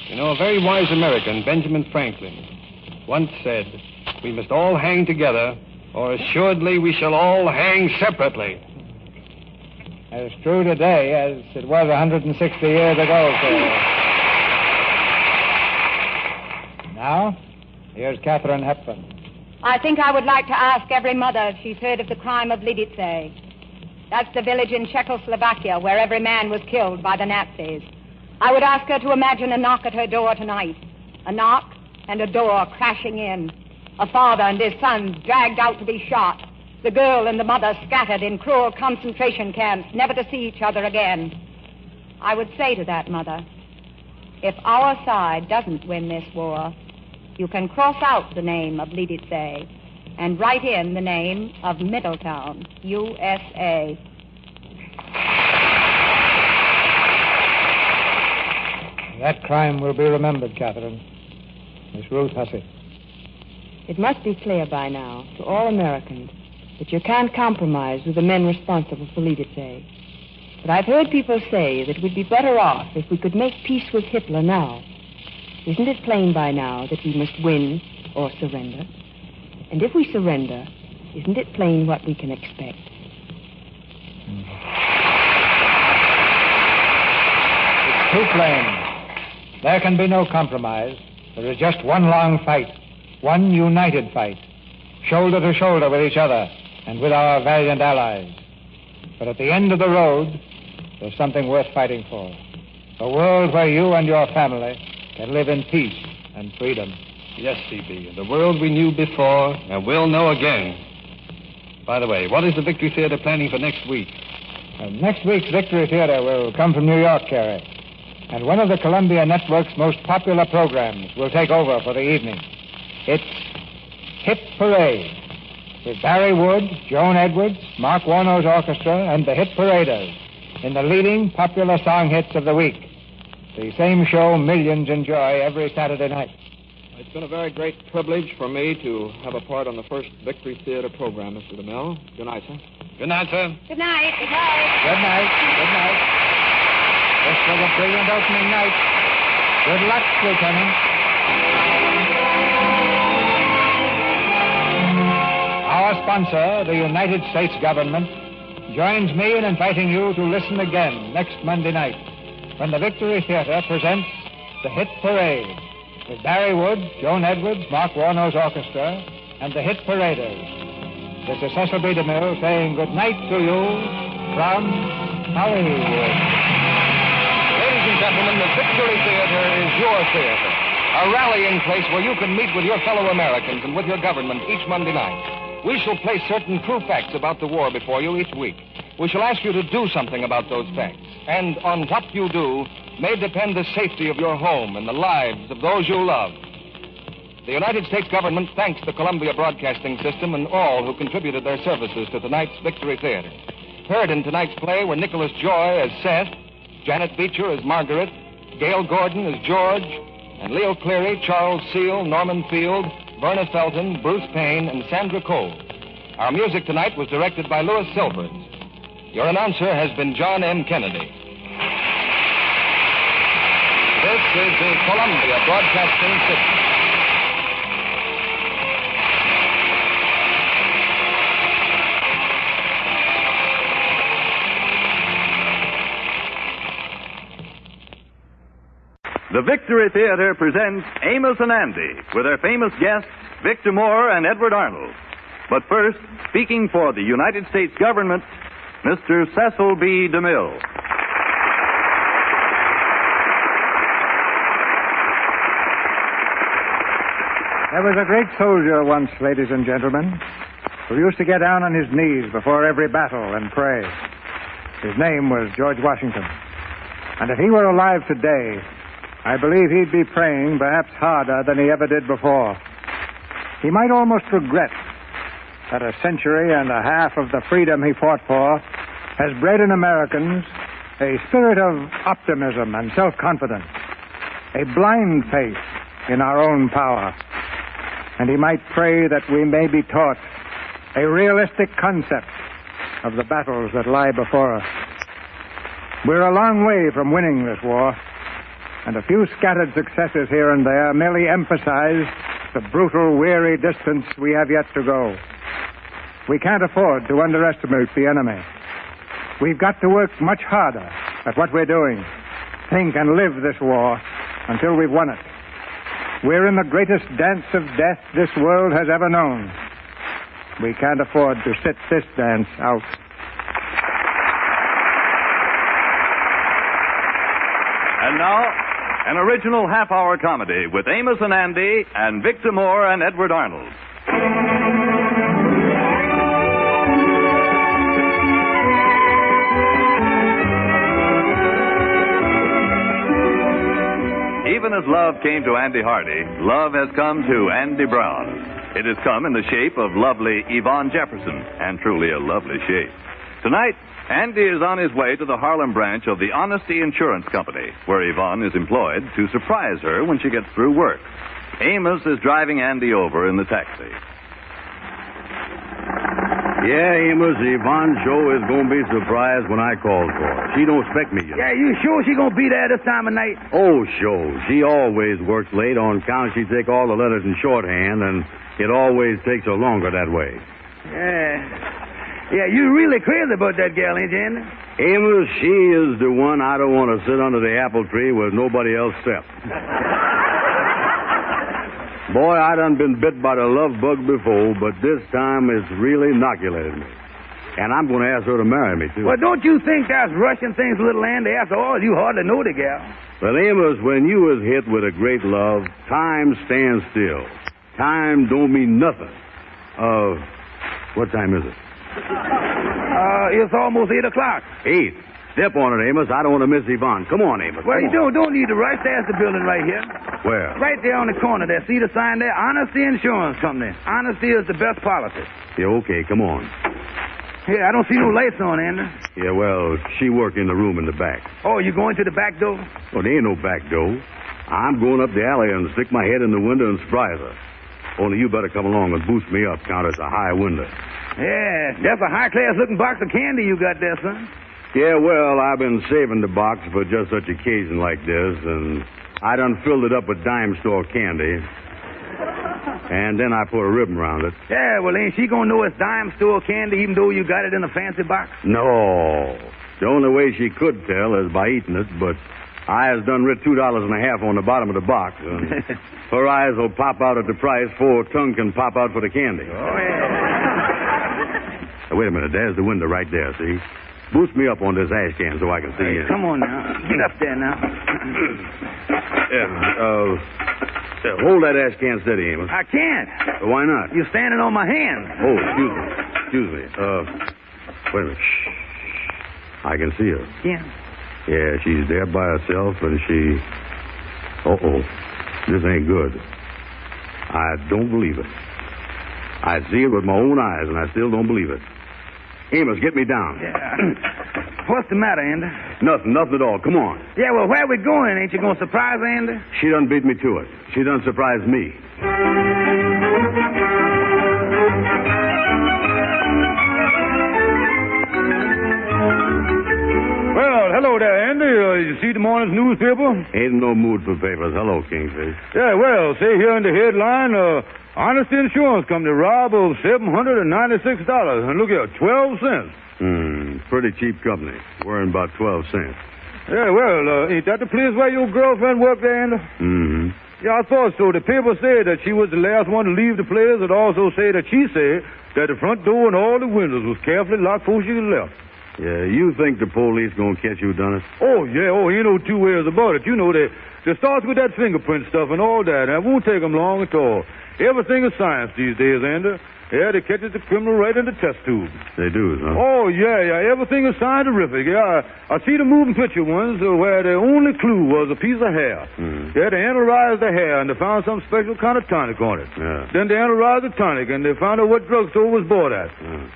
You know, a very wise American, Benjamin Franklin, once said, we must all hang together, or assuredly we shall all hang separately. As true today as it was 160 years ago, sir. Now, here's Katharine Hepburn. I think I would like to ask every mother if she's heard of the crime of Lidice. That's the village in Czechoslovakia where every man was killed by the Nazis. I would ask her to imagine a knock at her door tonight. A knock and a door crashing in. A father and his sons dragged out to be shot. The girl and the mother scattered in cruel concentration camps, never to see each other again. I would say to that mother, if our side doesn't win this war, you can cross out the name of Lidice and write in the name of Middletown, USA. That crime will be remembered, Katharine. Miss Ruth Hussey. It must be clear by now to all Americans that you can't compromise with the men responsible for Lidice. But I've heard people say that we'd be better off if we could make peace with Hitler now. Isn't it plain by now that we must win or surrender? And if we surrender, isn't it plain what we can expect? It's too plain. There can be no compromise. There is just one long fight, one united fight, shoulder to shoulder with each other and with our valiant allies. But at the end of the road, there's something worth fighting for. A world where you and your family can live in peace and freedom. Yes, C.B., the world we knew before and will know again. By the way, what is the Victory Theater planning for next week? Next week's Victory Theater will come from New York, Cary. And one of the Columbia Network's most popular programs will take over for the evening. It's Hit Parade, with Barry Wood, Joan Edwards, Mark Warno's orchestra, and the Hit Paraders in the leading popular song hits of the week. The same show millions enjoy every Saturday night. It's been a very great privilege for me to have a part on the first Victory Theater program, Mr. DeMille. Good night, sir. Good night, sir. Good night. Good night. Good night. Good night. This was a brilliant opening night. Good luck, Lieutenant. Our sponsor, the United States government, joins me in inviting you to listen again next Monday night when the Victory Theater presents the Hit Parade with Barry Wood, Joan Edwards, Mark Warno's orchestra, and the Hit Paraders. This is Cecil B. DeMille saying good night to you from Hollywood. Ladies and gentlemen, the Victory Theater is your theater, a rallying place where you can meet with your fellow Americans and with your government each Monday night. We shall place certain true facts about the war before you each week. We shall ask you to do something about those facts. And on what you do may depend the safety of your home and the lives of those you love. The United States government thanks the Columbia Broadcasting System and all who contributed their services to tonight's Victory Theater. Heard in tonight's play were Nicholas Joy as Seth, Janet Beecher as Margaret, Gail Gordon as George, and Leo Cleary, Charles Seal, Norman Field, Verna Felton, Bruce Payne, and Sandra Cole. Our music tonight was directed by Louis Silvers. Your announcer has been John M. Kennedy. This is the Columbia Broadcasting System. The Victory Theater presents Amos and Andy with their famous guests, Victor Moore and Edward Arnold. But first, speaking for the United States government, Mr. Cecil B. DeMille. There was a great soldier once, ladies and gentlemen, who used to get down on his knees before every battle and pray. His name was George Washington. And if he were alive today, I believe he'd be praying perhaps harder than he ever did before. He might almost regret that a century and a half of the freedom he fought for has bred in Americans a spirit of optimism and self-confidence, a blind faith in our own power. And he might pray that we may be taught a realistic concept of the battles that lie before us. We're a long way from winning this war, and a few scattered successes here and there merely emphasize the brutal, weary distance we have yet to go. We can't afford to underestimate the enemy. We've got to work much harder at what we're doing, think and live this war until we've won it. We're in the greatest dance of death this world has ever known. We can't afford to sit this dance out. And now, an original half-hour comedy with Amos and Andy and Victor Moore and Edward Arnold. Even as love came to Andy Hardy, love has come to Andy Brown. It has come in the shape of lovely Yvonne Jefferson, and truly a lovely shape. Tonight, Andy is on his way to the Harlem branch of the Honesty Insurance Company, where Yvonne is employed to surprise her when she gets through work. Amos is driving Andy over in the taxi. Yeah, Amos, Yvonne sure is going to be surprised when I call for her. She don't expect me yet. Yeah, you sure she going to be there this time of night? Oh, sure. She always works late on account she take all the letters in shorthand, and it always takes her longer that way. Yeah, you really crazy about that gal, ain't you, Andy? Amos, she is the one I don't want to sit under the apple tree with nobody else except. Boy, I done been bit by the love bug before, but this time it's really inoculated me. And I'm going to ask her to marry me, too. Well, don't you think that's rushing things a little, Andy? After all, you hardly know the gal. Well, Amos, when you was hit with a great love, time stands still. Time don't mean nothing. What time is it? It's almost 8 o'clock. 8? Step on it, Amos. I don't want to miss Yvonne. Come on, Amos. Well, you don't need to rush. There's the building right here. Where? Right there on the corner there. See the sign there? Honesty Insurance Company. Honesty is the best policy. Yeah, okay, come on. Yeah, I don't see no lights on, Andy. Yeah, well, she work in the room in the back. Oh, you going to the back door? Well, there ain't no back door. I'm going up the alley and stick my head in the window and surprise her. Only you better come along and boost me up, count as a high window. Yeah, that's a high-class looking box of candy you got there, son. Yeah, well, I've been saving the box for just such occasion like this, and I done filled it up with dime store candy. And then I put a ribbon around it. Yeah, well, ain't she gonna know it's dime store candy even though you got it in a fancy box? No. The only way she could tell is by eating it, but I has done writ $2.50 on the bottom of the box, and her eyes will pop out at the price 4 tongue can pop out for the candy. Oh, yeah. Now, wait a minute. There's the window right there, see? Boost me up on this ash can so I can see in. Come on now. Get up there now. Hold that ash can steady, Amos. I can't. Why not? You're standing on my hand. Oh, excuse me. Wait a minute. Shh. I can see her. Yeah. Yeah, she's there by herself, and she... Uh-oh. This ain't good. I don't believe it. I see it with my own eyes, and I still don't believe it. Amos, get me down. Yeah. What's the matter, Andy? Nothing at all. Come on. Yeah, well, where we going? Ain't you going to surprise Andy? She done beat me to it. She done surprised me. Well, hello there, Andy. You see the morning honest newspaper? Ain't no mood for papers. Hello, Kingfish. Yeah, well, say here in the headline, Honesty Insurance Company rob of $796. And look here, 12 cents. Pretty cheap company. Worrying about 12 cents. Yeah, well, ain't that the place where your girlfriend worked there, Andy? Yeah, I thought so. The paper said that she was the last one to leave the place. It also said that she said that the front door and all the windows was carefully locked before she left. Yeah, you think the police gonna catch you, done it? Oh, yeah. Oh, ain't no two ways about it. You know, they starts with that fingerprint stuff and all that, and it won't take them long at all. Everything is science these days, Andy. Yeah, they catches the criminal right in the test tube. They do, huh? Oh, yeah. Everything is scientific. Yeah, I see the moving picture ones where the only clue was a piece of hair. Yeah, they analyzed the hair, and they found some special kind of tonic on it. Yeah. Then they analyzed the tonic, and they found out what drugstore it was bought at.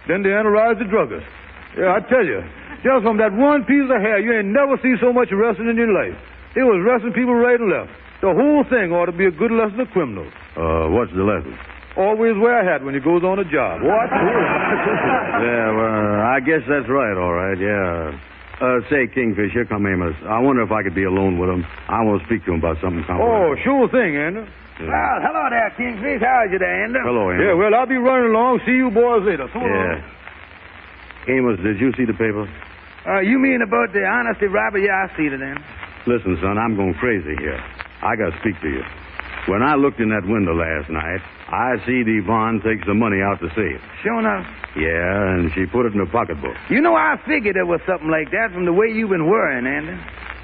Then they analyzed the druggist. Yeah, I tell you, just from that one piece of hair, you ain't never seen so much arresting in your life. They was arresting people right and left. The whole thing ought to be a good lesson to criminals. What's the lesson? Always wear a hat when you goes on a job. What? Yeah, well, I guess that's right, all right, yeah. Say, Kingfish, here come Amos. I wonder if I could be alone with him. I want to speak to him about something confidential. Oh, sure thing, Andy. Yeah. Well, hello there, Kingfish. How's you there, Andy? Hello, Amos. Yeah, well, I'll be running along. See you boys later. So long. Amos, did you see the paper? You mean about the honesty robber? Yeah, I see it then. Listen, son, I'm going crazy here. I got to speak to you. When I looked in that window last night, I see Yvonne take some money out the safe. Sure enough. Yeah, and she put it in her pocketbook. You know, I figured there was something like that from the way you've been worrying, Andy.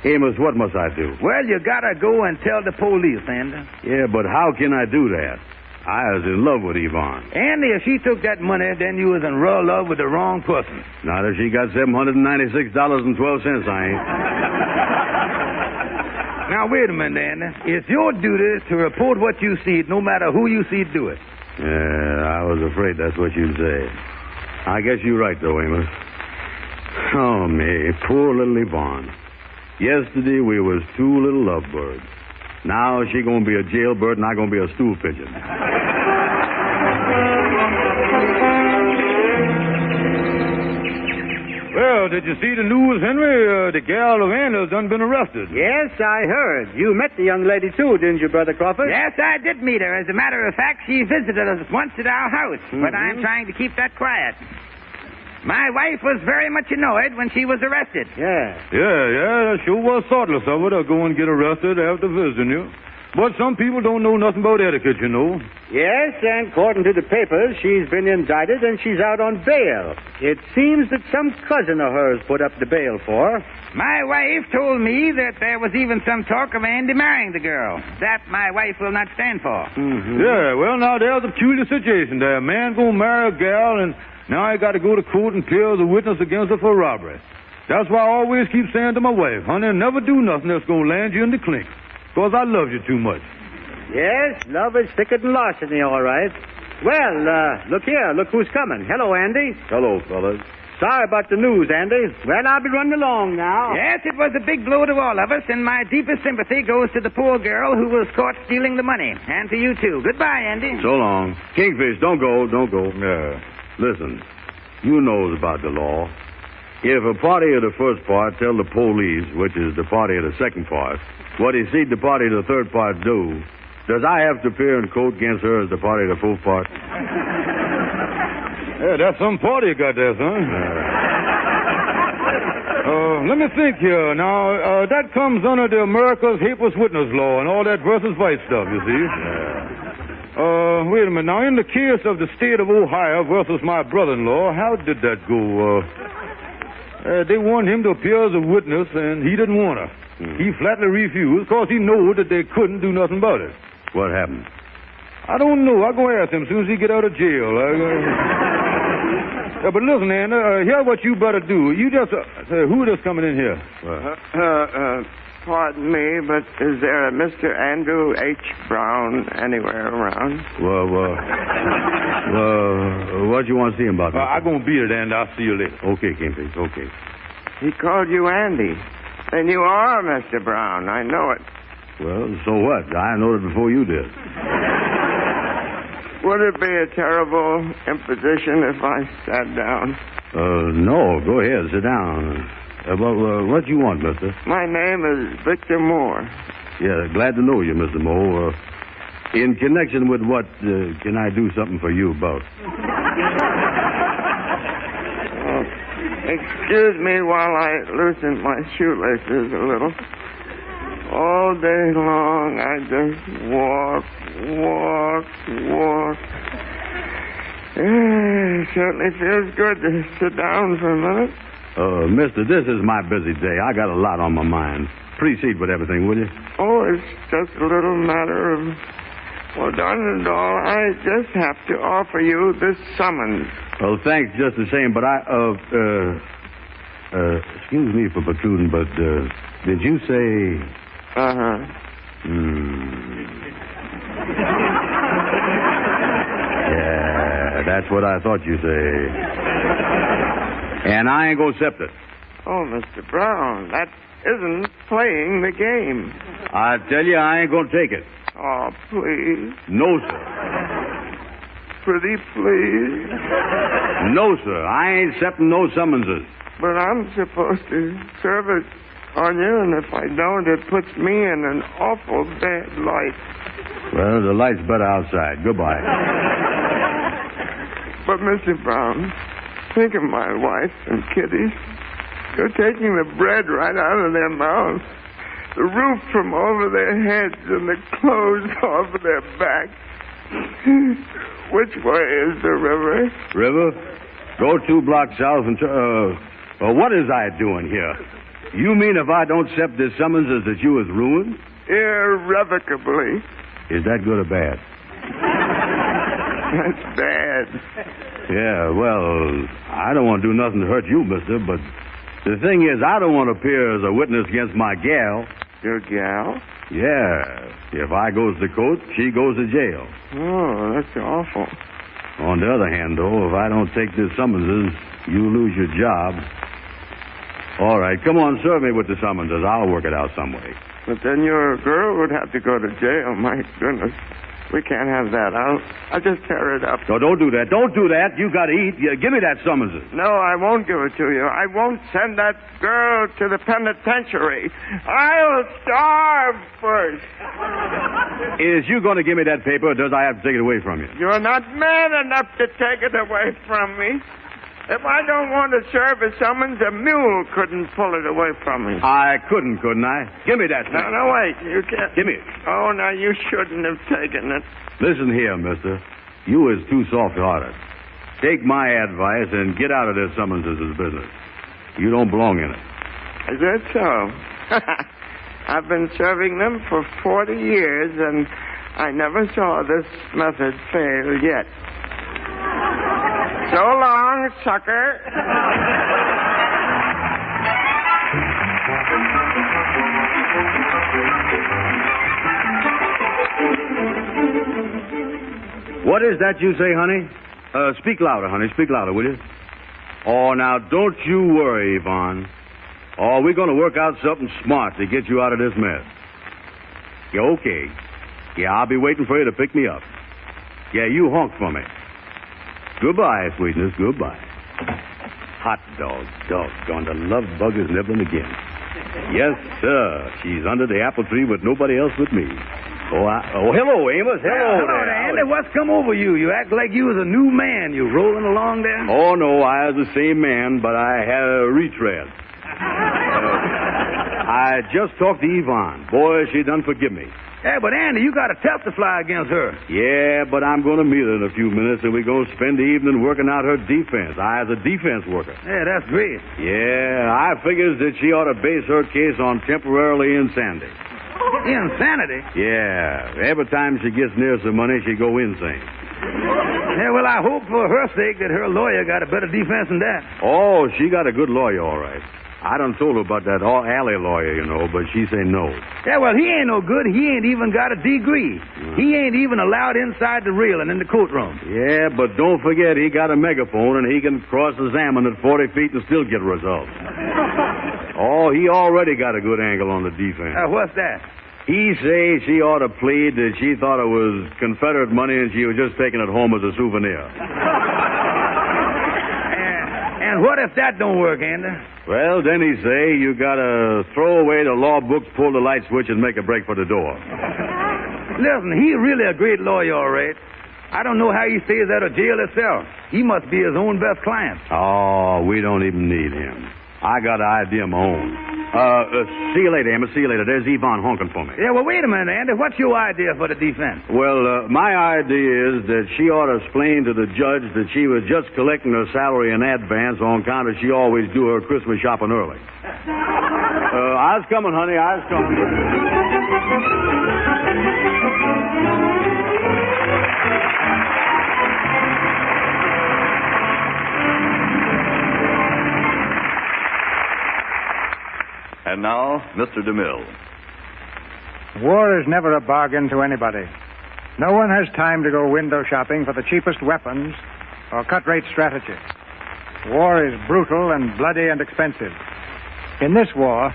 Amos, what must I do? Well, you gotta go and tell the police, Andy. Yeah, but how can I do that? I was in love with Yvonne. Andy, if she took that money, then you was in real love with the wrong person. Not if she got $796.12, I ain't. Now, wait a minute, Andy. It's your duty to report what you see, no matter who you see do it. Yeah, I was afraid that's what you'd say. I guess you're right, though, Amos. Oh, me, poor little Yvonne. Yesterday we was two little lovebirds. Now she gonna be a jailbird and I gonna be a stool pigeon. Well, did you see the news, Henry? The gal of Anna's done been arrested. Yes, I heard. You met the young lady, too, didn't you, Brother Crawford? Yes, I did meet her. As a matter of fact, she visited us once at our house, but I'm trying to keep that quiet. My wife was very much annoyed when she was arrested. Yeah. Yeah, sure was thoughtless of her to go and get arrested after visiting you. But some people don't know nothing about etiquette, you know. Yes, and according to the papers, she's been indicted and she's out on bail. It seems that some cousin of hers put up the bail for her. My wife told me that there was even some talk of Andy marrying the girl. That my wife will not stand for. Yeah, well, now, there's a peculiar situation there. A man gonna marry a gal, and now he got to go to court and appear as a witness against her for robbery. That's why I always keep saying to my wife, honey, never do nothing that's gonna land you in the clink. Because I love you too much. Yes, love is thicker than larceny, all right. Well, look here. Look who's coming. Hello, Andy. Hello, fellas. Sorry about the news, Andy. Well, I'll be running along now. Yes, it was a big blow to all of us, and my deepest sympathy goes to the poor girl who was caught stealing the money. And to you, too. Goodbye, Andy. So long. Kingfish, don't go. Yeah. Listen, you knows about the law. If a party of the first part tell the police, which is the party of the second part, what he see the party of the third part do, does I have to appear in court against her as the party of the fourth part? Yeah, that's some party you got there, son. Let me think here. Now, that comes under the America's Hapless Witness Law and all that versus vice stuff, you see. Wait a minute. Now, in the case of the state of Ohio versus my brother-in-law, how did that go? They wanted him to appear as a witness, and he didn't want to. He flatly refused because he knew that they couldn't do nothing about it. What happened? I don't know. I'll go ask him as soon as he get out of jail. But listen, Anna, here's what you better do. You just... who is coming in here? Pardon me, but is there a Mr. Andrew H. Brown anywhere around? Well, what you want to see him about? I'm going to beat it, and I'll see you later. Okay, Kingfish, okay. He called you Andy. And you are Mr. Brown. I know it. Well, so what? I know it before you did. Would it be a terrible imposition if I sat down? No. Go ahead. Sit down. Well, what do you want, mister? My name is Victor Moore. Yeah, glad to know you, Mr. Moe. In connection with what can I do something for you about? Excuse me while I loosen my shoelaces a little. All day long, I just walk. It certainly feels good to sit down for a minute. Mister, this is my busy day. I got a lot on my mind. Proceed with everything, will you? Oh, it's just a little matter of... Well, darling and all, I just have to offer you this summons. Well, thanks just the same, but excuse me for protruding, but, did you say... Uh-huh. Yeah, that's what I thought you'd say. And I ain't gonna accept it. Oh, Mr. Brown, that isn't playing the game. I tell you, I ain't gonna take it. Oh, please. No, sir. Pretty please. No, sir. I ain't accepting no summonses. But I'm supposed to serve it on you, and if I don't, it puts me in an awful bad light. Well, the light's better outside. Goodbye. But, Mr. Brown, think of my wife and kiddies. You're taking the bread right out of their mouths, the roof from over their heads, and the clothes off of their backs. Which way is the river? River? Go 2 blocks south and... what is I doing here? You mean if I don't accept this summonses that you is ruined? Irrevocably. Is that good or bad? That's bad. Yeah, well, I don't want to do nothing to hurt you, mister, but the thing is, I don't want to appear as a witness against my gal. Your gal? Yeah. If I goes to court, she goes to jail. Oh, that's awful. On the other hand, though, if I don't take this summonses, you lose your job. All right, come on, serve me with the summonses. I'll work it out some way. But then your girl would have to go to jail. My goodness. We can't have that. I'll just tear it up. No, don't do that. Don't do that. You got to eat. Give me that summonses. No, I won't give it to you. I won't send that girl to the penitentiary. I'll starve first. Is you going to give me that paper, or does I have to take it away from you? You're not man enough to take it away from me. If I don't want to serve a summons, a mule couldn't pull it away from me. I couldn't I? Give me that thing. No, wait. You can't. Give me it. Oh, now, you shouldn't have taken it. Listen here, mister. You is too soft-hearted. Take my advice and get out of this summonses business. You don't belong in it. Is that so? I've been serving them for 40 years, and I never saw this method fail yet. So long, sucker. What is that you say, honey? Speak louder, honey. Speak louder, will you? Oh, now, don't you worry, Yvonne. Oh, we're going to work out something smart to get you out of this mess. Yeah, okay. Yeah, I'll be waiting for you to pick me up. Yeah, you honk for me. Goodbye, sweetness. Goodbye. Hot dog. Doggone, the love bug is nibbling again. Yes, sir. She's under the apple tree with nobody else but me. Oh, hello, Amos. Hello there. Andy, what's come over you? You act like you was a new man. You rolling along there? Oh, no, I was the same man, but I had a retread. I just talked to Yvonne. Boy, she done forgive me. Yeah, but Andy, you got to testify against her. Yeah, but I'm going to meet her in a few minutes, and we're going to spend the evening working out her defense. I was a defense worker. Yeah, that's great. Yeah, I figures that she ought to base her case on temporarily insanity. Insanity? Yeah, every time she gets near some money, she go insane. Yeah, well, I hope for her sake that her lawyer got a better defense than that. Oh, she got a good lawyer, all right. I done told her about that alley lawyer, you know, but she say no. Yeah, well, he ain't no good. He ain't even got a degree. He ain't even allowed inside the railing in the courtroom. Yeah, but don't forget he got a megaphone and he can cross-examine at 40 feet and still get results. Oh, he already got a good angle on the defense. What's that? He say she ought to plead that she thought it was Confederate money and she was just taking it home as a souvenir. And And what if that don't work, Andy? Well, then he say you gotta throw away the law books, pull the light switch, and make a break for the door. Listen, he really a great lawyer, all right. I don't know how he stays out of jail himself. He must be his own best client. Oh, we don't even need him. I got an idea of my own. See you later, Emma. See you later. There's Yvonne honking for me. Yeah, well, wait a minute, Andy. What's your idea for the defense? Well, my idea is that she ought to explain to the judge that she was just collecting her salary in advance on account of she always do her Christmas shopping early. I was coming, honey. I was coming. And now, Mr. DeMille. War is never a bargain to anybody. No one has time to go window shopping for the cheapest weapons or cut-rate strategy. War is brutal and bloody and expensive. In this war,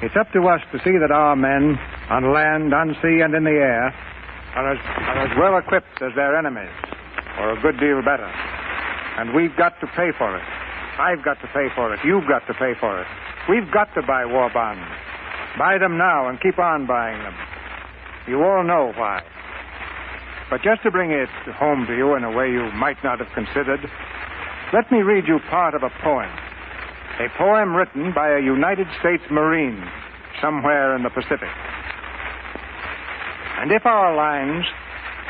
it's up to us to see that our men, on land, on sea, and in the air, are as well equipped as their enemies, or a good deal better. And we've got to pay for it. I've got to pay for it. You've got to pay for it. We've got to buy war bonds. Buy them now and keep on buying them. You all know why. But just to bring it home to you in a way you might not have considered, let me read you part of a poem. A poem written by a United States Marine somewhere in the Pacific. And if our lines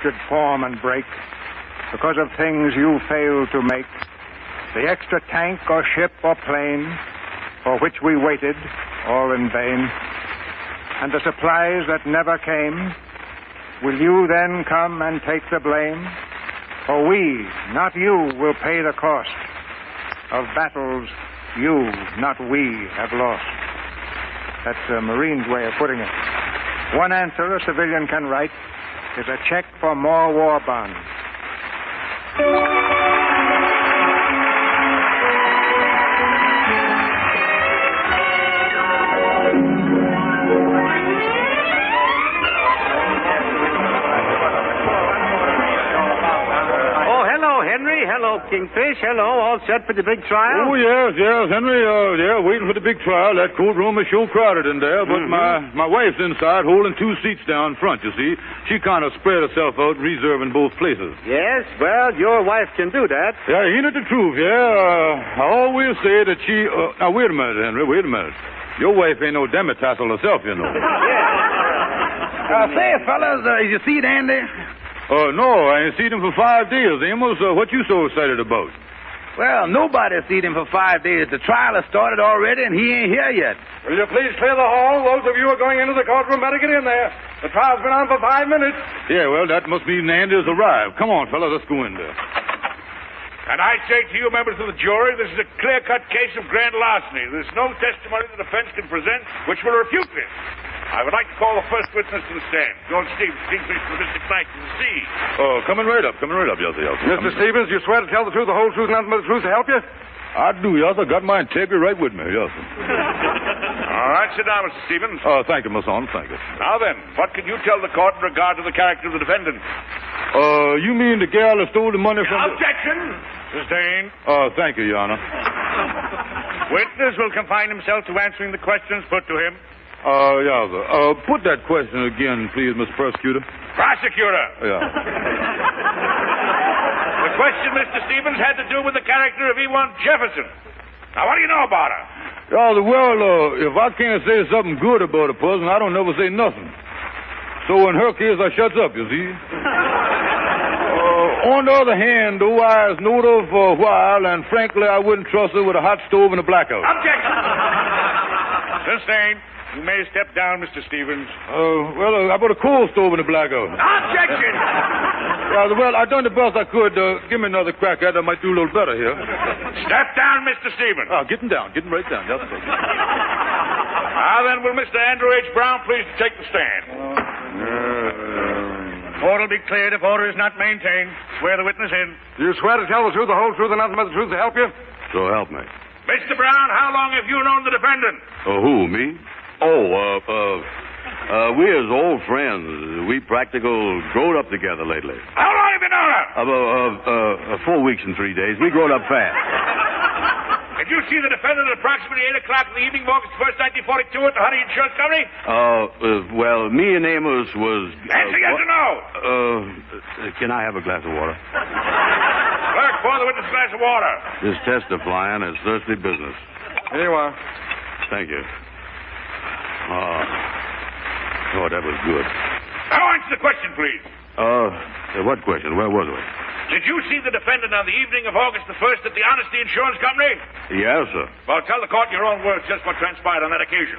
should form and break because of things you failed to make, the extra tank or ship or plane for which we waited, all in vain, and the supplies that never came, will you then come and take the blame? For we, not you, will pay the cost of battles you, not we, have lost. That's a Marine's way of putting it. One answer a civilian can write is a check for more war bonds. Hello, Kingfish. Hello, all set for the big trial? Oh, yes, Henry. Waiting for the big trial. That courtroom is sure crowded in there, but my wife's inside holding 2 seats down front, you see. She kind of spread herself out, reserving both places. Yes, well, your wife can do that. Yeah, ain't it the truth, yeah? I always say that she... now, wait a minute, Henry, wait a minute. Your wife ain't no demitassel herself, you know. Say, fellas, you see it, Andy? No, I ain't seen him for 5 days, Amos. What you so excited about? Well, nobody's seen him for 5 days. The trial has started already, and he ain't here yet. Will you please clear the hall? Those of you who are going into the courtroom better get in there. The trial's been on for 5 minutes. Yeah, well, that must mean Andy's arrived. Come on, fellas, let's go in there. And I say to you, members of the jury, this is a clear-cut case of grand larceny. There's no testimony the defense can present which will refute this. I would like to call the first witness to the stand. George Stevens, Kingfish for Mr. Knight to the sea. Oh, coming right up, yes. Mr. Stevens, you swear to tell the truth, the whole truth, and nothing but the truth to help you? I do, yes. I got my integrity right with me, yes. All right, sit down, Mr. Stevens. Thank you, my son, thank you. Now then, what can you tell the court in regard to the character of the defendant? You mean the gal that stole the money from Objection! Sustained. Thank you, Your Honor. Witness will confine himself to answering the questions put to him. Yeah, sir. Put that question again, please, Mr. Prosecutor. Prosecutor! Yeah. The question, Mr. Stevens, had to do with the character of Yvonne Jefferson. Now, what do you know about her? Yeah, well, if I can't say something good about a person, I don't never say nothing. So in her case, I shuts up, you see. On the other hand, though, I has knowed her for a while, and frankly, I wouldn't trust her with a hot stove and a blackout. Objection! Sustained. You may step down, Mr. Stevens. Well, I put a coal stove in the blackout. Objection! Yeah, well, I done the best I could. Give me another crack at it. I might do a little better here. Step down, Mr. Stevens. Getting right down. Yes, sir. Now then, will Mr. Andrew H. Brown please take the stand? Court will be cleared if order is not maintained. Swear the witness in. You swear to tell the truth, the whole truth, and nothing but the truth to help you? So help me. Mr. Brown, how long have you known the defendant? Who, me? We as old friends. We practical growed up together lately. How long have you known her? 4 weeks and 3 days. We growed up fast. Did you see the defendant at approximately 8 o'clock in the evening of August 1st, 1942 at the Honey Insurance Company? Well, me and Amos was... Answer yes or no. Can I have a glass of water? Clerk, pour the witness a glass of water. This testifying is thirsty business. Here you are. Thank you. Oh, that was good. Now answer the question, please. What question? Where was we? Did you see the defendant on the evening of August the 1st at the Honesty Insurance Company? Yes, sir. Well, tell the court in your own words just what transpired on that occasion.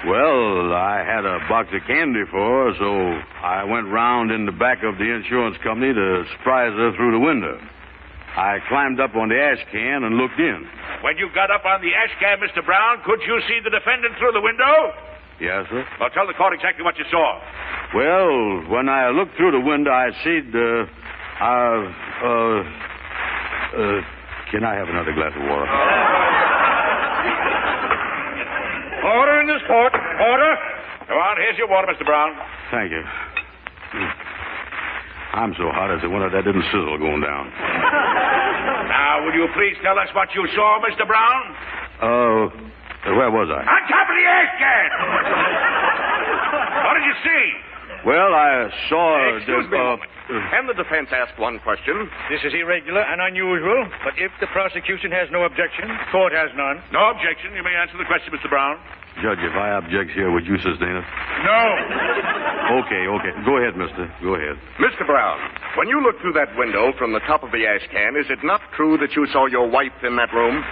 Well, I had a box of candy for her, so I went round in the back of the insurance company to surprise her through the window. I climbed up on the ash can and looked in. When you got up on the ash can, Mr. Brown, could you see the defendant through the window? Yes, sir. Well, tell the court exactly what you saw. Well, when I looked through the window, I see can I have another glass of water? Order in this court. Order. Come on, here's your water, Mr. Brown. Thank you. I'm so hot as the window that didn't sizzle going down. Now, will you please tell us what you saw, Mr. Brown? Where was I? On top of the ash can. What did you see? Well, I saw... Excuse me a moment. Can the defense ask one question? This is irregular and unusual, but if the prosecution has no objection, the court has none. No objection. You may answer the question, Mr. Brown. Judge, if I object here, would you sustain it? No. Okay. Go ahead, mister. Go ahead. Mr. Brown, when you looked through that window from the top of the ash can, is it not true that you saw your wife in that room?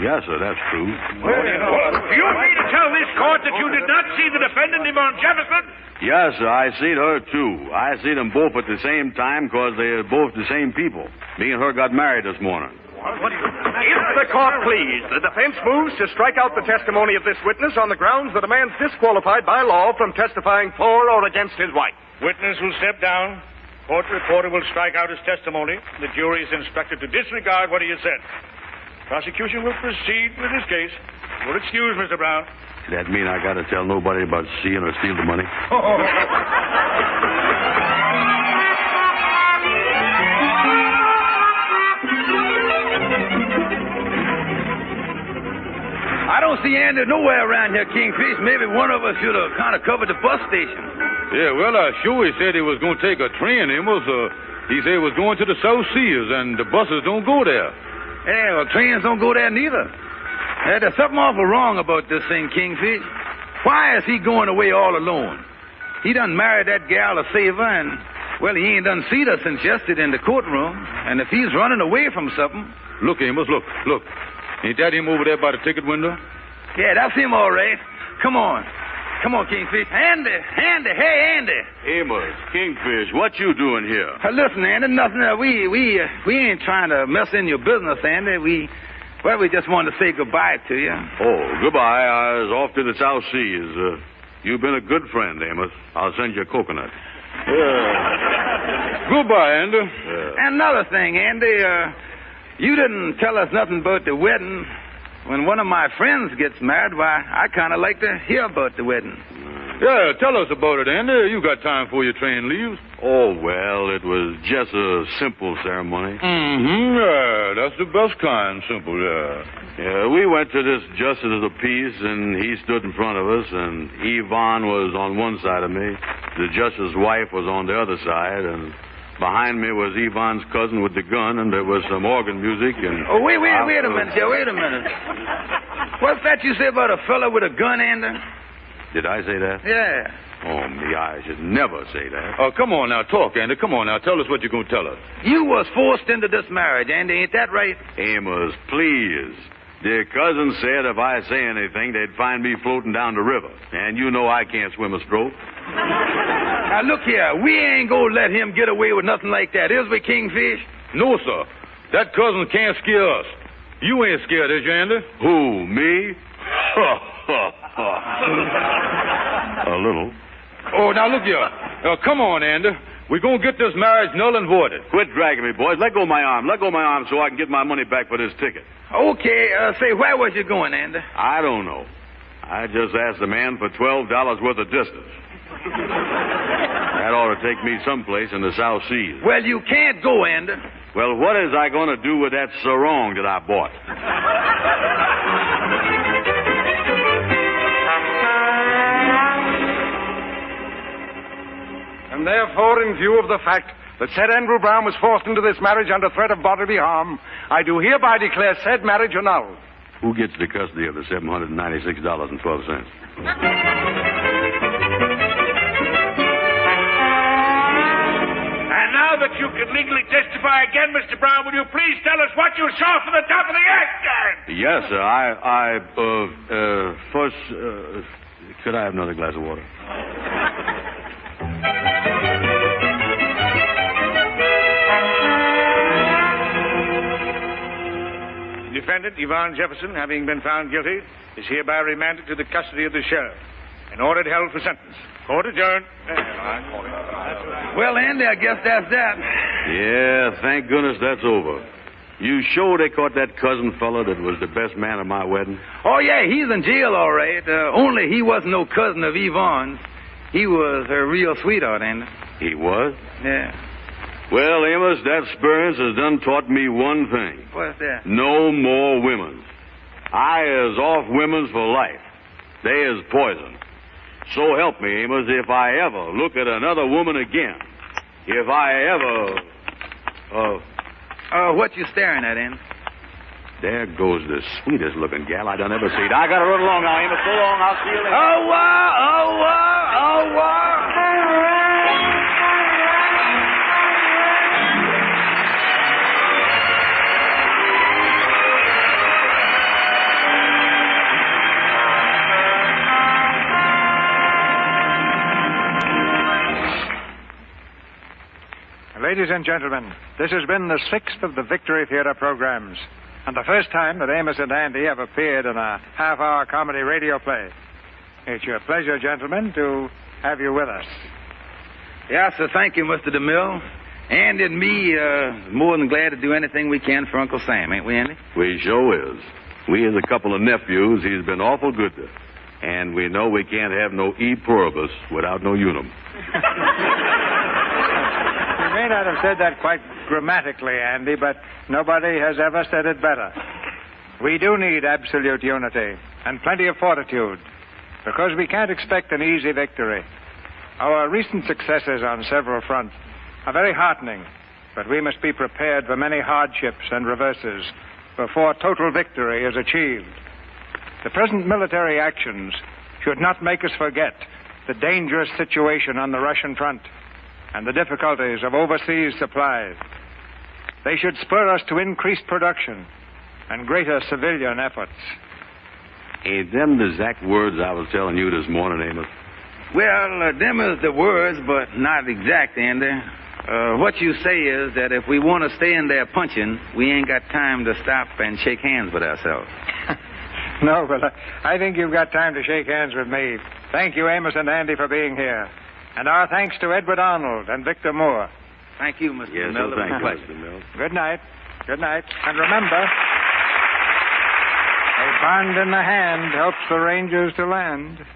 Yes, sir, that's true. Do you mean to tell this court that you did not see the defendant, Yvonne Jefferson? Yes, sir, I seen her, too. I seen them both at the same time because they're both the same people. Me and her got married this morning. If the court please, the defense moves to strike out the testimony of this witness on the grounds that a man's disqualified by law from testifying for or against his wife. Witness will step down. Court reporter will strike out his testimony. The jury is instructed to disregard what he has said. Prosecution will proceed with his case. You're excused, Mr. Brown. That mean I got to tell nobody about seeing or steal the money? I don't see Andy nowhere around here, Kingfish. Maybe one of us should have kind of covered the bus station. Yeah, well, sure he said he was going to take a train. He said he was going to the South Seas, and the buses don't go there. Yeah, well, trains don't go there neither. There's something awful wrong about this thing, Kingfish. Why is he going away all alone? He done married that gal to save her, and, well, he ain't done seen her since yesterday in the courtroom. And if he's running away from something... Look, Amos, look. Ain't that him over there by the ticket window? Yeah, that's him, all right. Come on, Kingfish. Andy, hey, Andy. Amos, Kingfish, what you doing here? Listen, Andy, nothing. We ain't trying to mess in your business, Andy. We just wanted to say goodbye to you. Oh, goodbye. I was off to the South Seas. You've been a good friend, Amos. I'll send you a coconut. Goodbye, Andy. Another thing, Andy, you didn't tell us nothing about the wedding. When one of my friends gets married, why, I kind of like to hear about the wedding. Yeah, tell us about it, Andy. You got time before your train leaves. Oh, well, it was just a simple ceremony. Yeah, that's the best kind, simple, yeah. Yeah, we went to this justice of the peace, and he stood in front of us, and Yvonne was on one side of me. The justice's wife was on the other side, and behind me was Yvonne's cousin with the gun, and there was some organ music, and... Oh, wait a minute, Joe, wait a minute. What's that you say about a fella with a gun, Andy? Did I say that? Yeah. Oh, me, I should never say that. Oh, come on now, talk, Andy. Come on now, tell us what you're going to tell us. You was forced into this marriage, Andy, ain't that right? Amos, please. Dear cousin said if I say anything, they'd find me floating down the river. And you know I can't swim a stroke. Now, look here. We ain't going to let him get away with nothing like that, is we, Kingfish? No, sir. That cousin can't scare us. You ain't scared, is you, Andy? Who, me? A little. Oh, now, look here. Come on, Andy. We're going to get this marriage null and voided. Quit dragging me, boys. Let go of my arm. Let go of my arm so I can get my money back for this ticket. Okay. Say, where was you going, Andy? I don't know. I just asked the man for $12 worth of distance. That ought to take me someplace in the South Seas. Well, you can't go, Andy. Well, what is I going to do with that sarong that I bought? And therefore, in view of the fact that said Andrew Brown was forced into this marriage under threat of bodily harm, I do hereby declare said marriage annulled. Who gets the custody of the $796.12? And now that you can legally testify again, Mr. Brown, will you please tell us what you saw from the top of the act? Yes, sir. First, could I have another glass of water? Defendant Yvonne Jefferson, having been found guilty, is hereby remanded to the custody of the sheriff and ordered held for sentence. Court adjourned. Well, Andy, I guess that's that. Yeah, thank goodness that's over. You sure they caught that cousin fella that was the best man at my wedding? Oh, yeah, he's in jail, all right. Only he wasn't no cousin of Yvonne's. He was her real sweetheart, Andy. He was? Yeah. Well, Amos, that experience has done taught me one thing. What's that? No more women's. I is off women's for life. They is poison. So help me, Amos, if I ever look at another woman again. If I ever... what you staring at, Amos? There goes the sweetest looking gal I done ever seen. I gotta run along now, Amos. So long, I'll see you later. Ladies and gentlemen, this has been the sixth of the Victory Theater programs, and the first time that Amos and Andy have appeared in a half-hour comedy radio play. It's your pleasure, gentlemen, to have you with us. Yes, sir. Thank you, Mr. DeMille. Andy and me more than glad to do anything we can for Uncle Sam, ain't we, Andy? We sure is. We is a couple of nephews he's been awful good to. And we know we can't have no E pluribus without no unum. You may not have said that quite grammatically, Andy, but nobody has ever said it better. We do need absolute unity and plenty of fortitude, because we can't expect an easy victory. Our recent successes on several fronts are very heartening, but we must be prepared for many hardships and reverses before total victory is achieved. The present military actions should not make us forget the dangerous situation on the Russian front and the difficulties of overseas supplies. They should spur us to increased production and greater civilian efforts. Ain't them the exact words I was telling you this morning, Amos? Well, them is the words, but not exact, Andy. What you say is that if we want to stay in there punching, we ain't got time to stop and shake hands with ourselves. No, but I think you've got time to shake hands with me. Thank you, Amos and Andy, for being here. And our thanks to Edward Arnold and Victor Moore. Thank you, Mr. Yes, Miller. thank you, Mr. Mills. Good night. Good night. And remember, a bond in the hand helps the Rangers to land.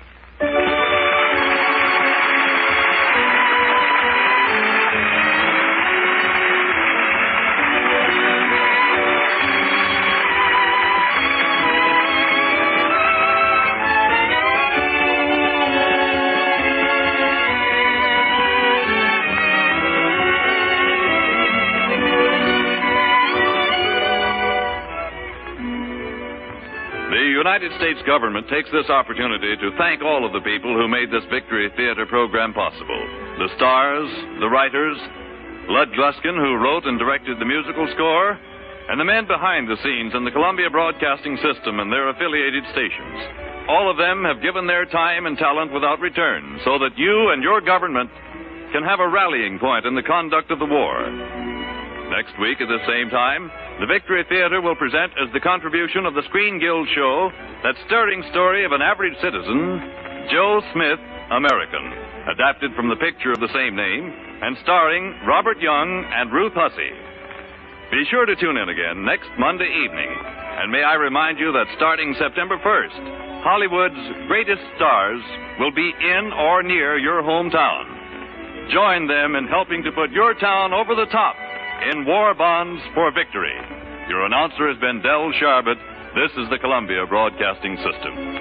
The United States government takes this opportunity to thank all of the people who made this Victory Theater program possible. The stars, the writers, Lud Gluskin, who wrote and directed the musical score, and the men behind the scenes in the Columbia Broadcasting System and their affiliated stations. All of them have given their time and talent without return so that you and your government can have a rallying point in the conduct of the war. Next week at the same time, the Victory Theater will present as the contribution of the Screen Guild show that stirring story of an average citizen, Joe Smith, American, adapted from the picture of the same name and starring Robert Young and Ruth Hussey. Be sure to tune in again next Monday evening. And may I remind you that starting September 1st, Hollywood's greatest stars will be in or near your hometown. Join them in helping to put your town over the top in War Bonds for Victory. Your announcer has been Del Sharbert. This is the Columbia Broadcasting System.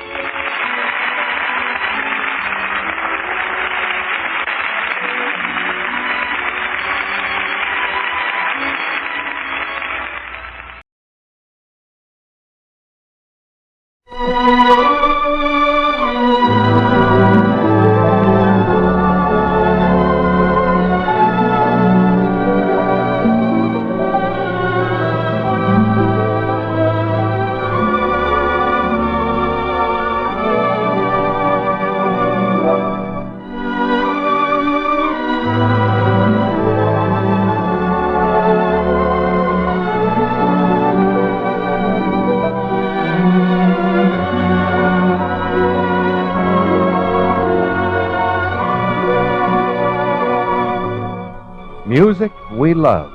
Music we love.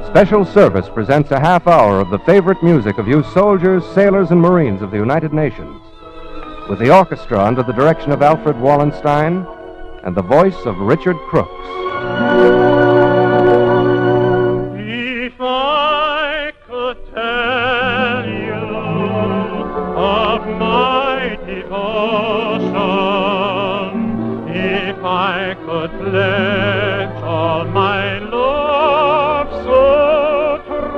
Special Service presents a half hour of the favorite music of you soldiers, sailors, and Marines of the United Nations, with the orchestra under the direction of Alfred Wallenstein and the voice of Richard Crooks. If I could tell you of my devotion, if I could pledge all my love so true,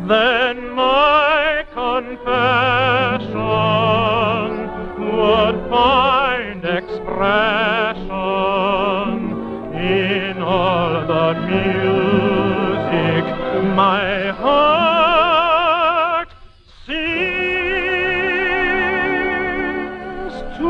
then my confession would find expression in all the music my heart sings to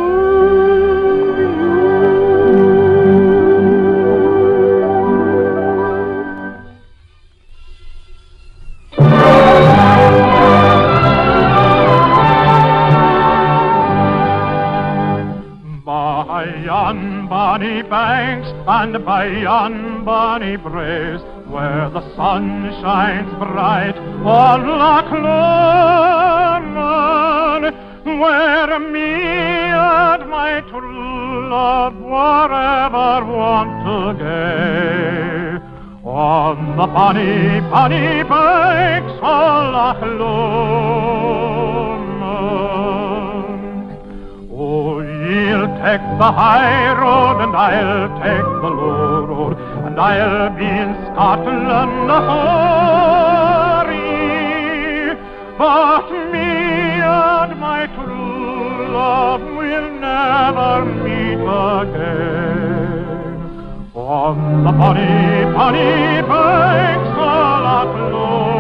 by yon bonny banks and by yon bonny braes, where the sun shines bright on Loch Lomond, where me and my true love were ever wont to gay, on the bonny, bonny banks of Loch Lomond. Oh, you'll take the high road and I'll take the low road, and I'll be in Scotland hoary, but me and my true love will never meet again on the bonny, bonny banks of Loch Lomond.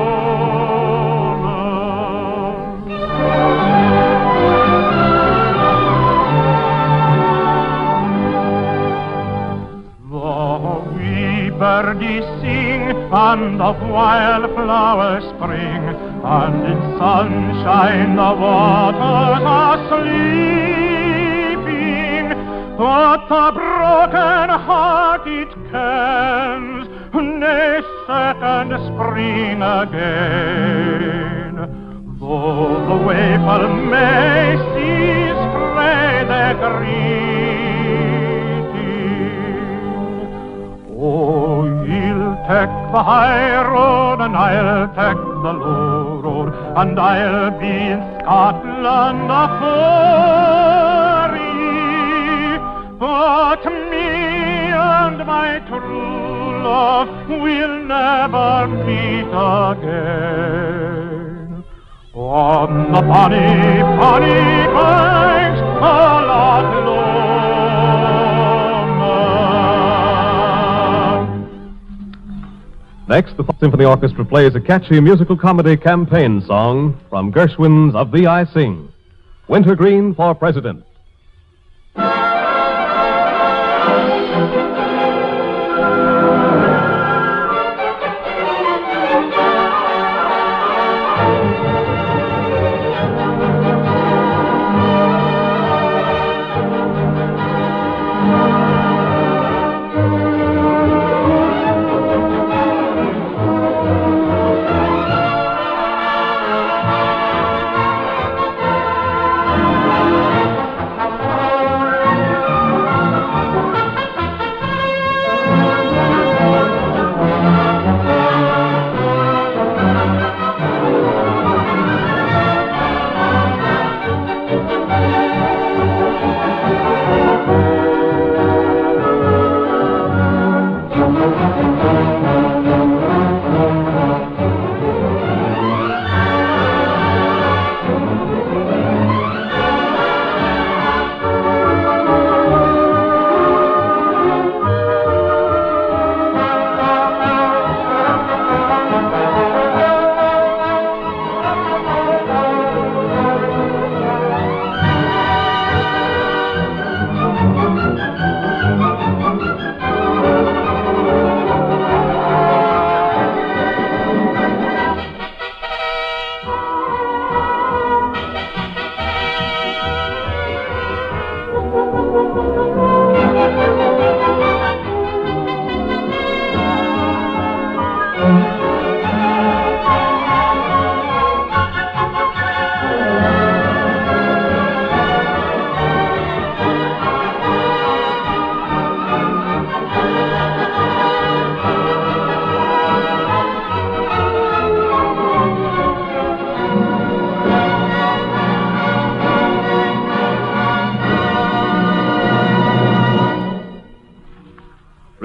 Birdies sing and the wildflowers spring, and in sunshine the waters are sleeping, but the broken-hearted cairns nay second spring again. Though the waeful may cease frae their oh, you'll take the high road and I'll take the low road, and I'll be in Scotland hoary, but me and my true love will never meet again on the bonny, bonny banks of Loch Lomond. Next, the Symphony Orchestra plays a catchy musical comedy campaign song from Gershwin's Of Thee I Sing, Wintergreen for President.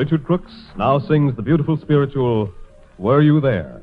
Richard Crooks now sings the beautiful spiritual, Were You There?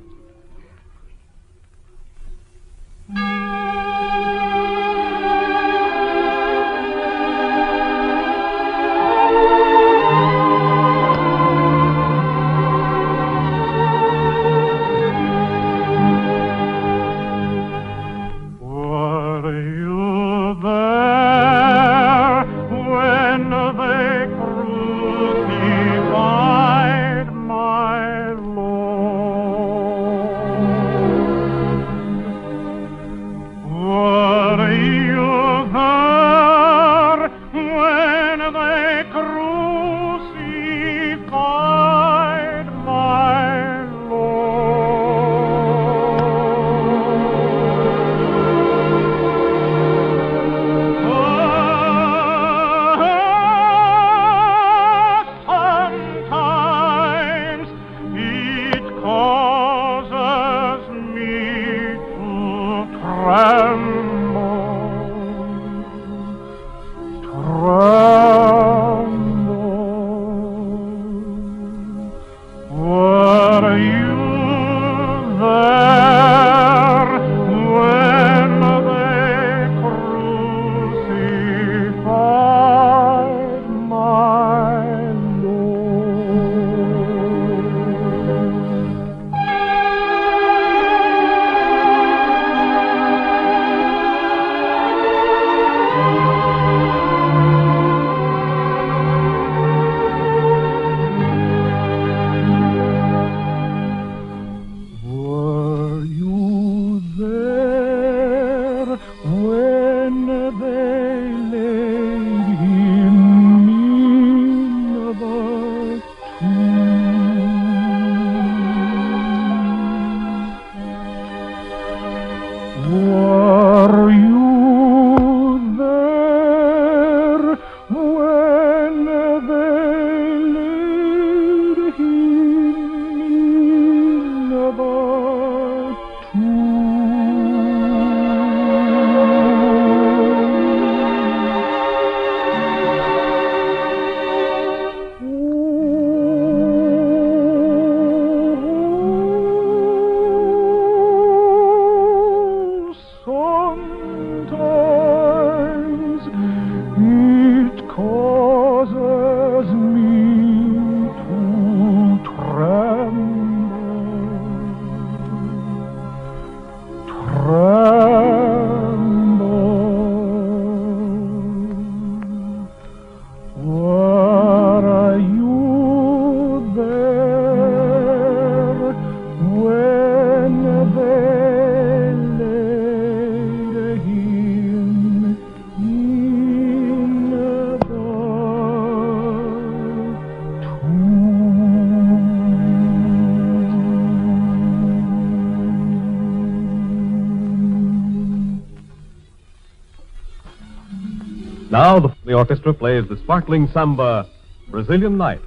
Now the orchestra plays the sparkling samba, Brazilian Night.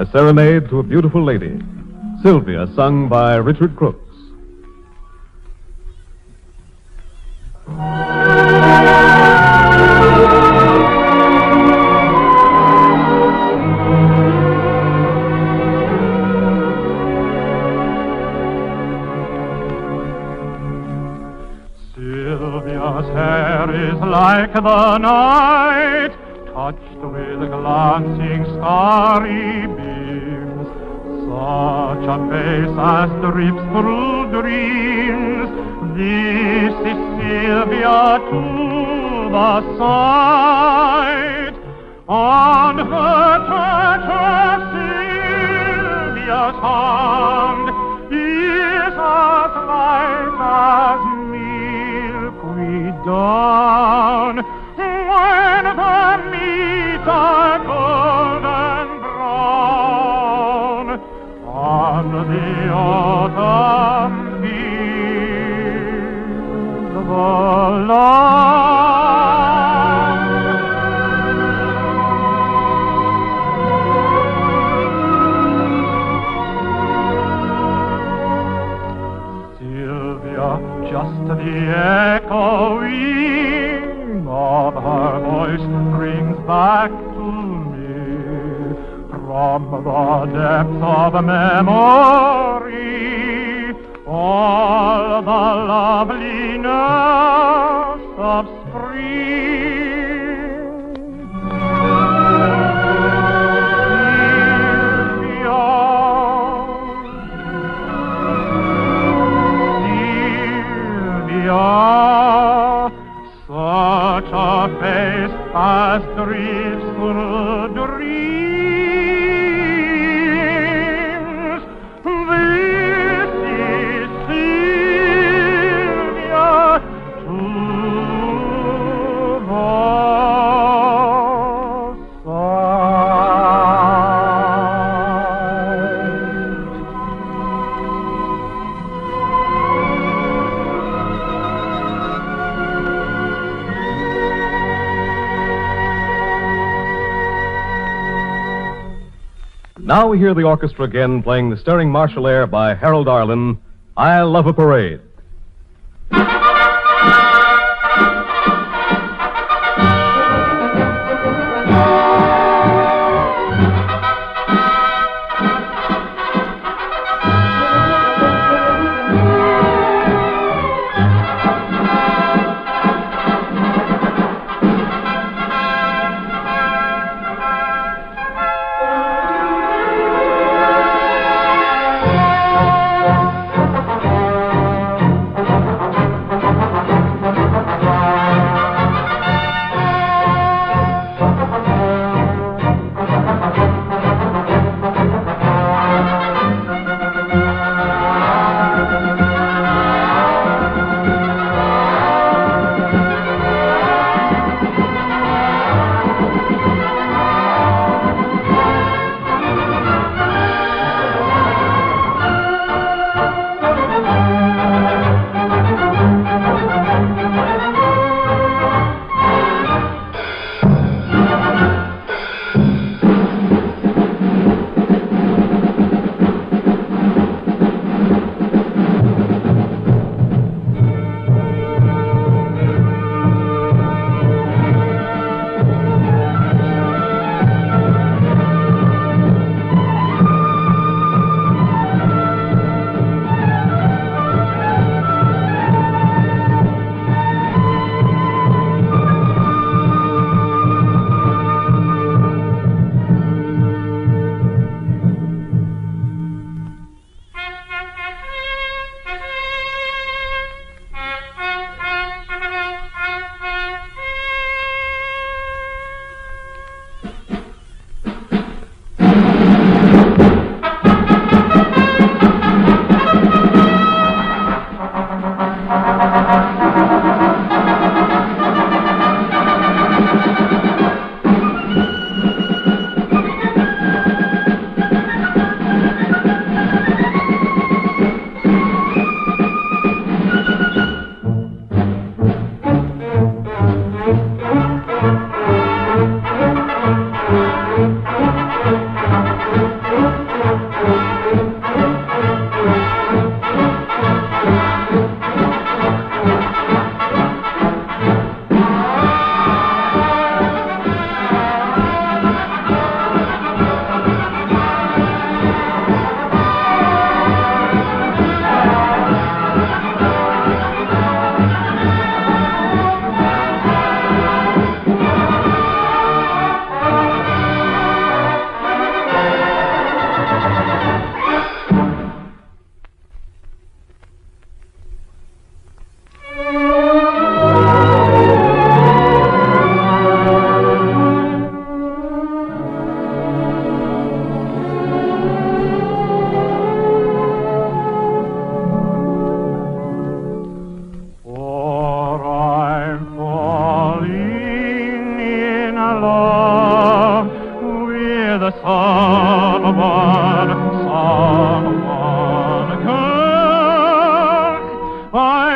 A serenade to a beautiful lady. Sylvia, sung by Richard Crooks. Sylvia's hair is like the night, touched with glancing starry beams. Such a face as drips through dreams. This is Sylvia to the sight. On her touch of Sylvia's hand is as light as milkweed dawn. When the meat are golden brown on the autumn field, the Sylvia, just the echoing of her voice brings back to me from the depths of memory all the loveliness of spring. Sylvia, such a face as drifts through dreams. This is Sylvia to the Now we hear the orchestra again playing the stirring martial air by Harold Arlen, I Love a Parade.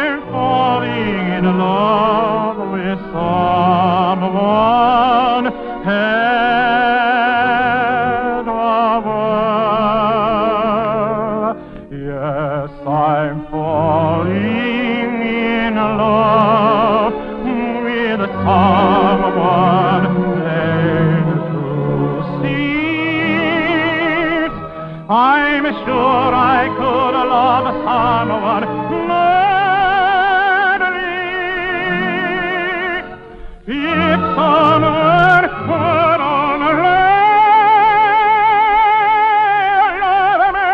I'm falling in love with someone head over. Yes, I'm falling in love with someone plain to see. I'm sure I could love someone madly if someone would only love me.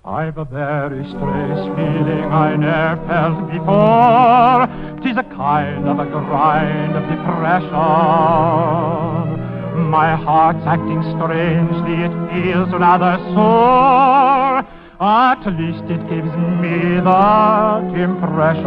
I've a very strange feeling I never felt before. 'Tis a kind of a grind of depression. My heart's acting strangely, it feels rather sore. At least it gives me that impression.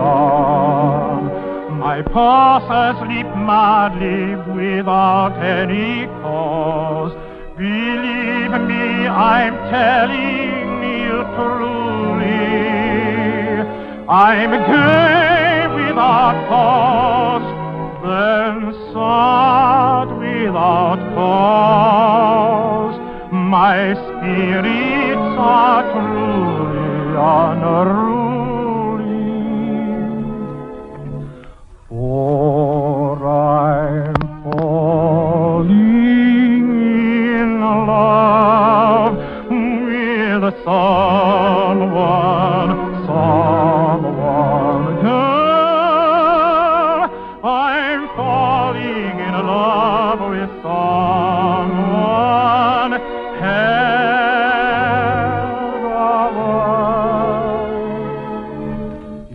My pulses leap madly without any cause. Believe me, I'm telling you truly. I'm gay without cause, then sad without cause. My spirits are truly unruly. For I'm falling in love with someone girl. I'm falling in love with someone head over.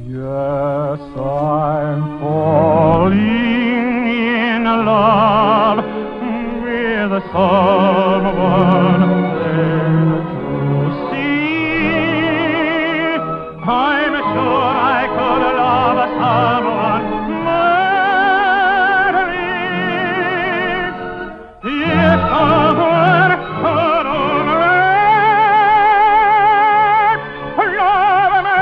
Yes, I'm falling in love with someone plain to see. I'm sure I could love someone madly if someone could only love me.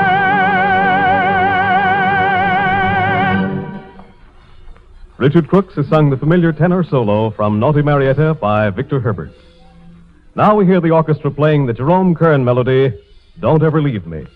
Richard Crooks has sung the familiar tenor solo from Naughty Marietta by Victor Herbert. Now we hear the orchestra playing the Jerome Kern melody, Don't Ever Leave Me.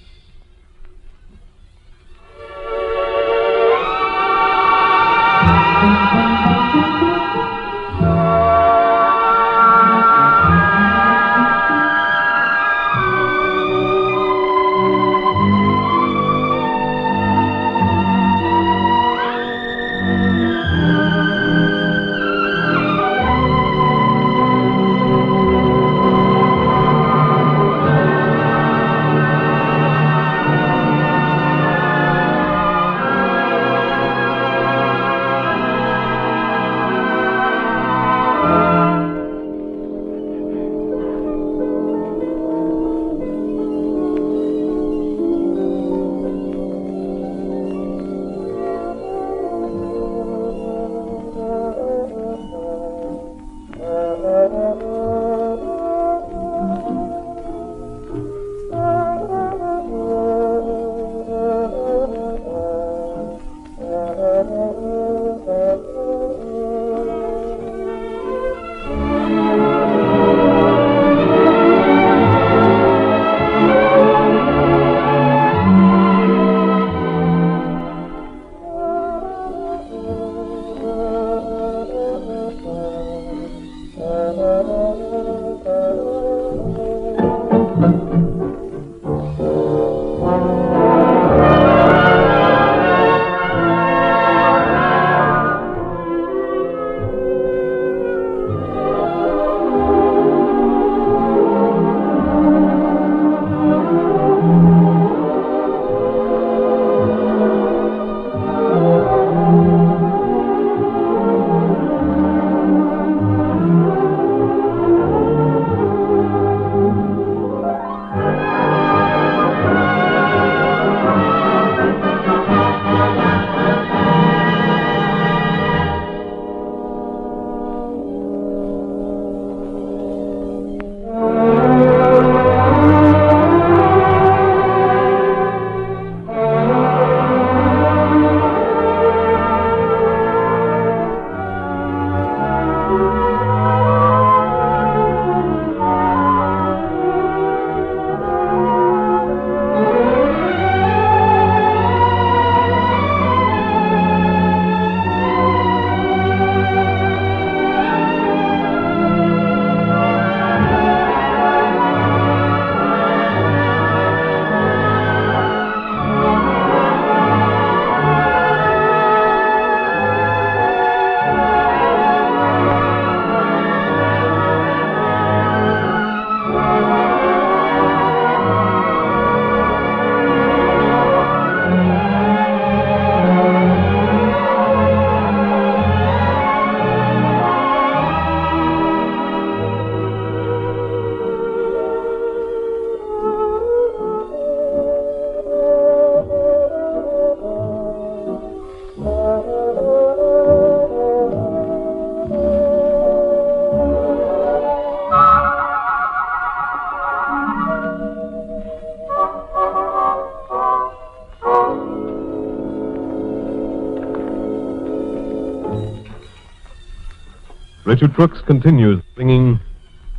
Richard Crooks continues singing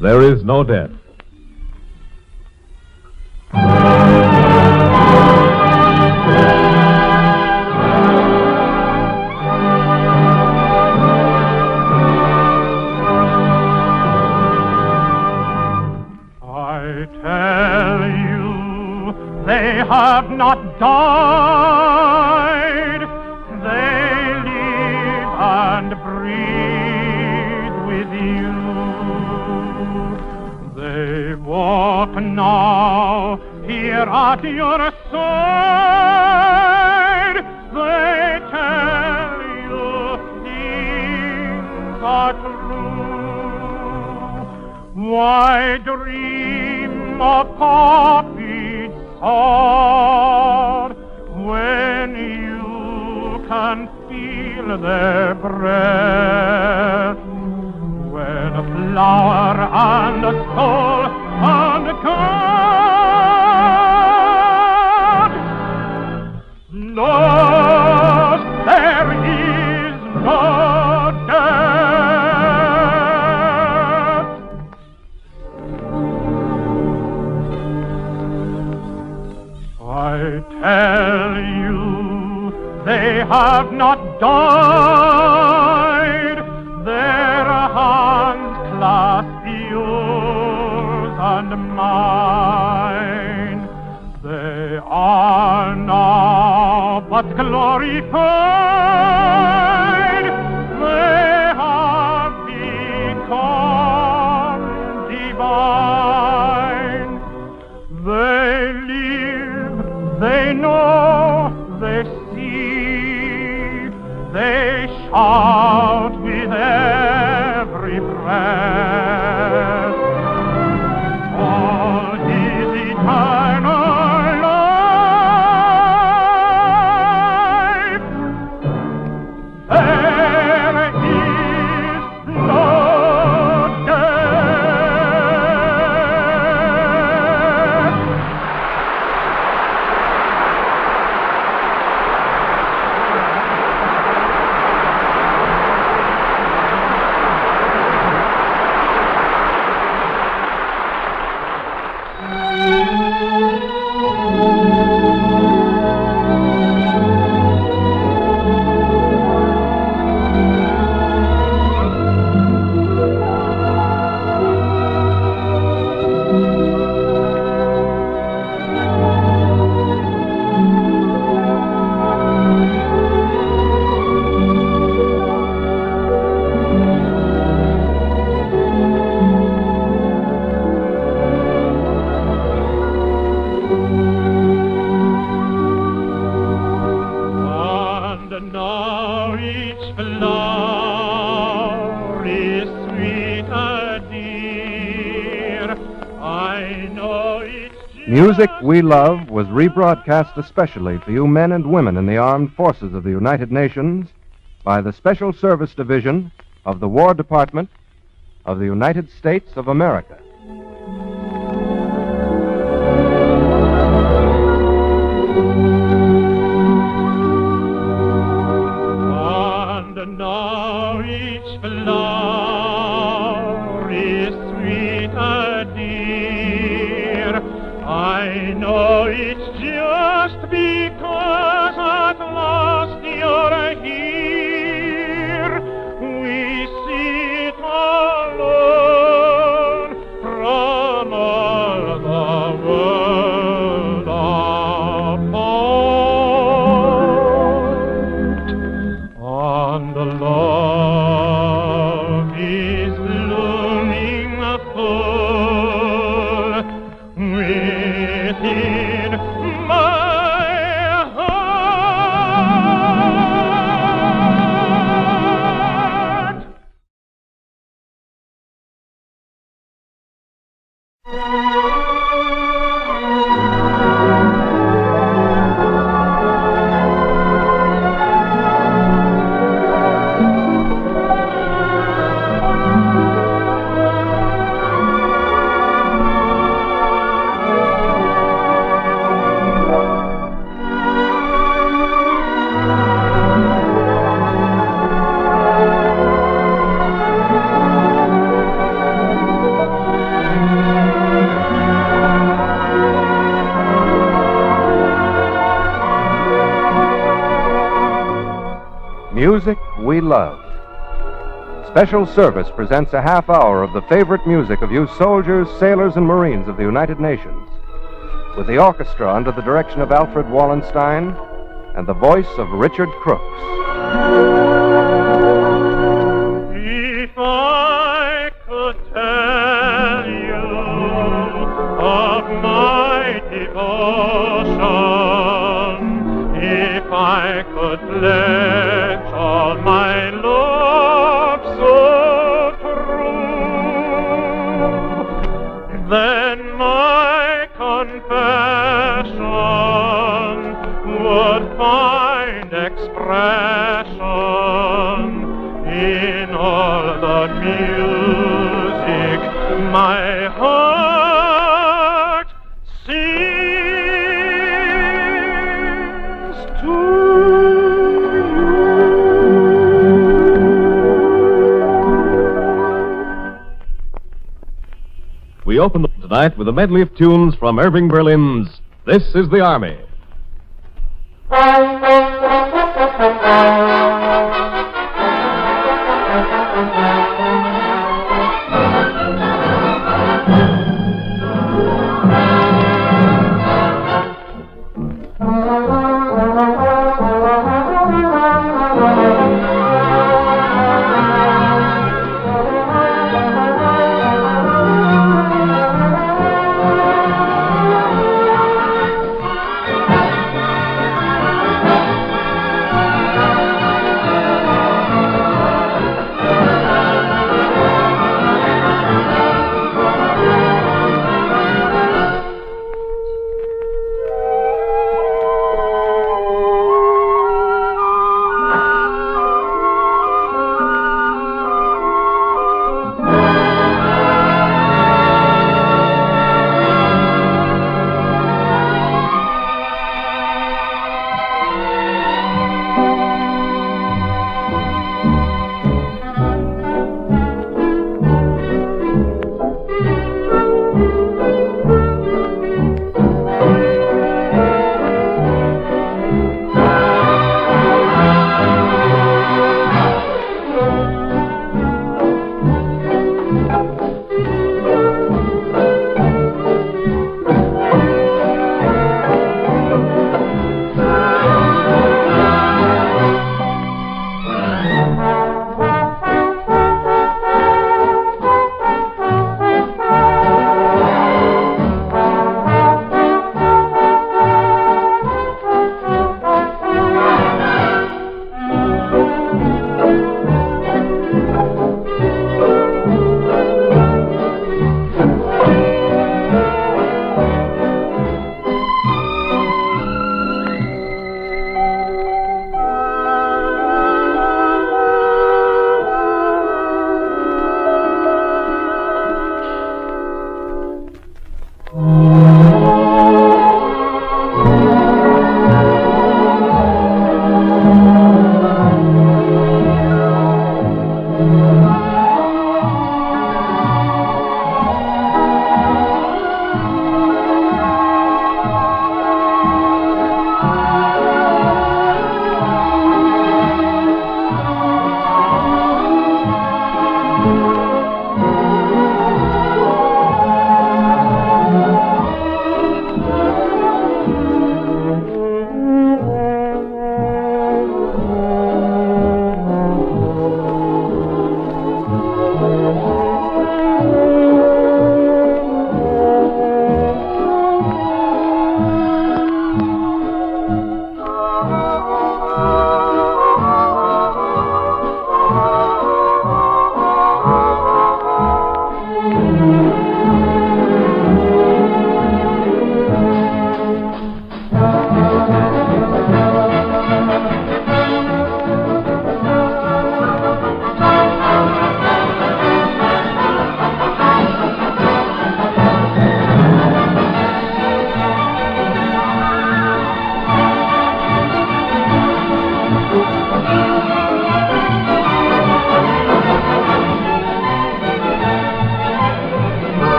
There Is No Death. I tell you, they have not died. They live and breathe with you. They walk now here at your side. They tell you things are true. Why dream of copied sword when you can feel their breath? When a flower and a soul and God knows there is no death. I tell you, they have not died. Their hands clasp yours and mine. They are now but glorified. They have become divine. They live, they know, they see, they shout with every breath. All is eternal life. There is no death. And now each flower is sweeter, dear. I know it's Music We Love was rebroadcast especially for you men and women in the armed forces of the United Nations by the Special Service Division of the War Department of the United States of America. And now each flower is sweeter, dear. I know it's just because at last you're here. We sit alone from all the world apart. And the love is blooming full within my heart. music we love. Special Service presents a half hour of the favorite music of you soldiers, sailors, and Marines of the United Nations, with the orchestra under the direction of Alfred Wallenstein and the voice of Richard Crooks. If I could tell you of my devotion, if I could pledge all my love so true, then my confession would find expression in all the music my heart sings to We open tonight with a medley of tunes from Irving Berlin's This is the Army.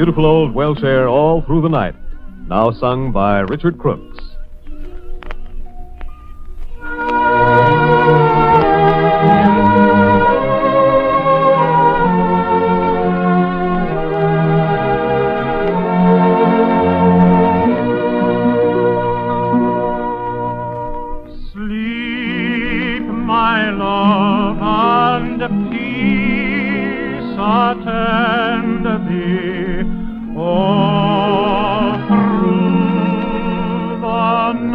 beautiful old Welsh air All Through the Night, now sung by Richard Crooks. Sleep, my love, and peace attend thee all through the night.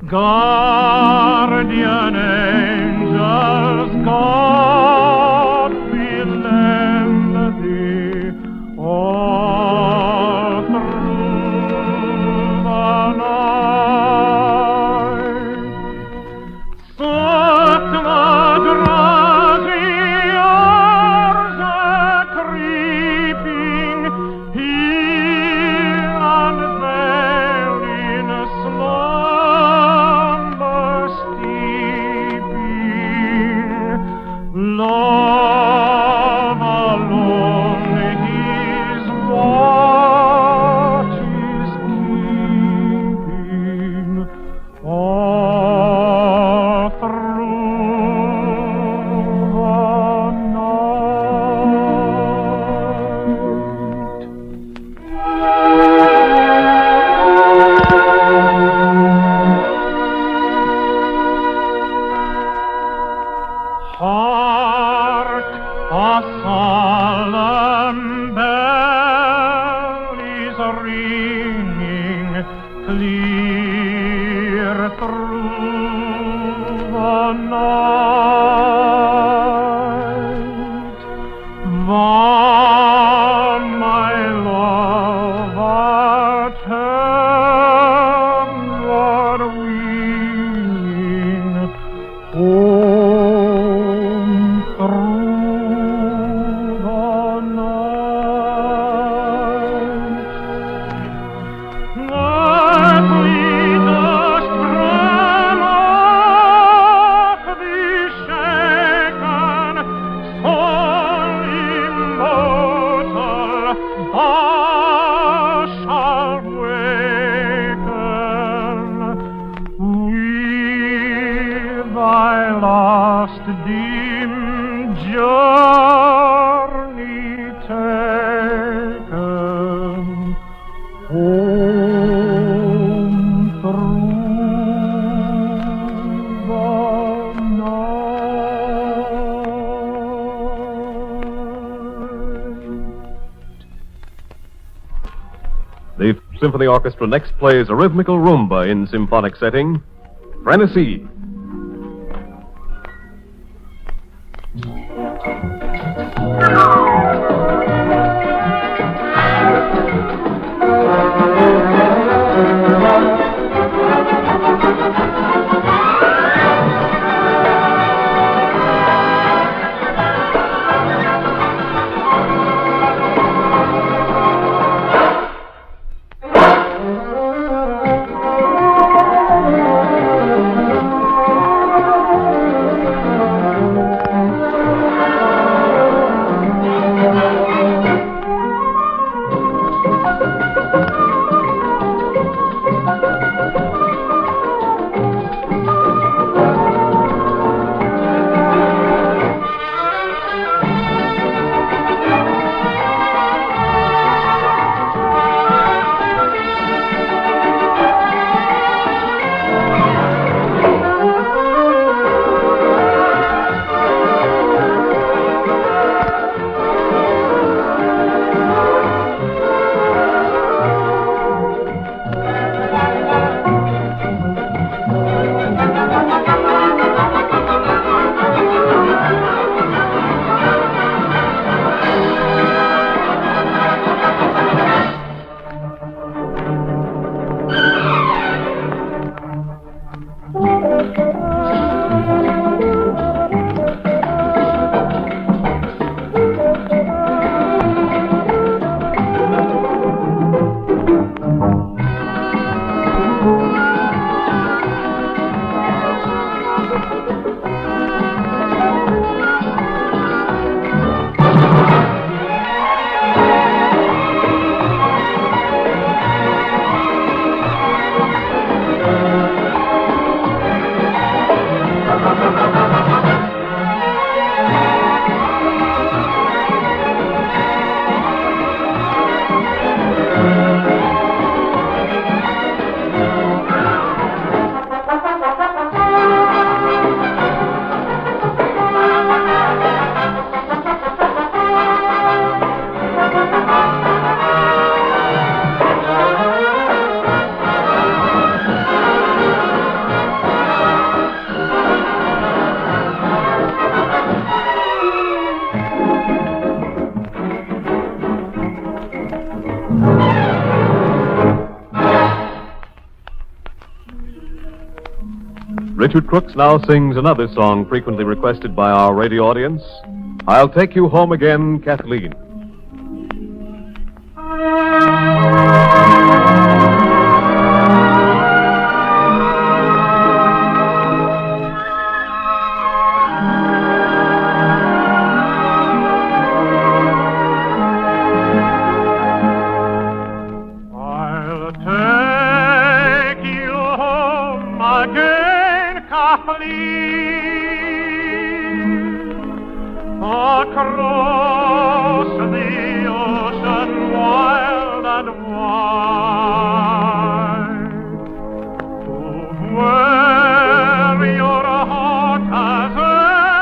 Guardian angels, God will lend thee all through the night. Soft the drowsy hours a-creeping here and there in a slumber steeping. Love alone his watch is keeping all through the Hark, a solemn bell is ringing clear through the night. Thou, my love, art heavenward winging home through the night. Earthly dust from off thee shaken, soul immortal, thou shalt waken. With thy last dim journey taken home through the night. The Symphony Orchestra next plays a rhythmical rumba in symphonic setting, Frenesí. Richard Crooks now sings another song frequently requested by our radio audience, I'll Take You Home Again, Kathleen. Across the ocean wild and wide, to where your heart has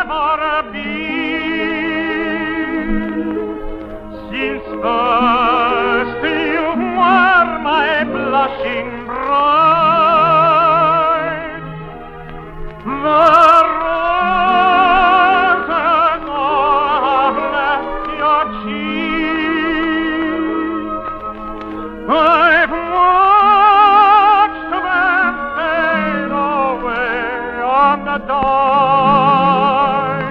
ever been, since first you were my blushing bride. I've watched them fade away on the dawn.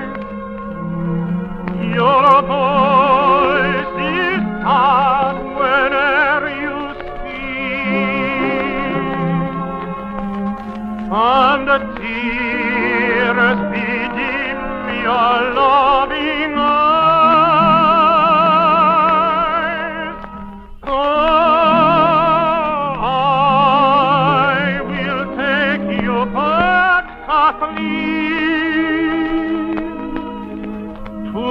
Your voice is heard whenever you speak, and the tears bedim your loving eyes. I will take you back, Kathleen, to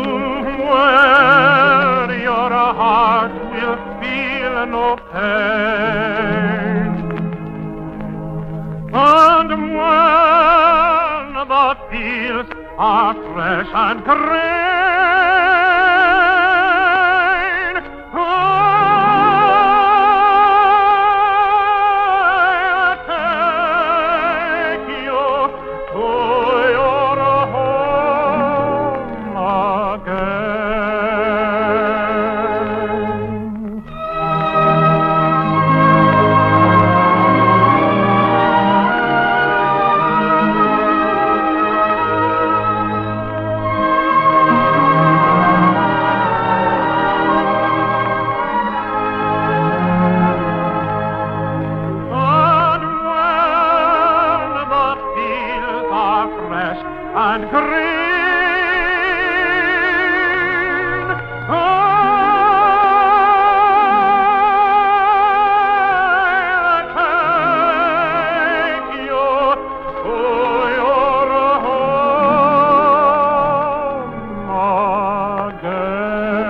where your heart will feel no pain, and when the fields are fresh and green, and green. I'll take you to your home again.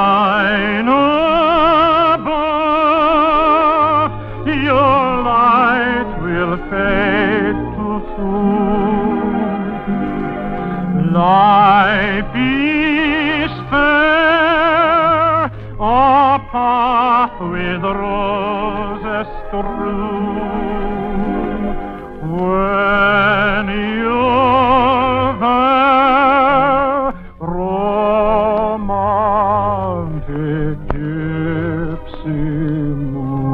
shine above, your light will fade too soon. Life is fair, a path with roses strewn. When you're there, romantic gypsy moon.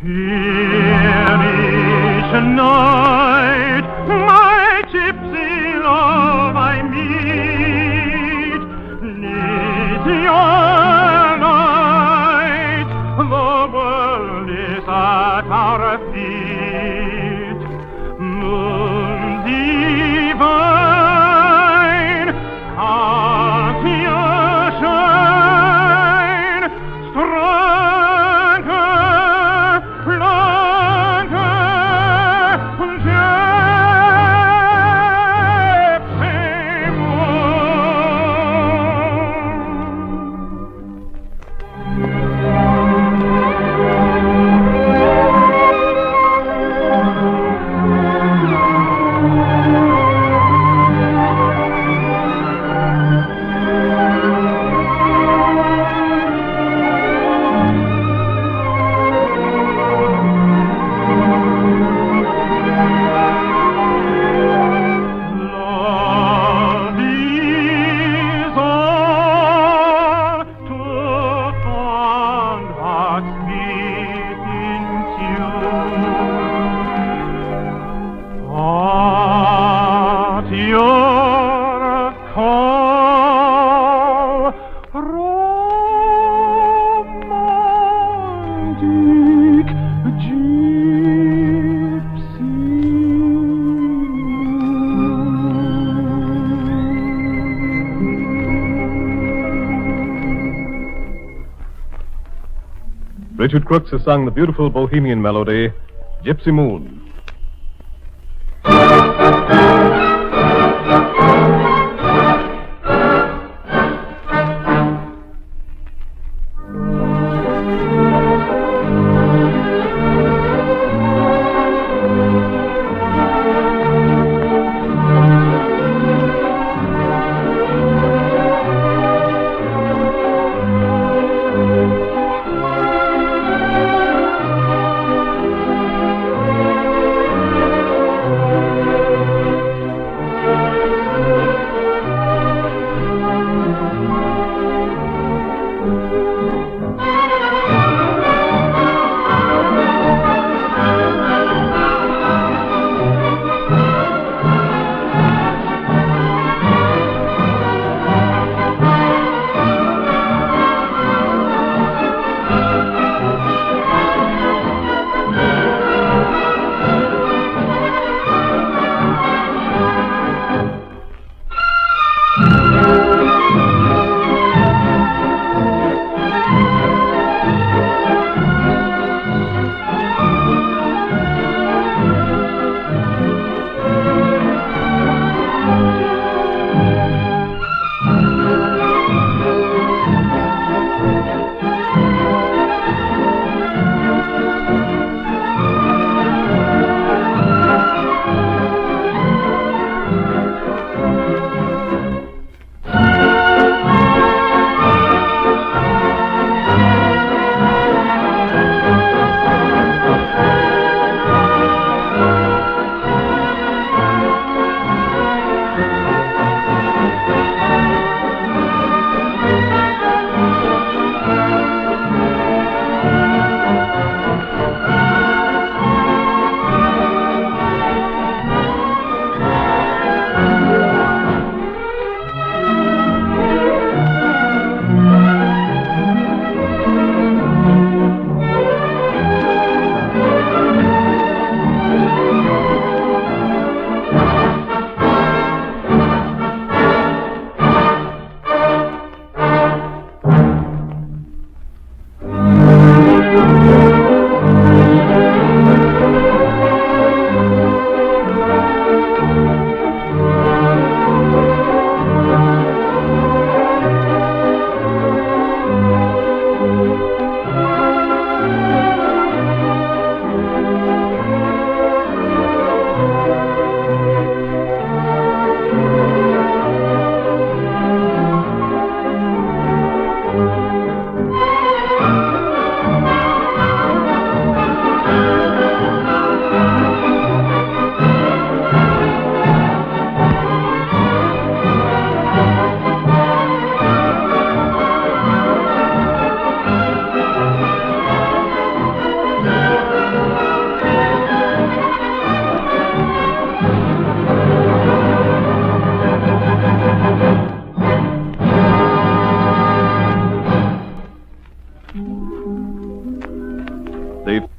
Here each night, my gypsy love I meet, neath your light, the world is at our feet. Moon divine, cast your shine, stronger, longer, gypsy Love is all to find hearts beat in tune. At your call, romantic gypsy. Richard Crooks has sung the beautiful Bohemian melody, Gypsy Moon.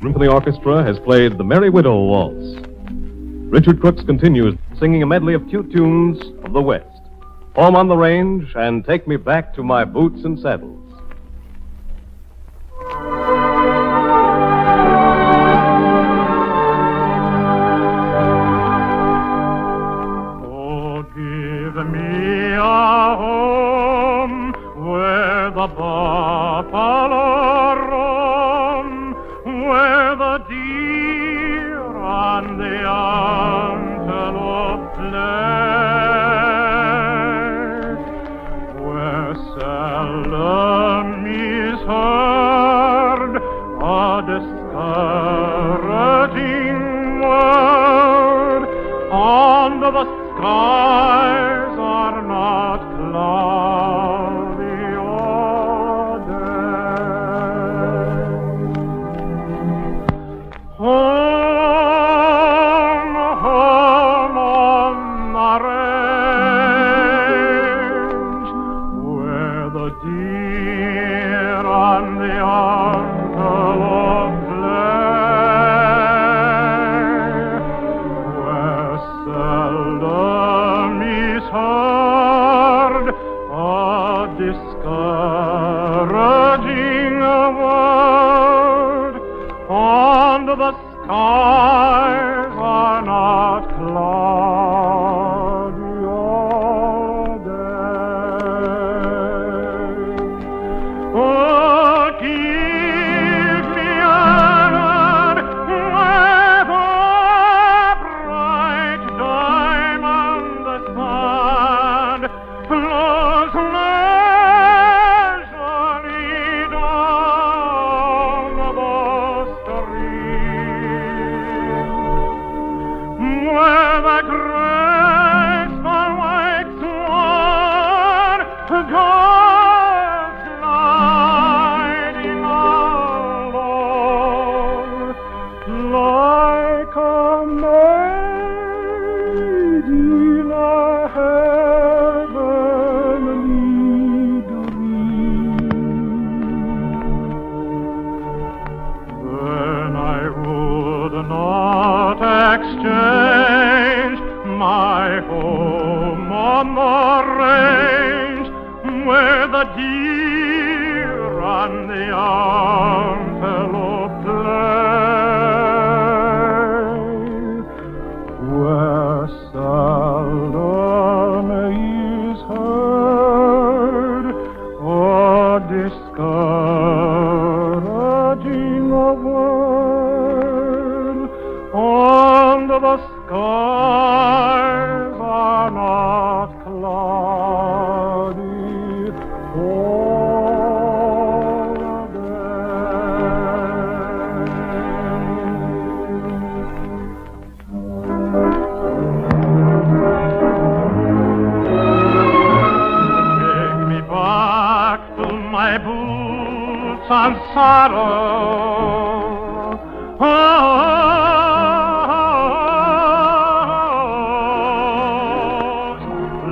Symphony Orchestra has played the Merry Widow Waltz. Richard Crooks continues singing a medley of cute tunes of the West. Home on the Range and Take Me Back to My Boots and Saddles. Oh, give me a home where the buffalo roam, where the deer and the antelope play, where seldom is heard a discouraging word, and the skies are not cloudy all day. Home, home on the range, where the deer and the antelope play, where seldom is heard a discouraging word, and the skies are not cloudy all day. Oh, give me a land where the bright diamond sun flows leisurely down the stream, where the graceful white swan goes gliding along like a maid in a heavenly dream. Then I would not exchange my home on the range, where the deer and the antelope play, where seldom is heard a discouraging word, and the skies are not cloudy all Take me back to my boots and saddle.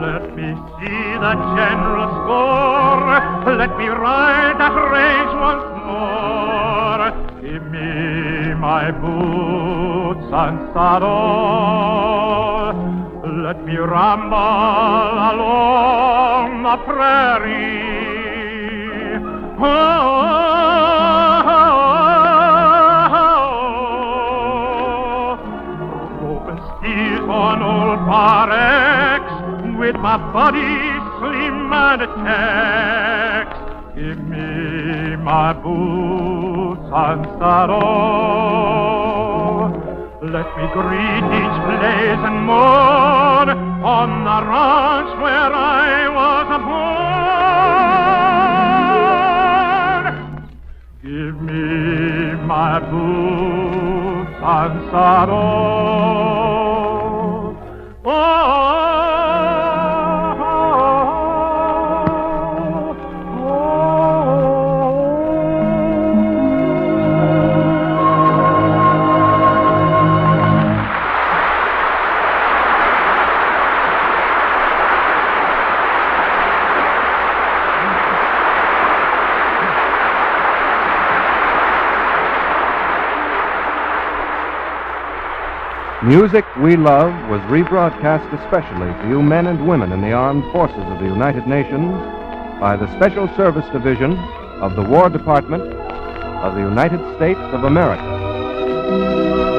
Let me see the general score. Let me ride that range once more. Give me my boots and saddle. Let me ramble along the prairie. Broken steers on old barracks, with my body slim and taxed. Give me my boots and saddle. Let me greet each blaze and moon on the ranch where I was born. Give me my boots and saddle. Music We Love was rebroadcast especially for you men and women in the armed forces of the United Nations by the Special Service Division of the War Department of the United States of America.